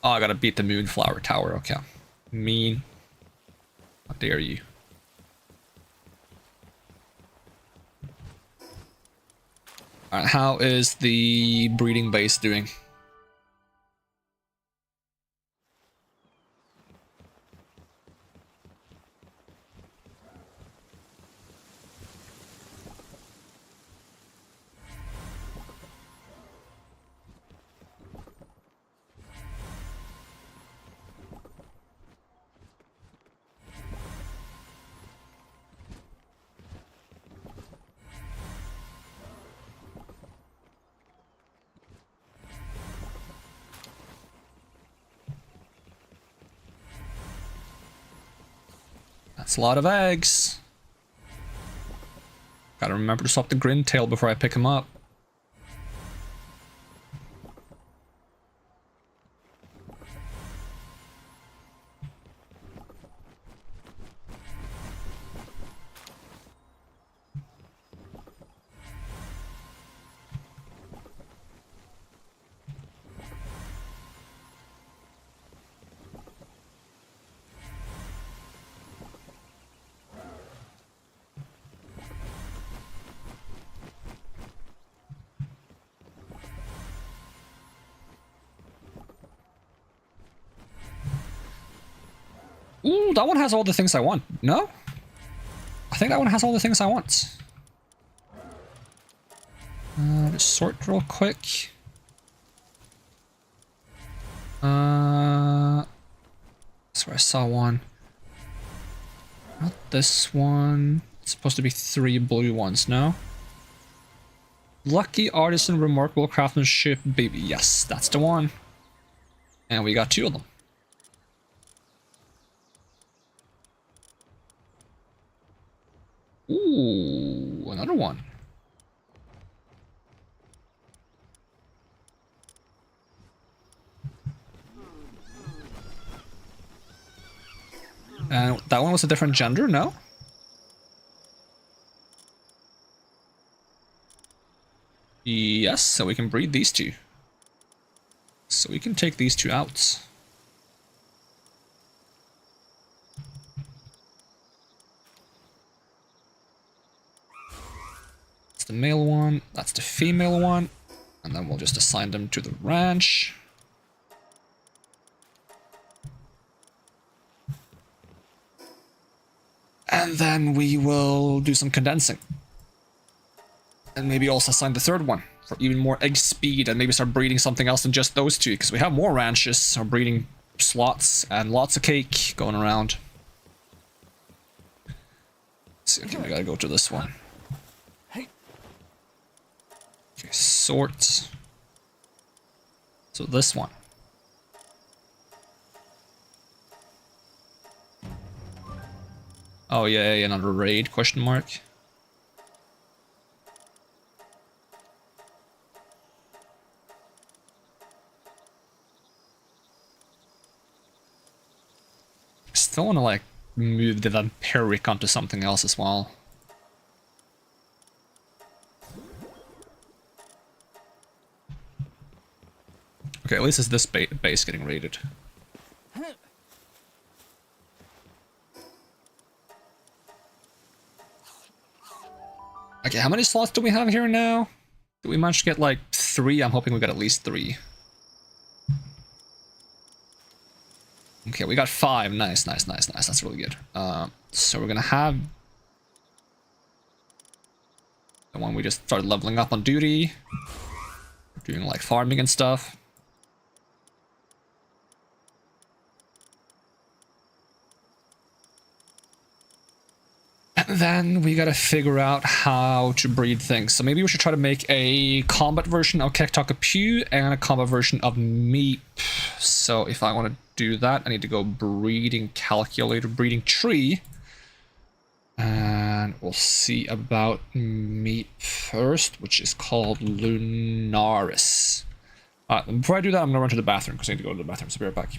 Oh, I gotta beat the Moonflower Tower, okay. Mean. How dare you. Alright, how is the breeding base doing? That's a lot of eggs. Gotta remember to swap the grin tail before I pick him up. Ooh, that one has all the things I want. No? I think that one has all the things I want. Just sort real quick. That's where I saw one. Not this one. It's supposed to be 3 blue ones, no? Lucky Artisan, Remarkable Craftsmanship, Baby. Yes, that's the one. And we got 2 of them. Ooh, another one. And that one was a different gender, no? Yes, so we can breed these 2. So we can take these 2 out. That's the male one, that's the female one, and then we'll just assign them to the ranch. And then we will do some condensing. And maybe also assign the 3rd one for even more egg speed and maybe start breeding something else than just those 2, because we have more ranches or breeding slots and lots of cake going around. Let's see, okay, we gotta go to this one. Okay, sort. So this one. Oh yeah, another raid, question mark. Still wanna like move the vampiric onto something else as well. Okay, at least it's this base getting raided. Okay, how many slots do we have here now? Did we manage to get like 3? I'm hoping we got at least 3. Okay, we got 5. Nice. That's really good. So we're gonna have the one we just started leveling up on duty. Doing like farming and stuff. then we gotta figure out how to breed things. So maybe we should try to make a combat version of Kektokapu and a combat version of Meep. So if I want to do that, I need to go breeding calculator, breeding tree. And we'll see about Meep first, which is called Lunaris. Before I do that, I'm gonna run to the bathroom because I need to go to the bathroom. So be right back.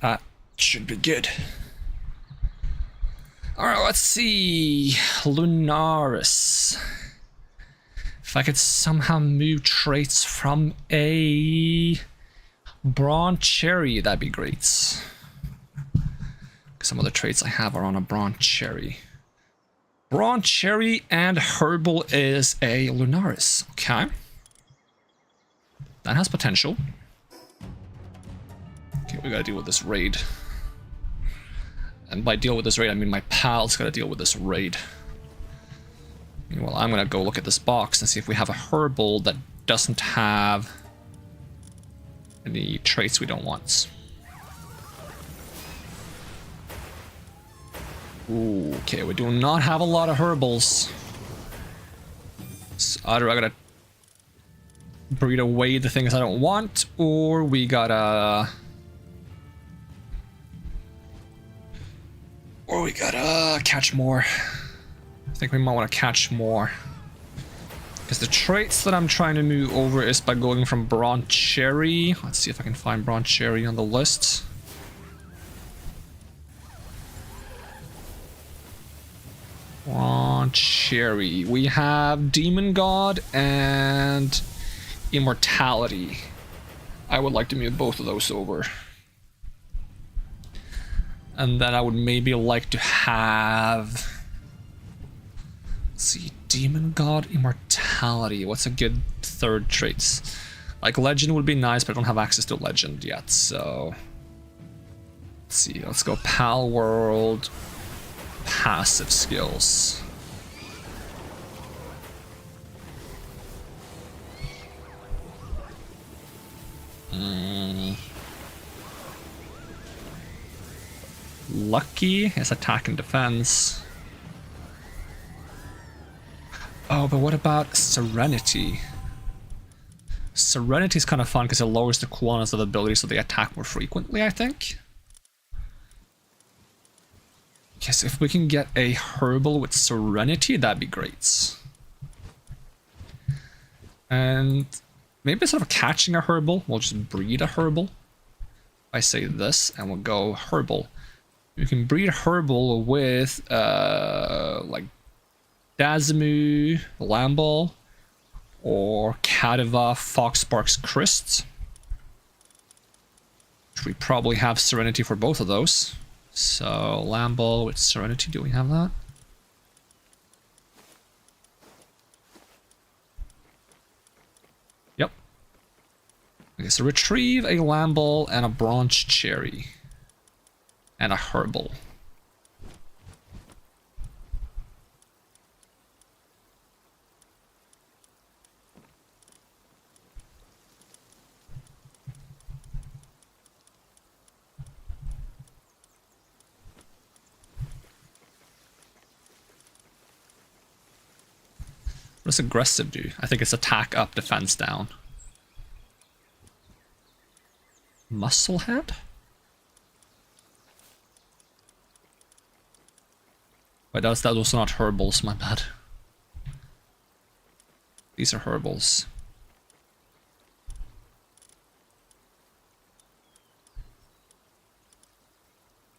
That should be good. Alright, let's see. Lunaris. If I could somehow move traits from a Bronze Cherry, that'd be great. Some of the traits I have are on a Bronze Cherry. Bronze Cherry and Herbal is a Lunaris. Okay. That has potential. Okay, we gotta deal with this raid. And by deal with this raid, I mean my pal's gotta deal with this raid. Meanwhile, I'm gonna go look at this box and see if we have a Herbal that doesn't have any traits we don't want. Ooh, okay, we do not have a lot of Herbals. So either I gotta breed away the things I don't want, or we gotta... catch more. I think we might want to catch more. Because the traits that I'm trying to move over is by going from Bronze Cherry. Let's see if I can find Bronze Cherry on the list. cherry. We have Demon God and Immortality. I would like to move both of those over. And then I would maybe like to have... Let's see, Demon God, Immortality. What's a good third traits? Like Legend would be nice, but I don't have access to Legend yet, so... Let's see, let's go Palworld. Passive skills. Lucky is attack and defense. Oh, but what about Serenity? Serenity is kind of fun because it lowers the coolness of the ability so they attack more frequently, I think. Yes, if we can get a herbal with Serenity, that'd be great. And maybe instead of catching a herbal, we'll just breed a herbal. I say this, and we'll go herbal. You can breed herbal with, like, Dazamu, Lamball, or Kadava, Foxspark's Christ. Which we probably have Serenity for both of those. So, Lamball with Serenity, do we have that? Yep. Okay, so retrieve a Lamball and a Bronze Cherry. And a Herbal. What does aggressive do? I think it's attack up, defense down. Musclehead? Wait, that was also not herbals, my bad. These are herbals.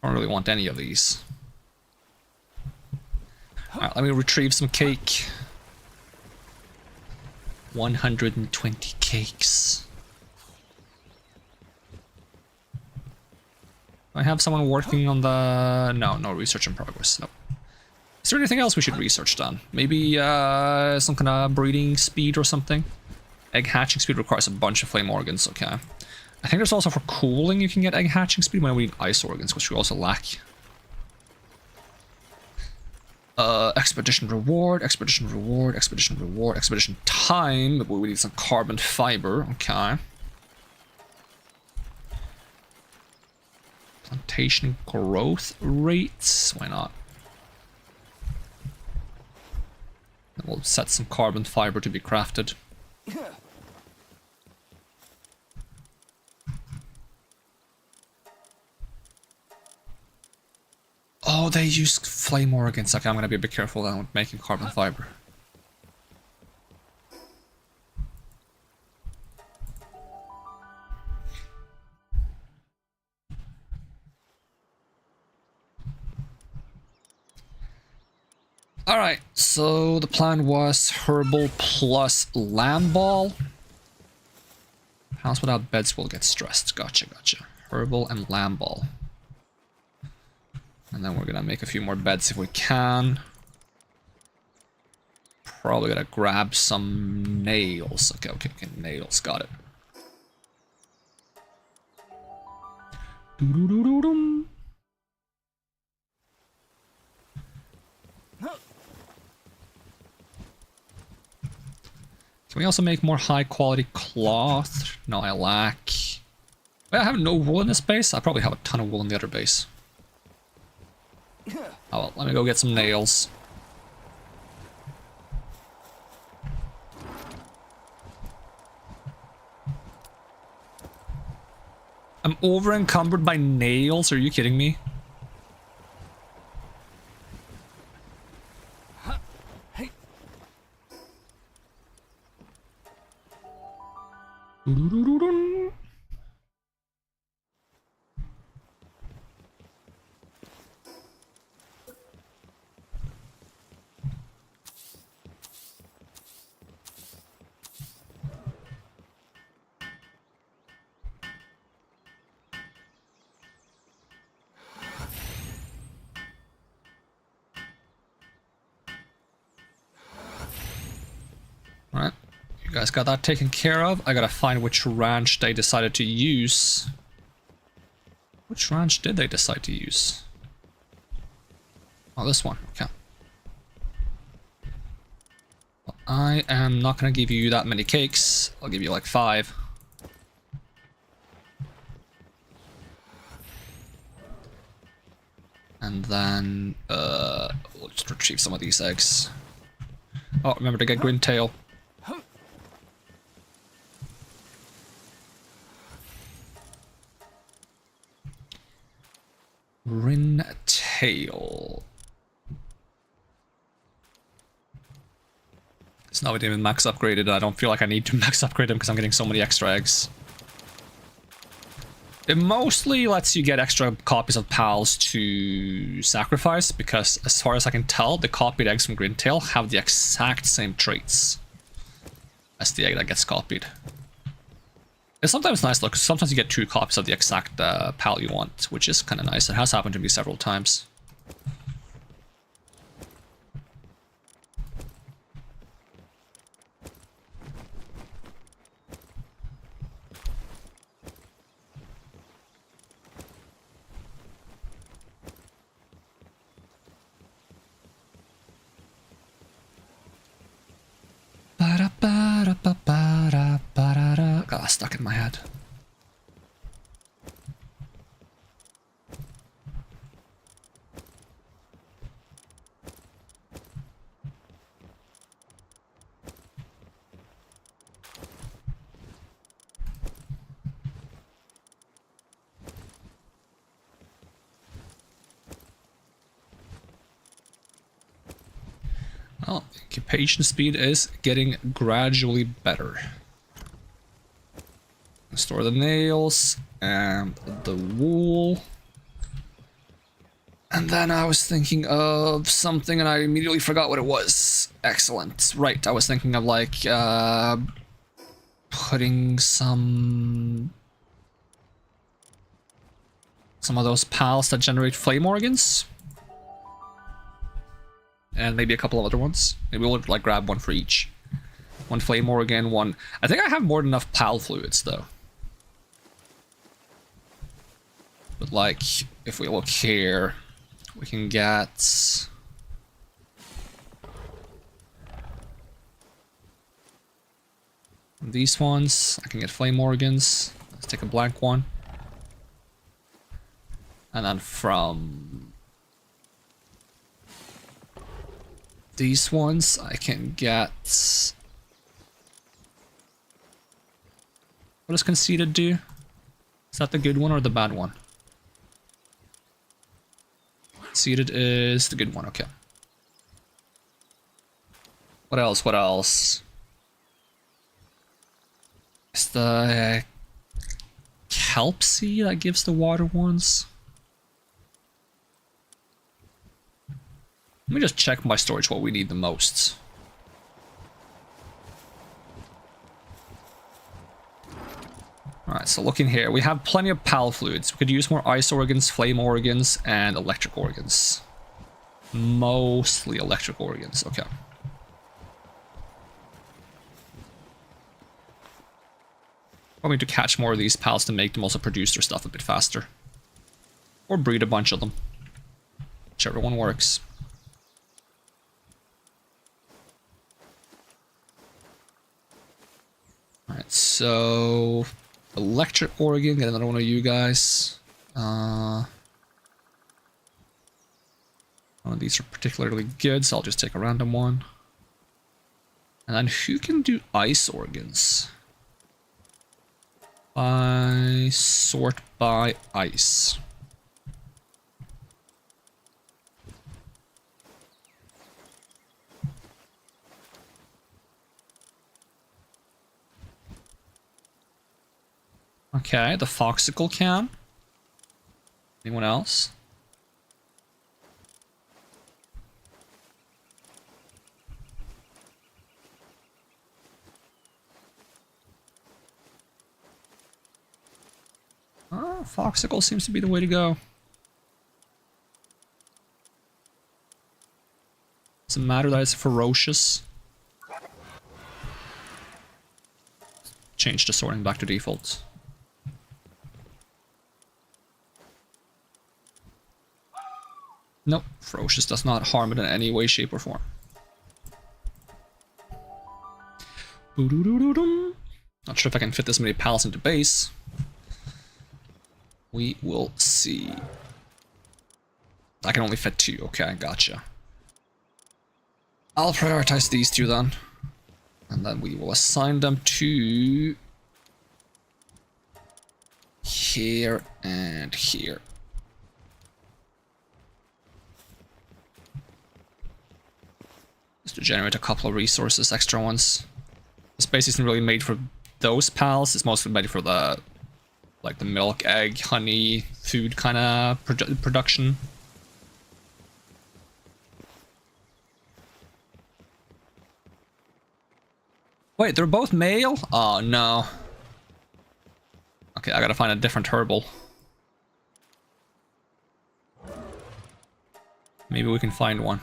I don't really want any of these. Alright, let me retrieve some cake. 120 cakes. I have someone working on the... No research in progress. Nope. Is there anything else we should research then? Maybe some kind of breeding speed or something? Egg hatching speed requires a bunch of flame organs, okay. I think there's also for cooling you can get egg hatching speed when we need ice organs, which we also lack. Expedition reward, expedition reward, expedition reward, expedition time, but we need some carbon fiber, okay. Plantation growth rates, why not? And we'll set some carbon fiber to be crafted. Oh, they use flame organs. Okay, I'm gonna be a bit careful then with making carbon fiber. Alright, so the plan was herbal plus lamball. House without beds will get stressed. Gotcha, gotcha. Herbal and lamball. And then we're gonna make a few more beds if we can. Probably gonna grab some nails. Okay, nails, got it. Doo-doo-doo-doo-dum. Can we also make more high quality cloth? No, I lack. Wait, I have no wool in this base? I probably have a ton of wool in the other base. Oh well, let me go get some nails. I'm over encumbered by nails, are you kidding me? Alright, you guys got that taken care of. I gotta find which ranch they decided to use. Which ranch did they decide to use? Oh, this one, okay. Well, I am not gonna give you that many cakes. I'll give you like 5. And then, we'll just retrieve some of these eggs. Oh, remember to get green tail. Rin tail. It's not even max upgraded. I don't feel like I need to max upgrade them because I'm getting so many extra eggs. It mostly lets you get extra copies of pals to sacrifice because, as far as I can tell, the copied eggs from Grintail have the exact same traits as the egg that gets copied. It's sometimes nice, look, sometimes you get 2 copies of the exact pal you want, which is kind of nice. It has happened to me several times. Got stuck in my head. Well, incubation speed is getting gradually better. Store the nails and the wool. And then I was thinking of something and I immediately forgot what it was. Excellent. Right, I was thinking of like putting some of those pals that generate flame organs. And maybe a couple of other ones. Maybe we'll like grab one for each. One flame organ, one... I think I have more than enough pal fluids though. But like, if we look here, we can get... these ones. I can get flame organs. Let's take a blank one. And then from... these ones, I can get... what does conceited do? Is that the good one or the bad one? Conceited is the good one, okay. What else? What else? It's the kelp seed that gives the water ones. Let me just check my storage what we need the most. Alright, so looking here, we have plenty of pal fluids. We could use more ice organs, flame organs, and electric organs. Mostly electric organs, okay. Want me to catch more of these pals to make them also produce their stuff a bit faster. Or breed a bunch of them. Whichever one works. Alright, so... electric organ, get another one of you guys. None of these are particularly good, so I'll just take a random one. And then who can do ice organs? I sort by ice. Okay, the Foxicle can. Anyone else? Oh, Foxicle seems to be the way to go. Doesn't matter that it's ferocious. change the sorting back to default. Nope, Ferocious does not harm it in any way, shape, or form. Not sure if I can fit this many pals into base. We will see. I can only fit 2. Okay, gotcha. I'll prioritize these 2 then. And then we will assign them to here and here. Just to generate a couple of resources, extra ones. This base isn't really made for those pals, it's mostly made for the like the milk, egg, honey, food kind of production. Wait, they're both male? Oh no. Okay, I gotta find a different herbal. Maybe we can find one.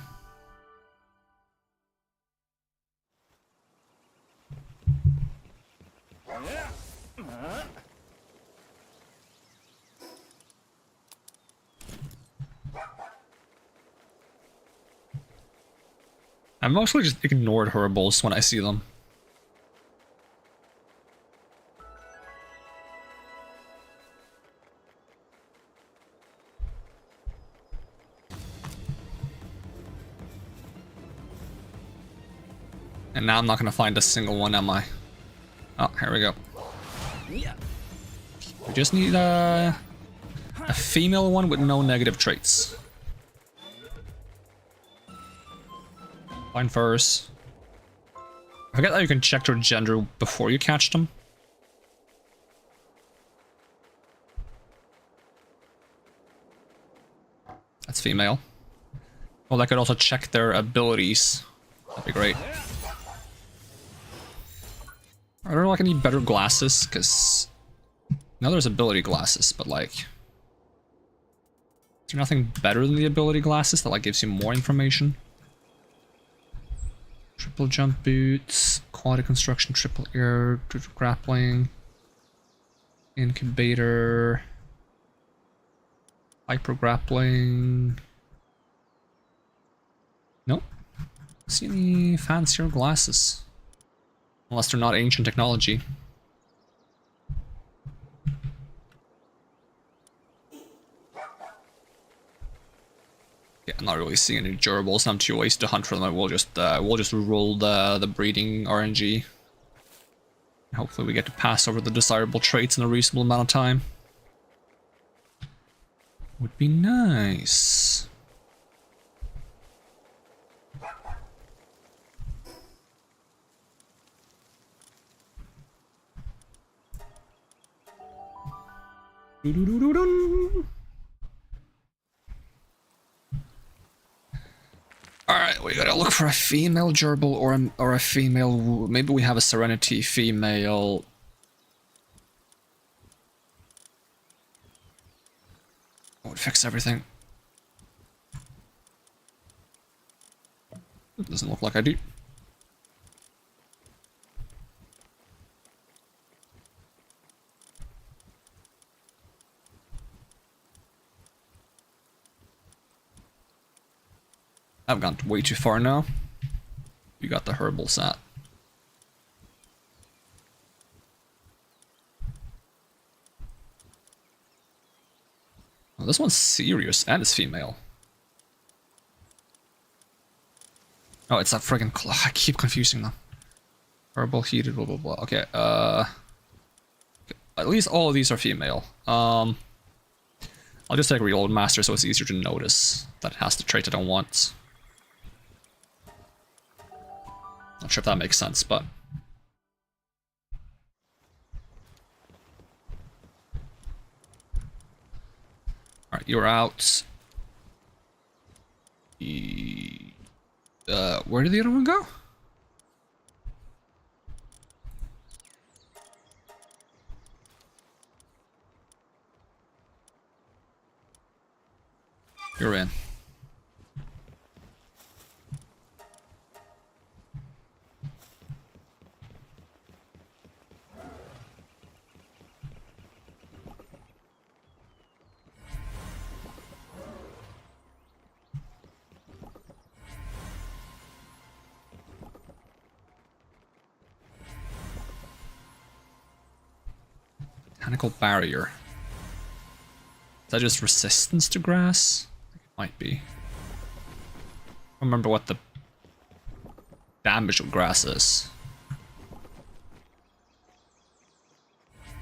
I mostly just ignored herbals when I see them. And now I'm not gonna find a single one, am I? Oh, here we go. We just need a female one with no negative traits. Find furs. I forget that you can check their gender before you catch them. That's female. Well, I could also check their abilities. That'd be great. Are there like any better glasses? Because now there's ability glasses, but like, is there nothing better than the ability glasses that like gives you more information? Triple jump boots, quality construction, triple air, grappling, incubator, hyper grappling. Nope. See any fancier glasses? Unless they're not ancient technology. Yeah, I'm not really seeing any durables. I'm too lazy to hunt for them. We'll just roll the breeding RNG. Hopefully we get to pass over the desirable traits in a reasonable amount of time. Would be nice. Alright, we gotta look for a female gerbil or a female. Maybe we have a Serenity female. That would fix everything. Doesn't look like I do. I've gone way too far now. You got the herbal set. Oh, this one's serious and it's female. Oh, it's that friggin' I keep confusing them. Herbal, heated, blah blah blah. Okay, at least all of these are female. I'll just take Reload Master so it's easier to notice that it has the trait I don't want. Not sure if that makes sense, but... Alright, you're out. Where did the other one go? You're in. Mechanical barrier. Is that just resistance to grass? I think it might be. I don't remember what the damage of grass is.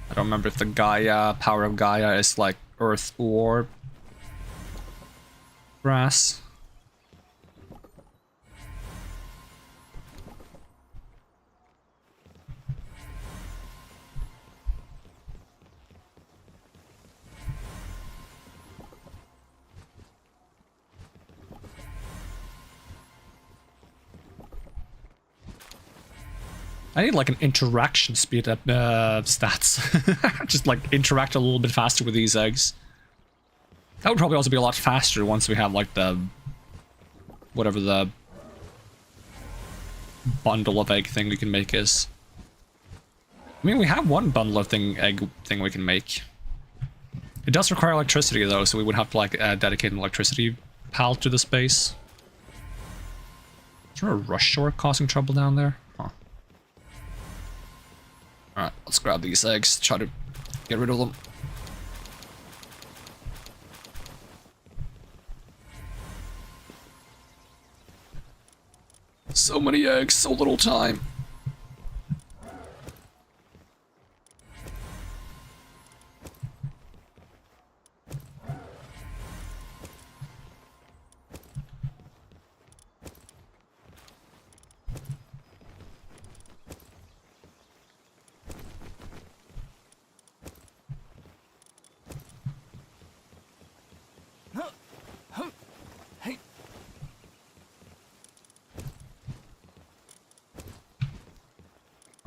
I don't remember if the Gaia, power of Gaia is like earth or grass. I need like an interaction speed up stats. Just like interact a little bit faster with these eggs. That would probably also be a lot faster once we have like the whatever the bundle of egg thing we can make is. I mean, we have one bundle of egg thing we can make. It does require electricity though, so we would have to like dedicate an electricity pal to the space. Is there a rush shore causing trouble down there? Huh. Alright, let's grab these eggs, try to get rid of them. So many eggs, so little time.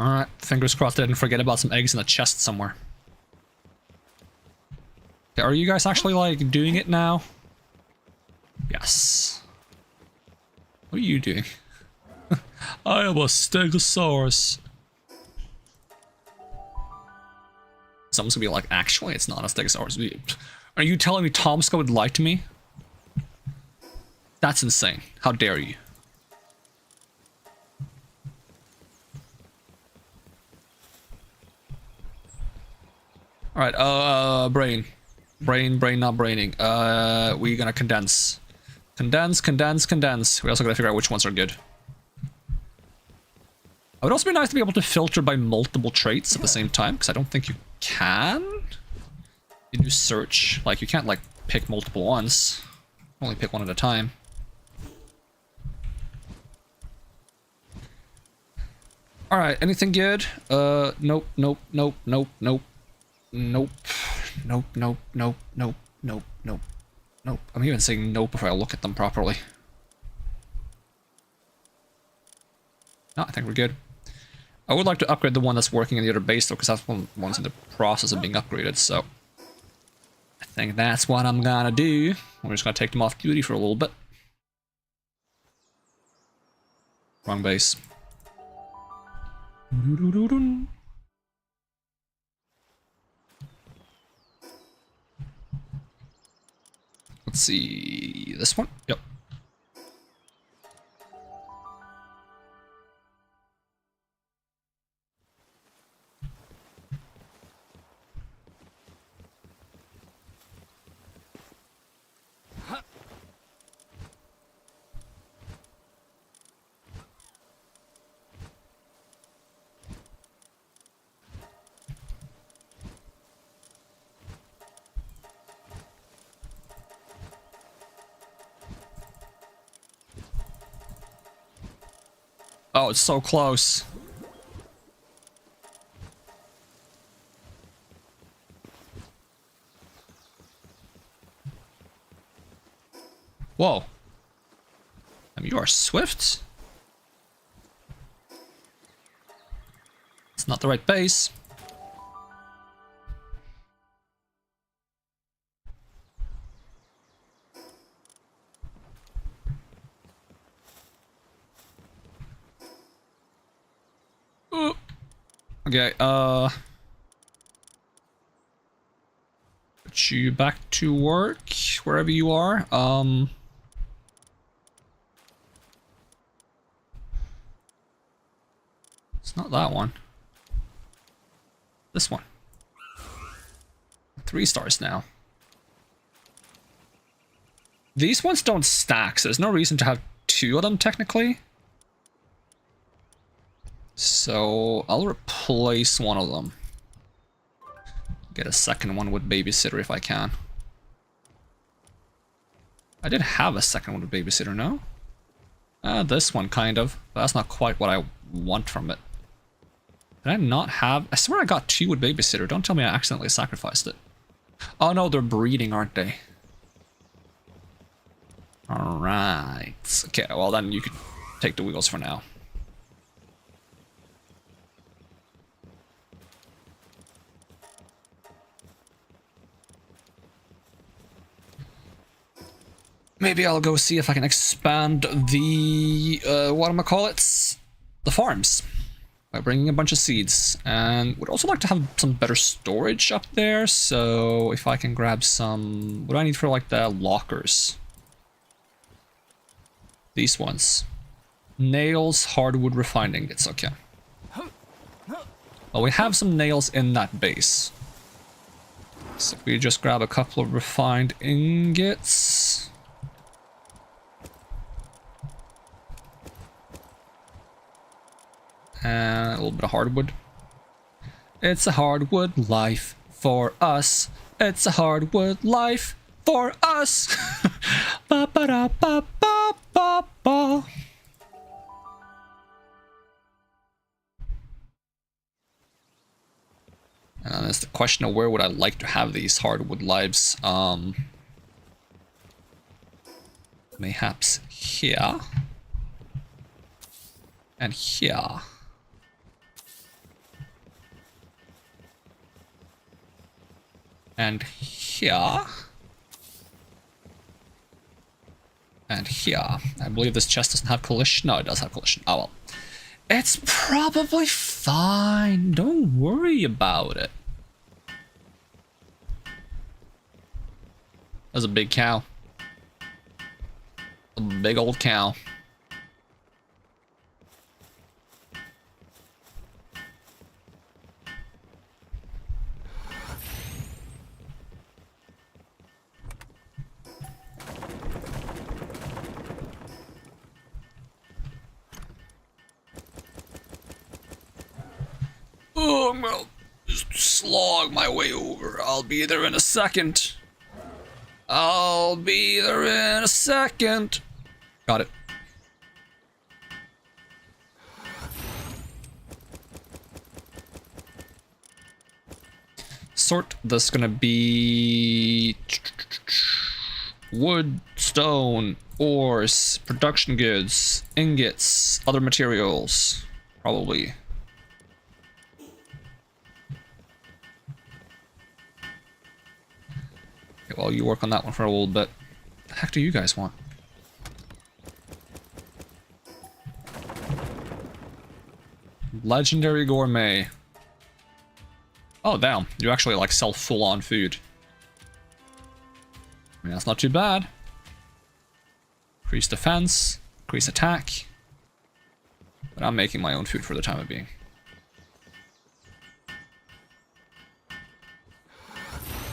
Alright, fingers crossed I didn't forget about some eggs in the chest somewhere. Okay, are you guys actually, like, doing it now? Yes. What are you doing? I am a Stegosaurus. Someone's gonna be like, actually, it's not a Stegosaurus. Are you telling me Tomska would lie to me? That's insane. How dare you? Alright, brain, not braining. We're gonna condense. Condense. We also gotta figure out which ones are good. It would also be nice to be able to filter by multiple traits at the same time, because I don't think you can. You do search, like you can't like pick multiple ones. Only pick one at a time. Alright, anything good? Nope. I'm even saying nope if I look at them properly. No, I think we're good. I would like to upgrade the one that's working in the other base though, because that's one's in the process of being upgraded, so I think that's what I'm gonna do. We're just gonna take them off duty for a little bit. Wrong base. Let's see, this one? Yep. Oh, it's so close. Whoa. I mean, you are swift. It's not the right base. Okay, put you back to work, wherever you are. It's not that one. This one. 3 stars now. These ones don't stack, so there's no reason to have 2 of them technically. So I'll replace one of them. Get a second one with babysitter if I can. I did have a second one with babysitter, no? This one kind of, but that's not quite what I want from it. Did I not have? I swear I got 2 with babysitter. Don't tell me I accidentally sacrificed it. Oh no, they're breeding, aren't they? Alright. Okay, well then you can take the wheels for now. Maybe I'll go see if I can expand the, the farms. By bringing a bunch of seeds. And would also like to have some better storage up there, so if I can grab some... What do I need for like the lockers? These ones. Nails, hardwood, refined ingots, okay. Well, we have some nails in that base. So if we just grab a couple of refined ingots... And a little bit of hardwood. It's a hardwood life for us. It's a hardwood life for us. Ba ba da ba ba ba ba. And then there's the question of where would I like to have these hardwood lives. Mayhaps here. And here. And here. And here. I believe this chest doesn't have collision. No, it does have collision. Oh well. It's probably fine. Don't worry about it. That's a big cow. A big old cow. Oh, I'm gonna just slog my way over. I'll be there in a second. I'll be there in a second. Got it. Sort. That's gonna be wood, stone, ores, production goods, ingots, other materials, probably. Okay, well, you work on that one for a little bit. What the heck do you guys want? Legendary gourmet. Oh, damn. You actually, like, sell full-on food. I mean, that's not too bad. Increase defense, increase attack. But I'm making my own food for the time of being.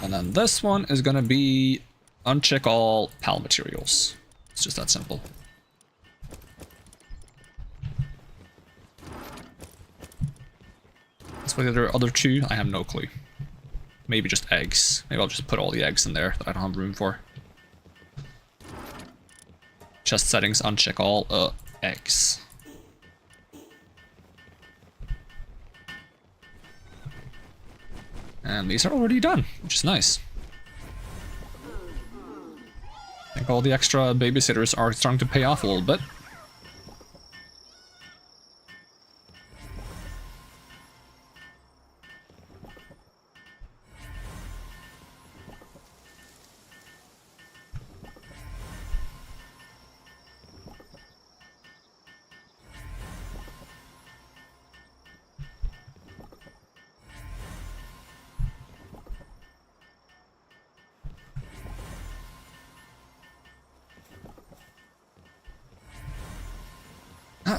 And then this one is gonna be uncheck all PAL materials. It's just that simple. As for the other 2, I have no clue. Maybe just eggs. Maybe I'll just put all the eggs in there that I don't have room for. Chest settings, uncheck all eggs. And these are already done, which is nice. I think all the extra babysitters are starting to pay off a little bit.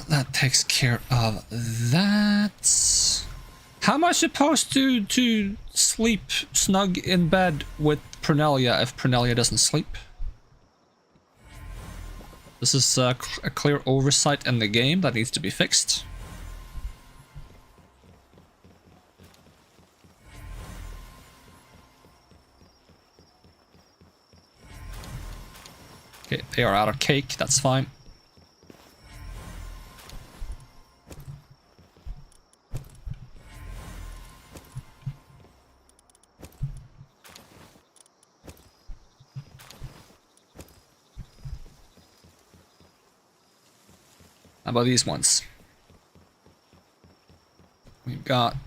That takes care of that. How am I supposed to sleep snug in bed with Pernelia if Pernelia doesn't sleep? This is a clear oversight in the game that needs to be fixed. Okay, they are out of cake, that's fine. How about these ones? We've got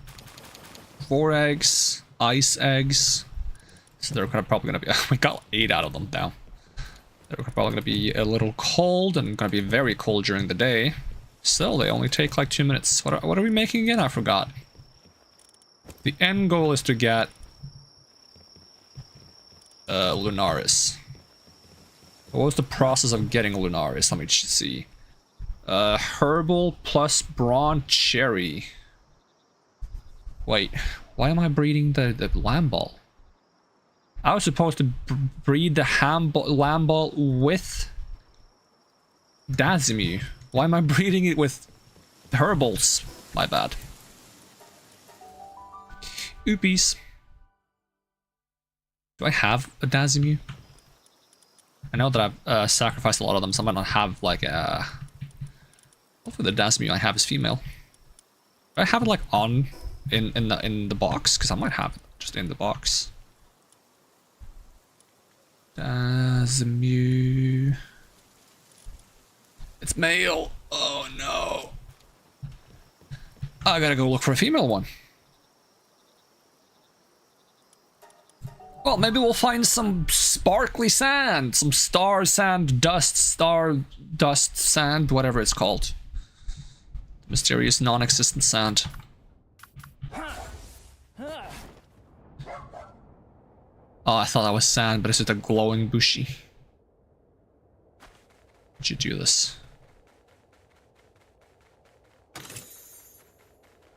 4 eggs, ice eggs. So they're probably gonna be. We got 8 out of them now. They're probably gonna be a little cold and gonna be very cold during the day. Still, they only take like 2 minutes. What are we making again? I forgot. The end goal is to get Lunaris. What was the process of getting Lunaris? Let me see. Herbal plus Brawn Cherry. Wait, why am I breeding the Lamball? I was supposed to breed the Lamball with Dazimu. Why am I breeding it with Herbals? My bad. Oopies. Do I have a Dazimu? I know that I've sacrificed a lot of them, so I might not have like a... Hopefully the Dazimu I have is female. Do I have it like on in the box? Because I might have it just in the box. Dazimu. It's male. Oh no. I gotta go look for a female one. Well, maybe we'll find some sparkly sand, some star sand, star dust sand, whatever it's called. Mysterious non-existent sand. Oh, I thought that was sand, but it's just a glowing bushy. How'd you do this?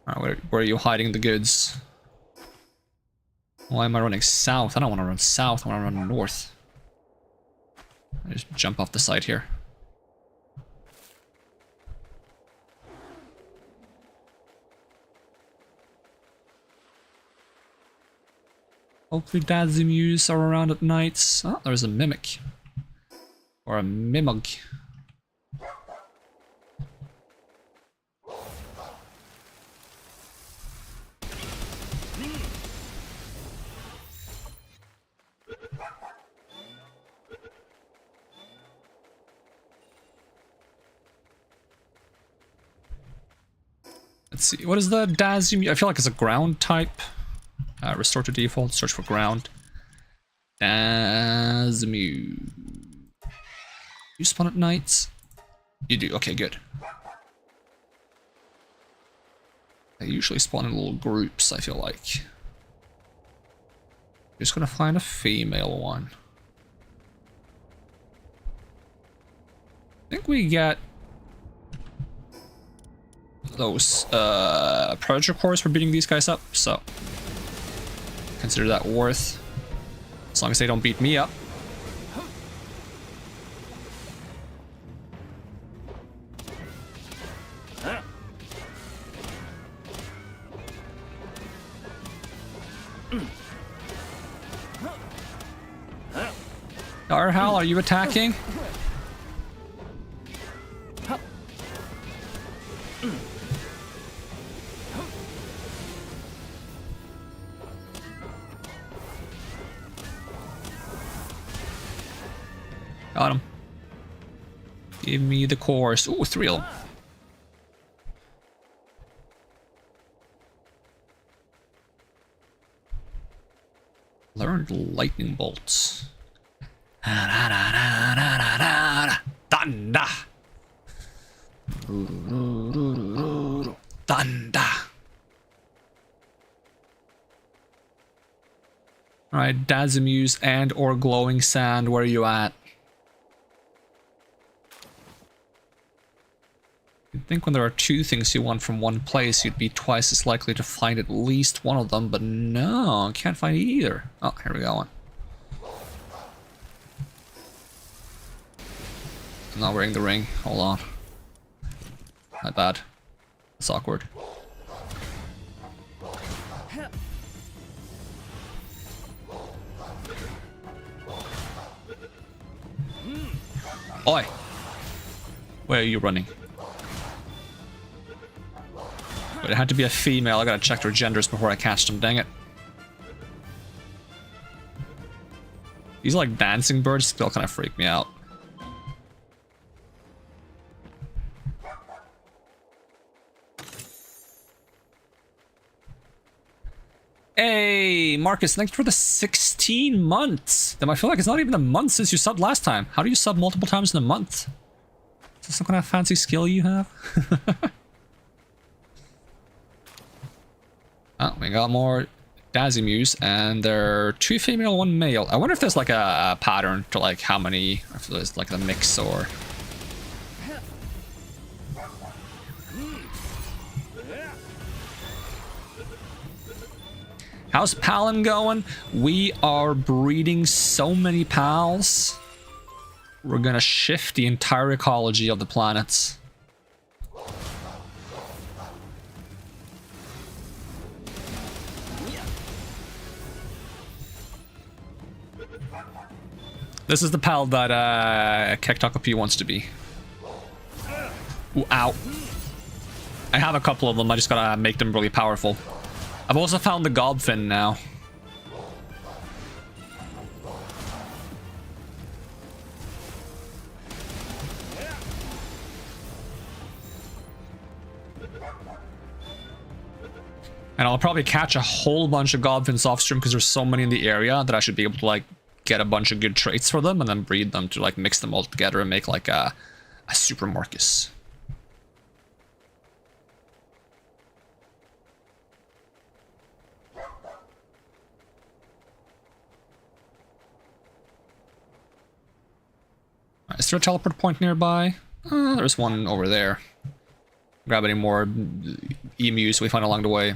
Alright, where are you hiding the goods? Why am I running south? I don't want to run south, I want to run north. I just jump off the side here. Hopefully Dazimus are around at night. Oh, there's a Mimic. Or a Mimug. Let's see, what is the Dazimu? I feel like it's a ground type. Restore to default, search for ground. Dazimu. You spawn at night? You do, okay, good. They usually spawn in little groups, I feel like. Just gonna find a female one. I think we get those Predator cores for beating these guys up, so consider that worth, as long as they don't beat me up. Darhal, are you attacking? Got him. Give me the cores. Ooh, 3 of them. Learned lightning bolts. Thunder. Thunder. Alright, Dazimus and or glowing sand, where are you at? You'd think when there are two things you want from one place, you'd be twice as likely to find at least one of them, but no, can't find either. Oh, here we go. I'm not wearing the ring. Hold on. Not bad. It's awkward. Oi! Where are you running? But it had to be a female. I gotta check their genders before I catch them. Dang it. These like dancing birds still kind of freak me out. Hey, Marcus, thanks for the 16 months. Then I feel like it's not even a month since you subbed last time. How do you sub multiple times in a month? Is this some kind of fancy skill you have? Oh, we got more Dazimus, and there are 2 female, 1 male. I wonder if there's like a pattern to like how many, if there's like a mix or... How's Palin going? We are breeding so many pals. We're gonna shift the entire ecology of the planets. This is the pal that Kektokopi wants to be. Ooh, ow. I have a couple of them, I just gotta make them really powerful. I've also found the gobfin now. And I'll probably catch a whole bunch of gobfins off stream because there's so many in the area that I should be able to like get a bunch of good traits for them and then breed them to like mix them all together and make like a super Marcus. Is there a teleport point nearby? There's one over there. Grab any more emus we find along the way.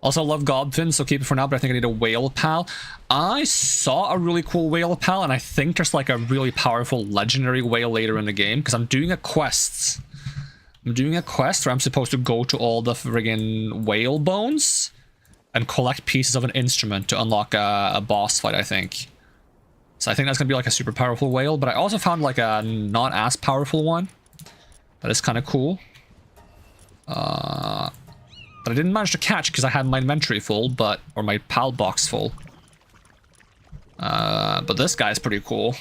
Also love gobfin, so keep it for now, but I think I need a whale pal. I saw a really cool whale pal, and I think there's like a really powerful legendary whale later in the game, because I'm doing a quest. I'm doing a quest where I'm supposed to go to all the friggin' whale bones and collect pieces of an instrument to unlock a boss fight, I think. So I think that's gonna be like a super powerful whale, but I also found like a not as powerful one. That is kind of cool. But I didn't manage to catch because I had my inventory full, or my pal box full. But this guy is pretty cool.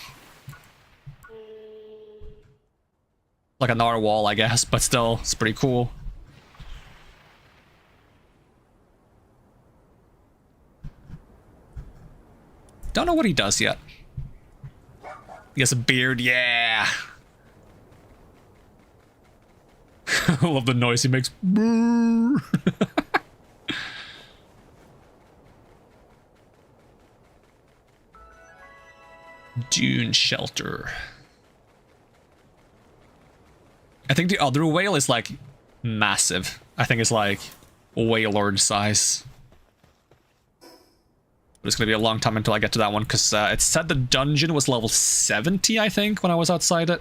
Like a narwhal, I guess, but still, it's pretty cool. Don't know what he does yet. He has a beard, yeah. I love the noise he makes. Dune shelter. I think the other whale is like massive. I think it's like whale-lord size. But it's gonna be a long time until I get to that one because it said the dungeon was level 70, I think, when I was outside it.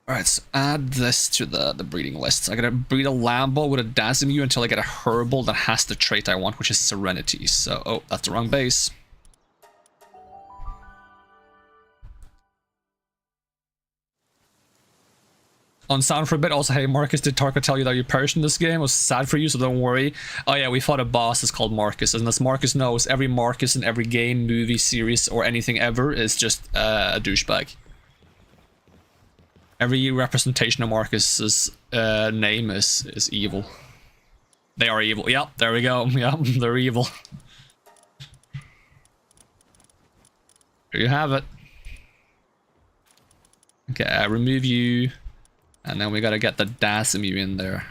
Alright, so add this to the breeding list. I gotta breed a Lambo with a Dazimu until I get a Herbal that has the trait I want, which is Serenity. So, oh, that's the wrong base. On sound for a bit, also, hey Marcus, did Tarko tell you that you perished in this game? It was sad for you, so don't worry. Oh yeah, we fought a boss that's called Marcus, and as Marcus knows, every Marcus in every game, movie, series, or anything ever is just a douchebag. Every representation of Marcus's name is evil. They are evil. Yep, there we go. Yep, they're evil. There you have it. Okay, remove you. And then we gotta get the Dasimu in there.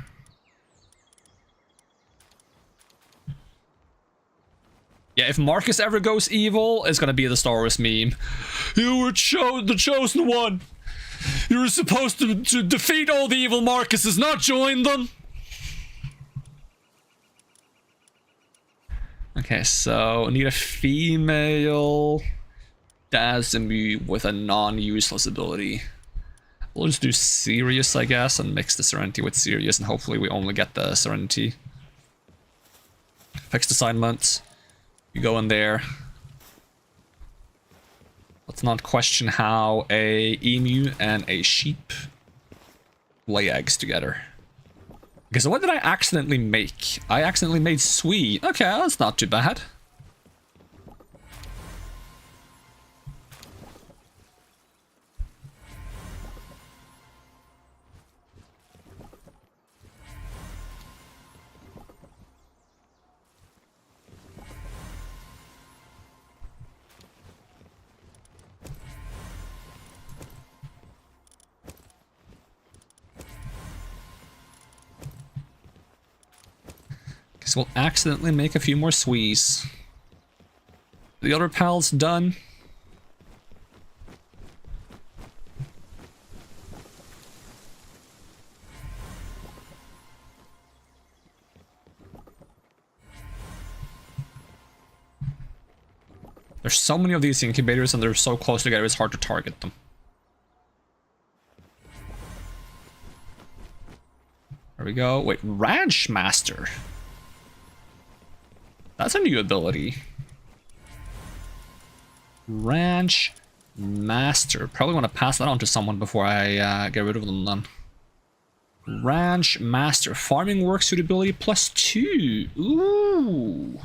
Yeah, if Marcus ever goes evil, it's gonna be the Star Wars meme. You were the chosen one! You were supposed to defeat all the evil Marcuses, not join them! Okay, so need a female Dasimu with a non-useless ability. We'll just do Sirius, I guess, and mix the Serenity with Sirius, and hopefully we only get the Serenity. Fixed assignments. You go in there. Let's not question how a emu and a sheep lay eggs together. Okay, so what did I accidentally make? I accidentally made sweet. Okay, that's not too bad. So we'll accidentally make a few more swees. The other pal's done. There's so many of these incubators and they're so close together it's hard to target them. There we go. Wait, Ranch Master. That's a new ability. Ranch Master. Probably want to pass that on to someone before I get rid of them then. Ranch Master. Farming work suitability +2. Ooh.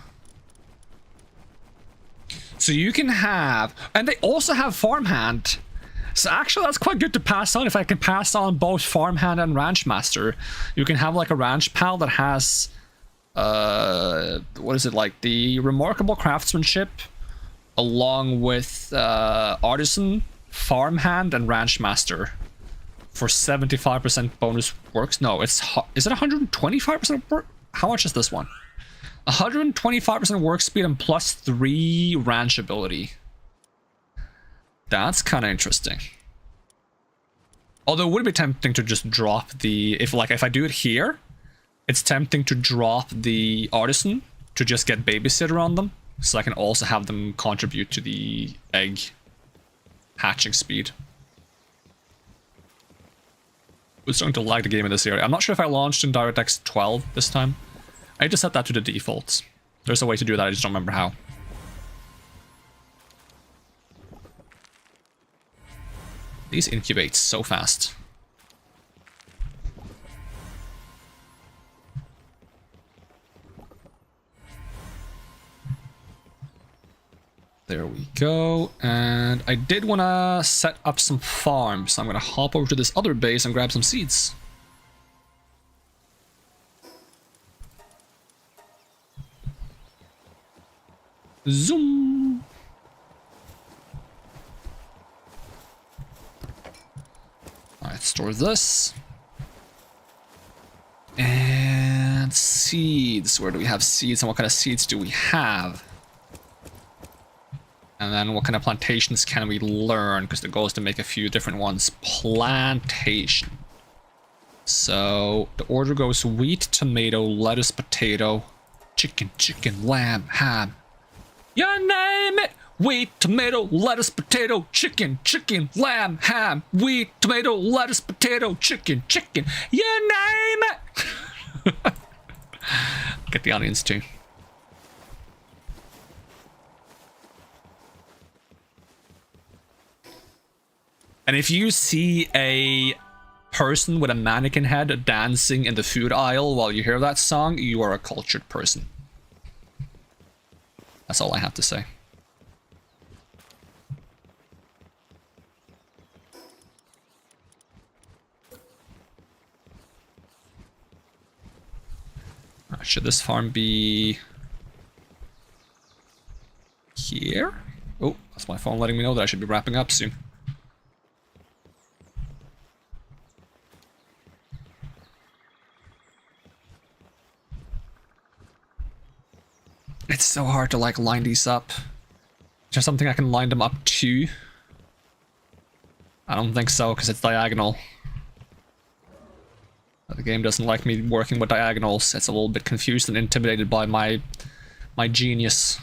So you can have... And they also have Farmhand. So actually that's quite good to pass on. If I can pass on both Farmhand and Ranch Master, you can have like a Ranch Pal that has... what is it, like the Remarkable Craftsmanship along with Artisan, Farmhand, and Ranch Master for 75% bonus works. No, is it 125% work? How much is this one? 125% work speed and +3 ranch ability. That's kind of interesting. Although it would be tempting to just drop the... If I do it here, it's tempting to drop the Artisan to just get Babysitter on them, so I can also have them contribute to the egg hatching speed. We're starting to lag the game in this area. I'm not sure if I launched in DirectX 12 this time. I just set that to the defaults. There's a way to do that, I just don't remember how. These incubate so fast. There we go. And I did want to set up some farms. So I'm going to hop over to this other base and grab some seeds. Zoom. Alright, store this. And seeds. Where do we have seeds and what kind of seeds do we have? And then what kind of plantations can we learn? Because the goal is to make a few different ones. Plantation. So the order goes wheat, tomato, lettuce, potato, chicken, lamb, ham. You name it! Wheat, tomato, lettuce, potato, chicken, lamb, ham. Wheat, tomato, lettuce, potato, chicken. You name it! Get the onions too. And if you see a person with a mannequin head dancing in the food aisle while you hear that song, you are a cultured person. That's all I have to say. Should this farm be here? Oh, that's my phone letting me know that I should be wrapping up soon. It's so hard to like line these up. Is there something I can line them up to? I don't think so, because it's diagonal. The game doesn't like me working with diagonals. It's a little bit confused and intimidated by my genius.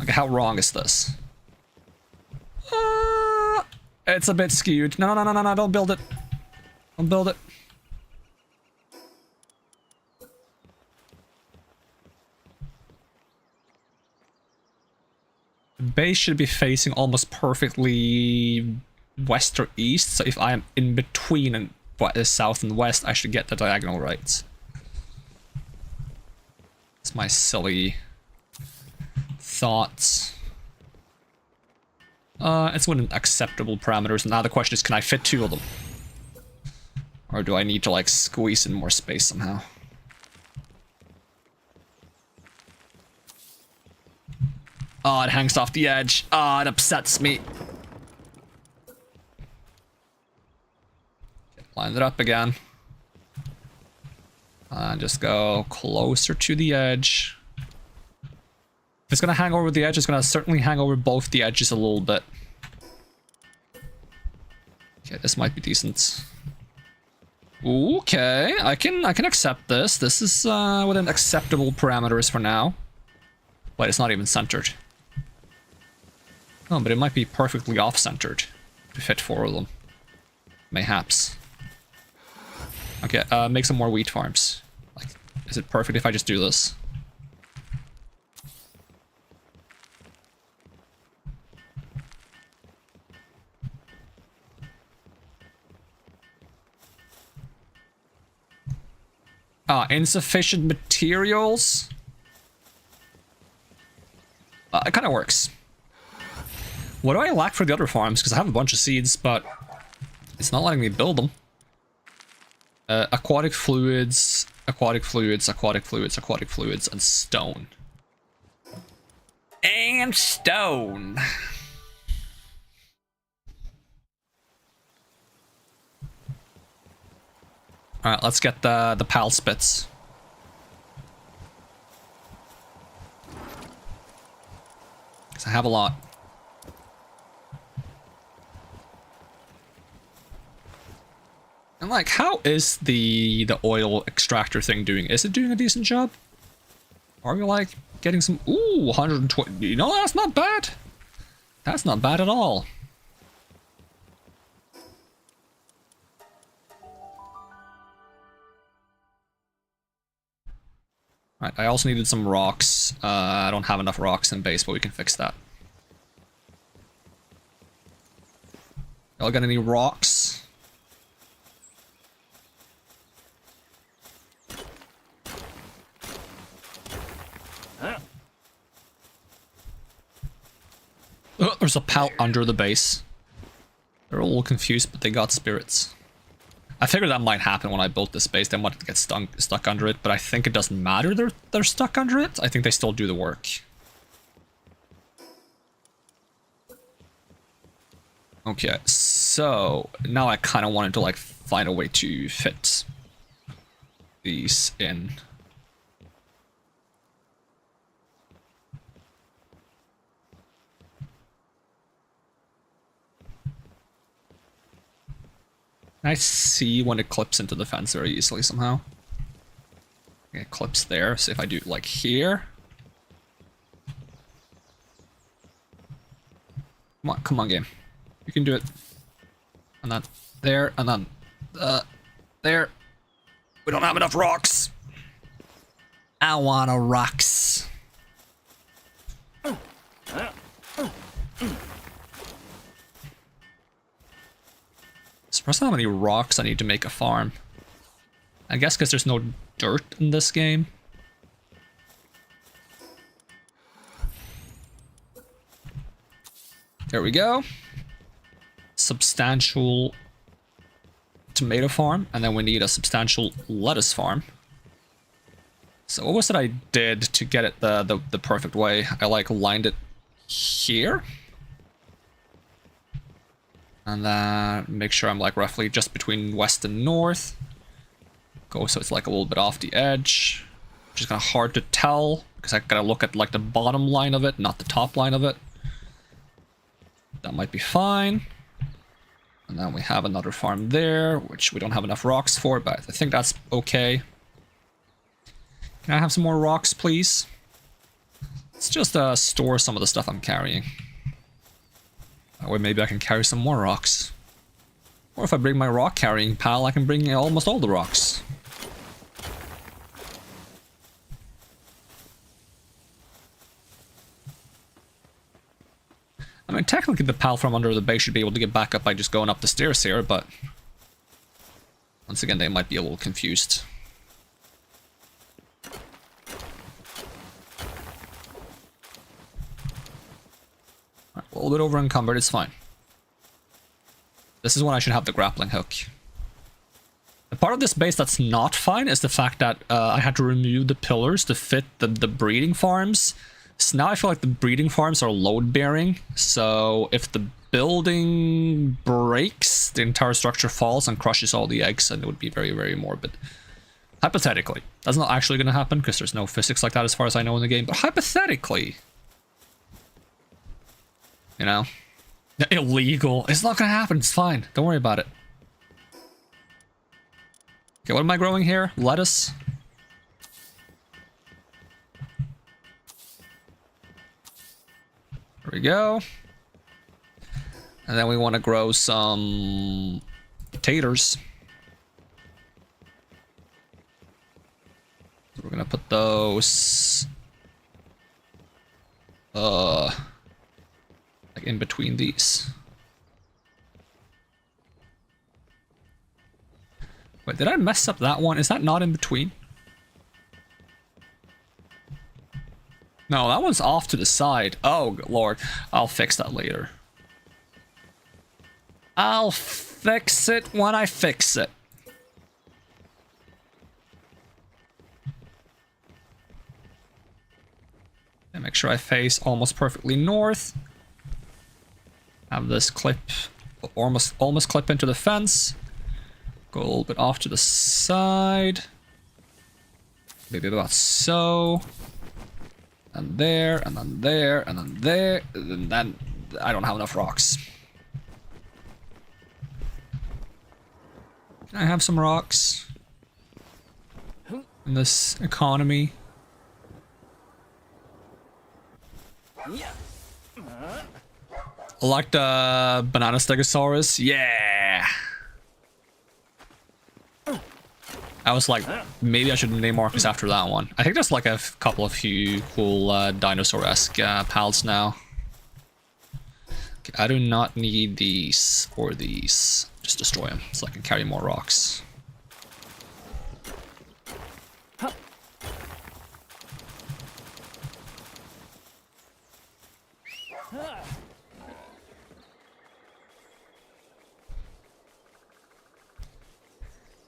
Okay, how wrong is this? It's a bit skewed. No, no, no, no, no, don't build it. Don't build it. The base should be facing almost perfectly west or east, so if I am in between and south and west, I should get the diagonal right. It's my silly thoughts. It's within acceptable parameters. Now the question is, can I fit two of them? Or do I need to like squeeze in more space somehow? Oh, it hangs off the edge. Oh, it upsets me. Line it up again. Just go closer to the edge. If it's gonna hang over the edge, it's gonna certainly hang over both the edges a little bit. Okay, this might be decent. Okay, I can accept this. This is within acceptable parameters for now. But it's not even centered. Oh, but it might be perfectly off-centered to fit four of them. Mayhaps. Okay, make some more wheat farms. Like, is it perfect if I just do this? Insufficient materials? It kind of works. What do I lack for the other farms? Because I have a bunch of seeds, but it's not letting me build them. Aquatic fluids, aquatic fluids, aquatic fluids, aquatic fluids, and stone. And stone. Alright, let's get the pal spits. Because I have a lot. And like, how is the oil extractor thing doing? Is it doing a decent job? Are we like getting some... Ooh, 120... You know, that's not bad. That's not bad at all. Right, I also needed some rocks. I don't have enough rocks in base, but we can fix that. Y'all got any rocks? Oh, there's a pal under the base. They're all confused, but they got spirits. I figured that might happen when I built this base. They might get stuck under it, but I think it doesn't matter they're stuck under it. I think they still do the work. Okay, so now I kind of wanted to like find a way to fit these in. I see when it clips into the fence very easily somehow. Okay, it clips there, so if I do like here. Come on game. You can do it. And then there, and then there. We don't have enough rocks. I want a rocks. Surprised how many rocks I need to make a farm. I guess because there's no dirt in this game. There we go. Substantial tomato farm, and then we need a substantial lettuce farm. So what was it I did to get it the perfect way? I like lined it here. And then make sure I'm like roughly just between west and north. Go so it's like a little bit off the edge. Which is kind of hard to tell because I gotta look at like the bottom line of it, not the top line of it. That might be fine. And then we have another farm there, which we don't have enough rocks for, but I think that's okay. Can I have some more rocks, please? Let's just store some of the stuff I'm carrying. That way maybe I can carry some more rocks. Or if I bring my rock carrying pal, I can bring almost all the rocks. I mean, technically the pal from under the base should be able to get back up by just going up the stairs here, but... once again, they might be a little confused. Right, a little bit over encumbered, it's fine. This is when I should have the grappling hook. The part of this base that's not fine is the fact that I had to remove the pillars to fit the breeding farms. So now I feel like the breeding farms are load-bearing, so if the building breaks, the entire structure falls and crushes all the eggs, and it would be very, very morbid. Hypothetically. That's not actually going to happen, because there's no physics like that as far as I know in the game, but hypothetically. You know? Illegal. It's not going to happen, it's fine. Don't worry about it. Okay, what am I growing here? Lettuce. There we go. And then we want to grow some potatoes. So we're gonna put those like in between these. Wait, did I mess up that one? Is that not in between? No, that one's off to the side. Oh, Lord. I'll fix that later. I'll fix it when I fix it. And make sure I face almost perfectly north. Have this clip, almost clip into the fence. Go a little bit off to the side. Maybe about so. And there, and then there, and then there, and then I don't have enough rocks. Can I have some rocks in this economy? I like the banana stegosaurus. Yeah. I was like, maybe I should name Marcus after that one. I think there's like a couple of few cool dinosaur-esque pals now. Okay, I do not need these or these. Just destroy them so I can carry more rocks.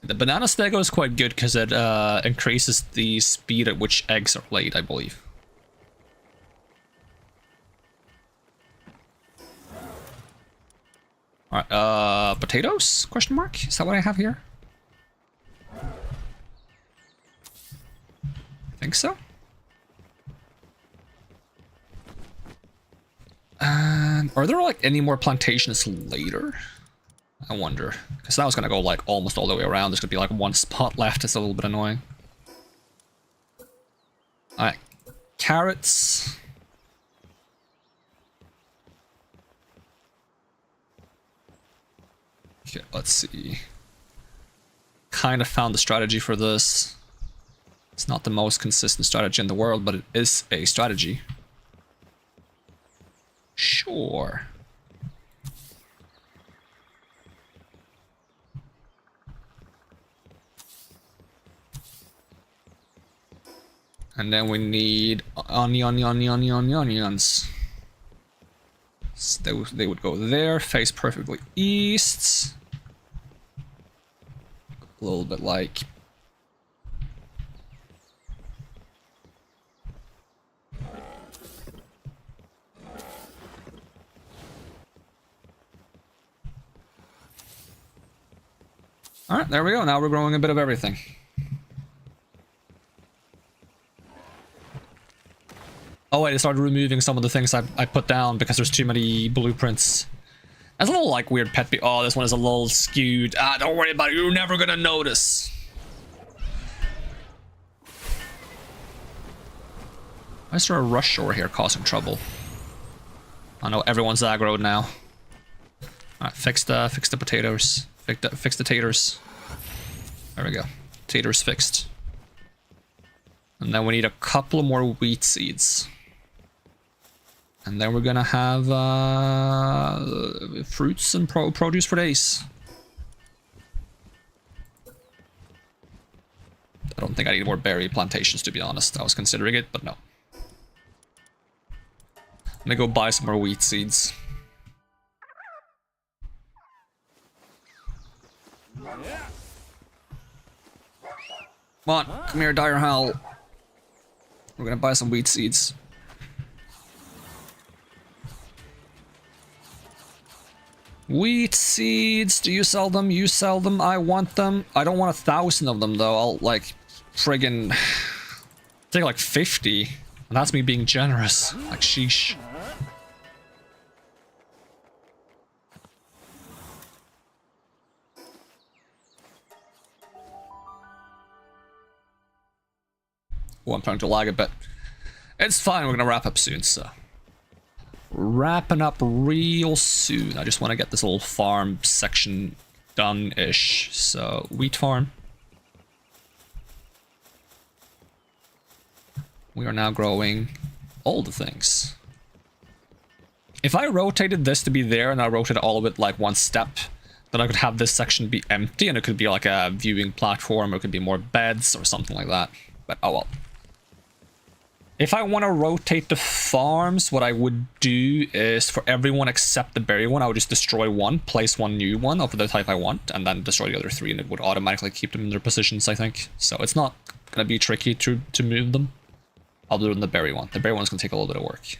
The banana stego is quite good because it increases the speed at which eggs are laid, I believe. Alright, potatoes? Question mark? Is that what I have here? I think so. Are there like any more plantations later? I wonder, because that was gonna go like almost all the way around. There's gonna be like one spot left. It's a little bit annoying. Alright, carrots. Okay, let's see. Kind of found the strategy for this. It's not the most consistent strategy in the world, but it is a strategy. Sure. And then we need onions. So they would go there, face perfectly east. A little bit like... Alright, there we go. Now we're growing a bit of everything. Oh wait, I started removing some of the things I put down because there's too many blueprints. That's a little like weird pet. Oh, this one is a little skewed. Ah, don't worry about it. You're never gonna notice. Why is there a rush over here causing trouble? I know everyone's aggroed now. Alright, fix the potatoes. Fix the taters. There we go. Taters fixed. And then we need a couple more wheat seeds. And then we're gonna have fruits and produce for days. I don't think I need more berry plantations, to be honest. I was considering it, but no. I'm gonna go buy some more wheat seeds. Come on, come here, Dire Howl. We're gonna buy some wheat seeds. Wheat seeds, do you sell them? You sell them, I want them. I don't want 1,000 of them though, I'll like friggin' take like 50. And that's me being generous, like sheesh. Oh, I'm trying to lag a bit. It's fine, we're gonna wrap up soon, so. Wrapping up real soon. I just want to get this little farm section done-ish. So, wheat farm. We are now growing all the things. If I rotated this to be there and I rotated all of it like one step, then I could have this section be empty and it could be like a viewing platform or it could be more beds or something like that. But oh well. If I want to rotate the farms, what I would do is for everyone except the berry one, I would just destroy one, place one new one of the type I want, and then destroy the other three, and it would automatically keep them in their positions, I think. So it's not going to be tricky to move them, other than the berry one. The berry one's going to take a little bit of work.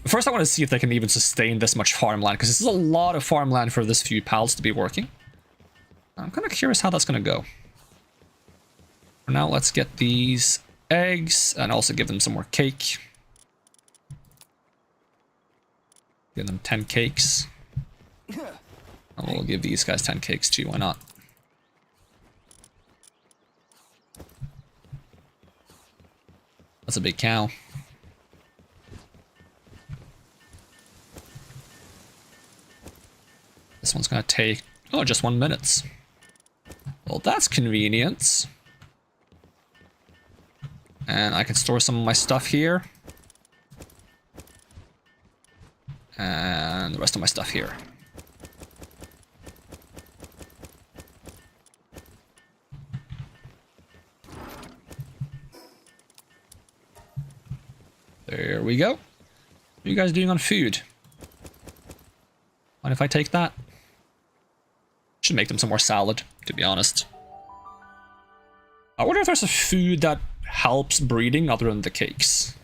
First, I want to see if they can even sustain this much farmland, because this is a lot of farmland for this few pals to be working. I'm kind of curious how that's going to go. For now, let's get these eggs and also give them some more cake. Give them 10 cakes. And we'll give these guys 10 cakes too, why not? That's a big cow. This one's gonna take, oh, just 1 minute. Well, that's convenient. And I can store some of my stuff here. And the rest of my stuff here. There we go. What are you guys doing on food? Mind if I take that? Should make them some more salad, to be honest. I wonder if there's a food that helps breeding other than the cakes.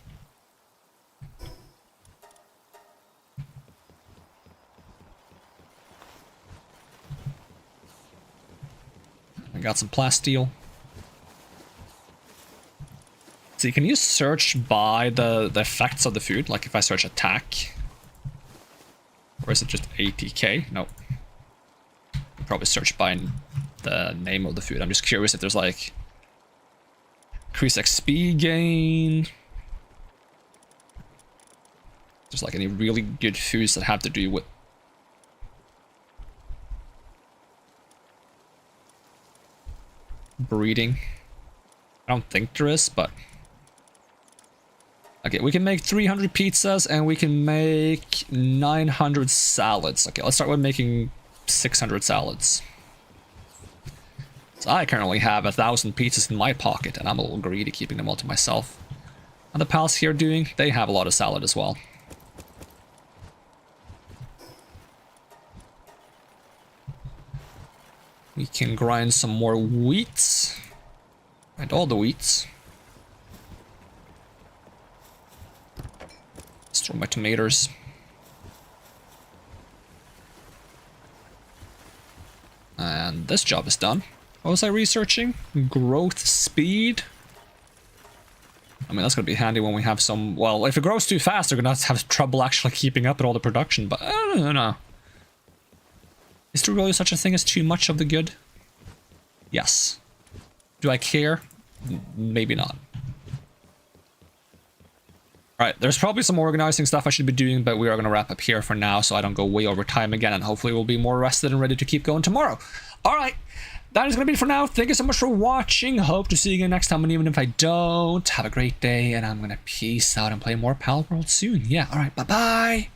I got some plasteel. See, can you search by the effects of the food? Like if I search attack? Or is it just ATK? No. Probably search by the name of the food. I'm just curious if there's like increase XP gain. There's like any really good foods that have to do with breeding. I don't think there is, but okay, we can make 300 pizzas and we can make 900 salads. Okay, let's start with making 600 salads. So I currently have 1,000 pizzas in my pocket, and I'm a little greedy keeping them all to myself. And the pals here doing, they have a lot of salad as well. We can grind some more wheat. And all the wheats. Store my tomatoes. And this job is done. What was I researching? Growth speed? I mean, that's going to be handy when we have some... Well, if it grows too fast, they're going to have trouble actually keeping up with all the production, but I don't know. Is there really such a thing as too much of the good? Yes. Do I care? Maybe not. Alright, there's probably some organizing stuff I should be doing, but we are going to wrap up here for now so I don't go way over time again, and hopefully we'll be more rested and ready to keep going tomorrow. Alright, that is going to be it for now. Thank you so much for watching. Hope to see you again next time, and even if I don't, have a great day, and I'm going to peace out and play more Palworld soon. Yeah, alright, bye-bye!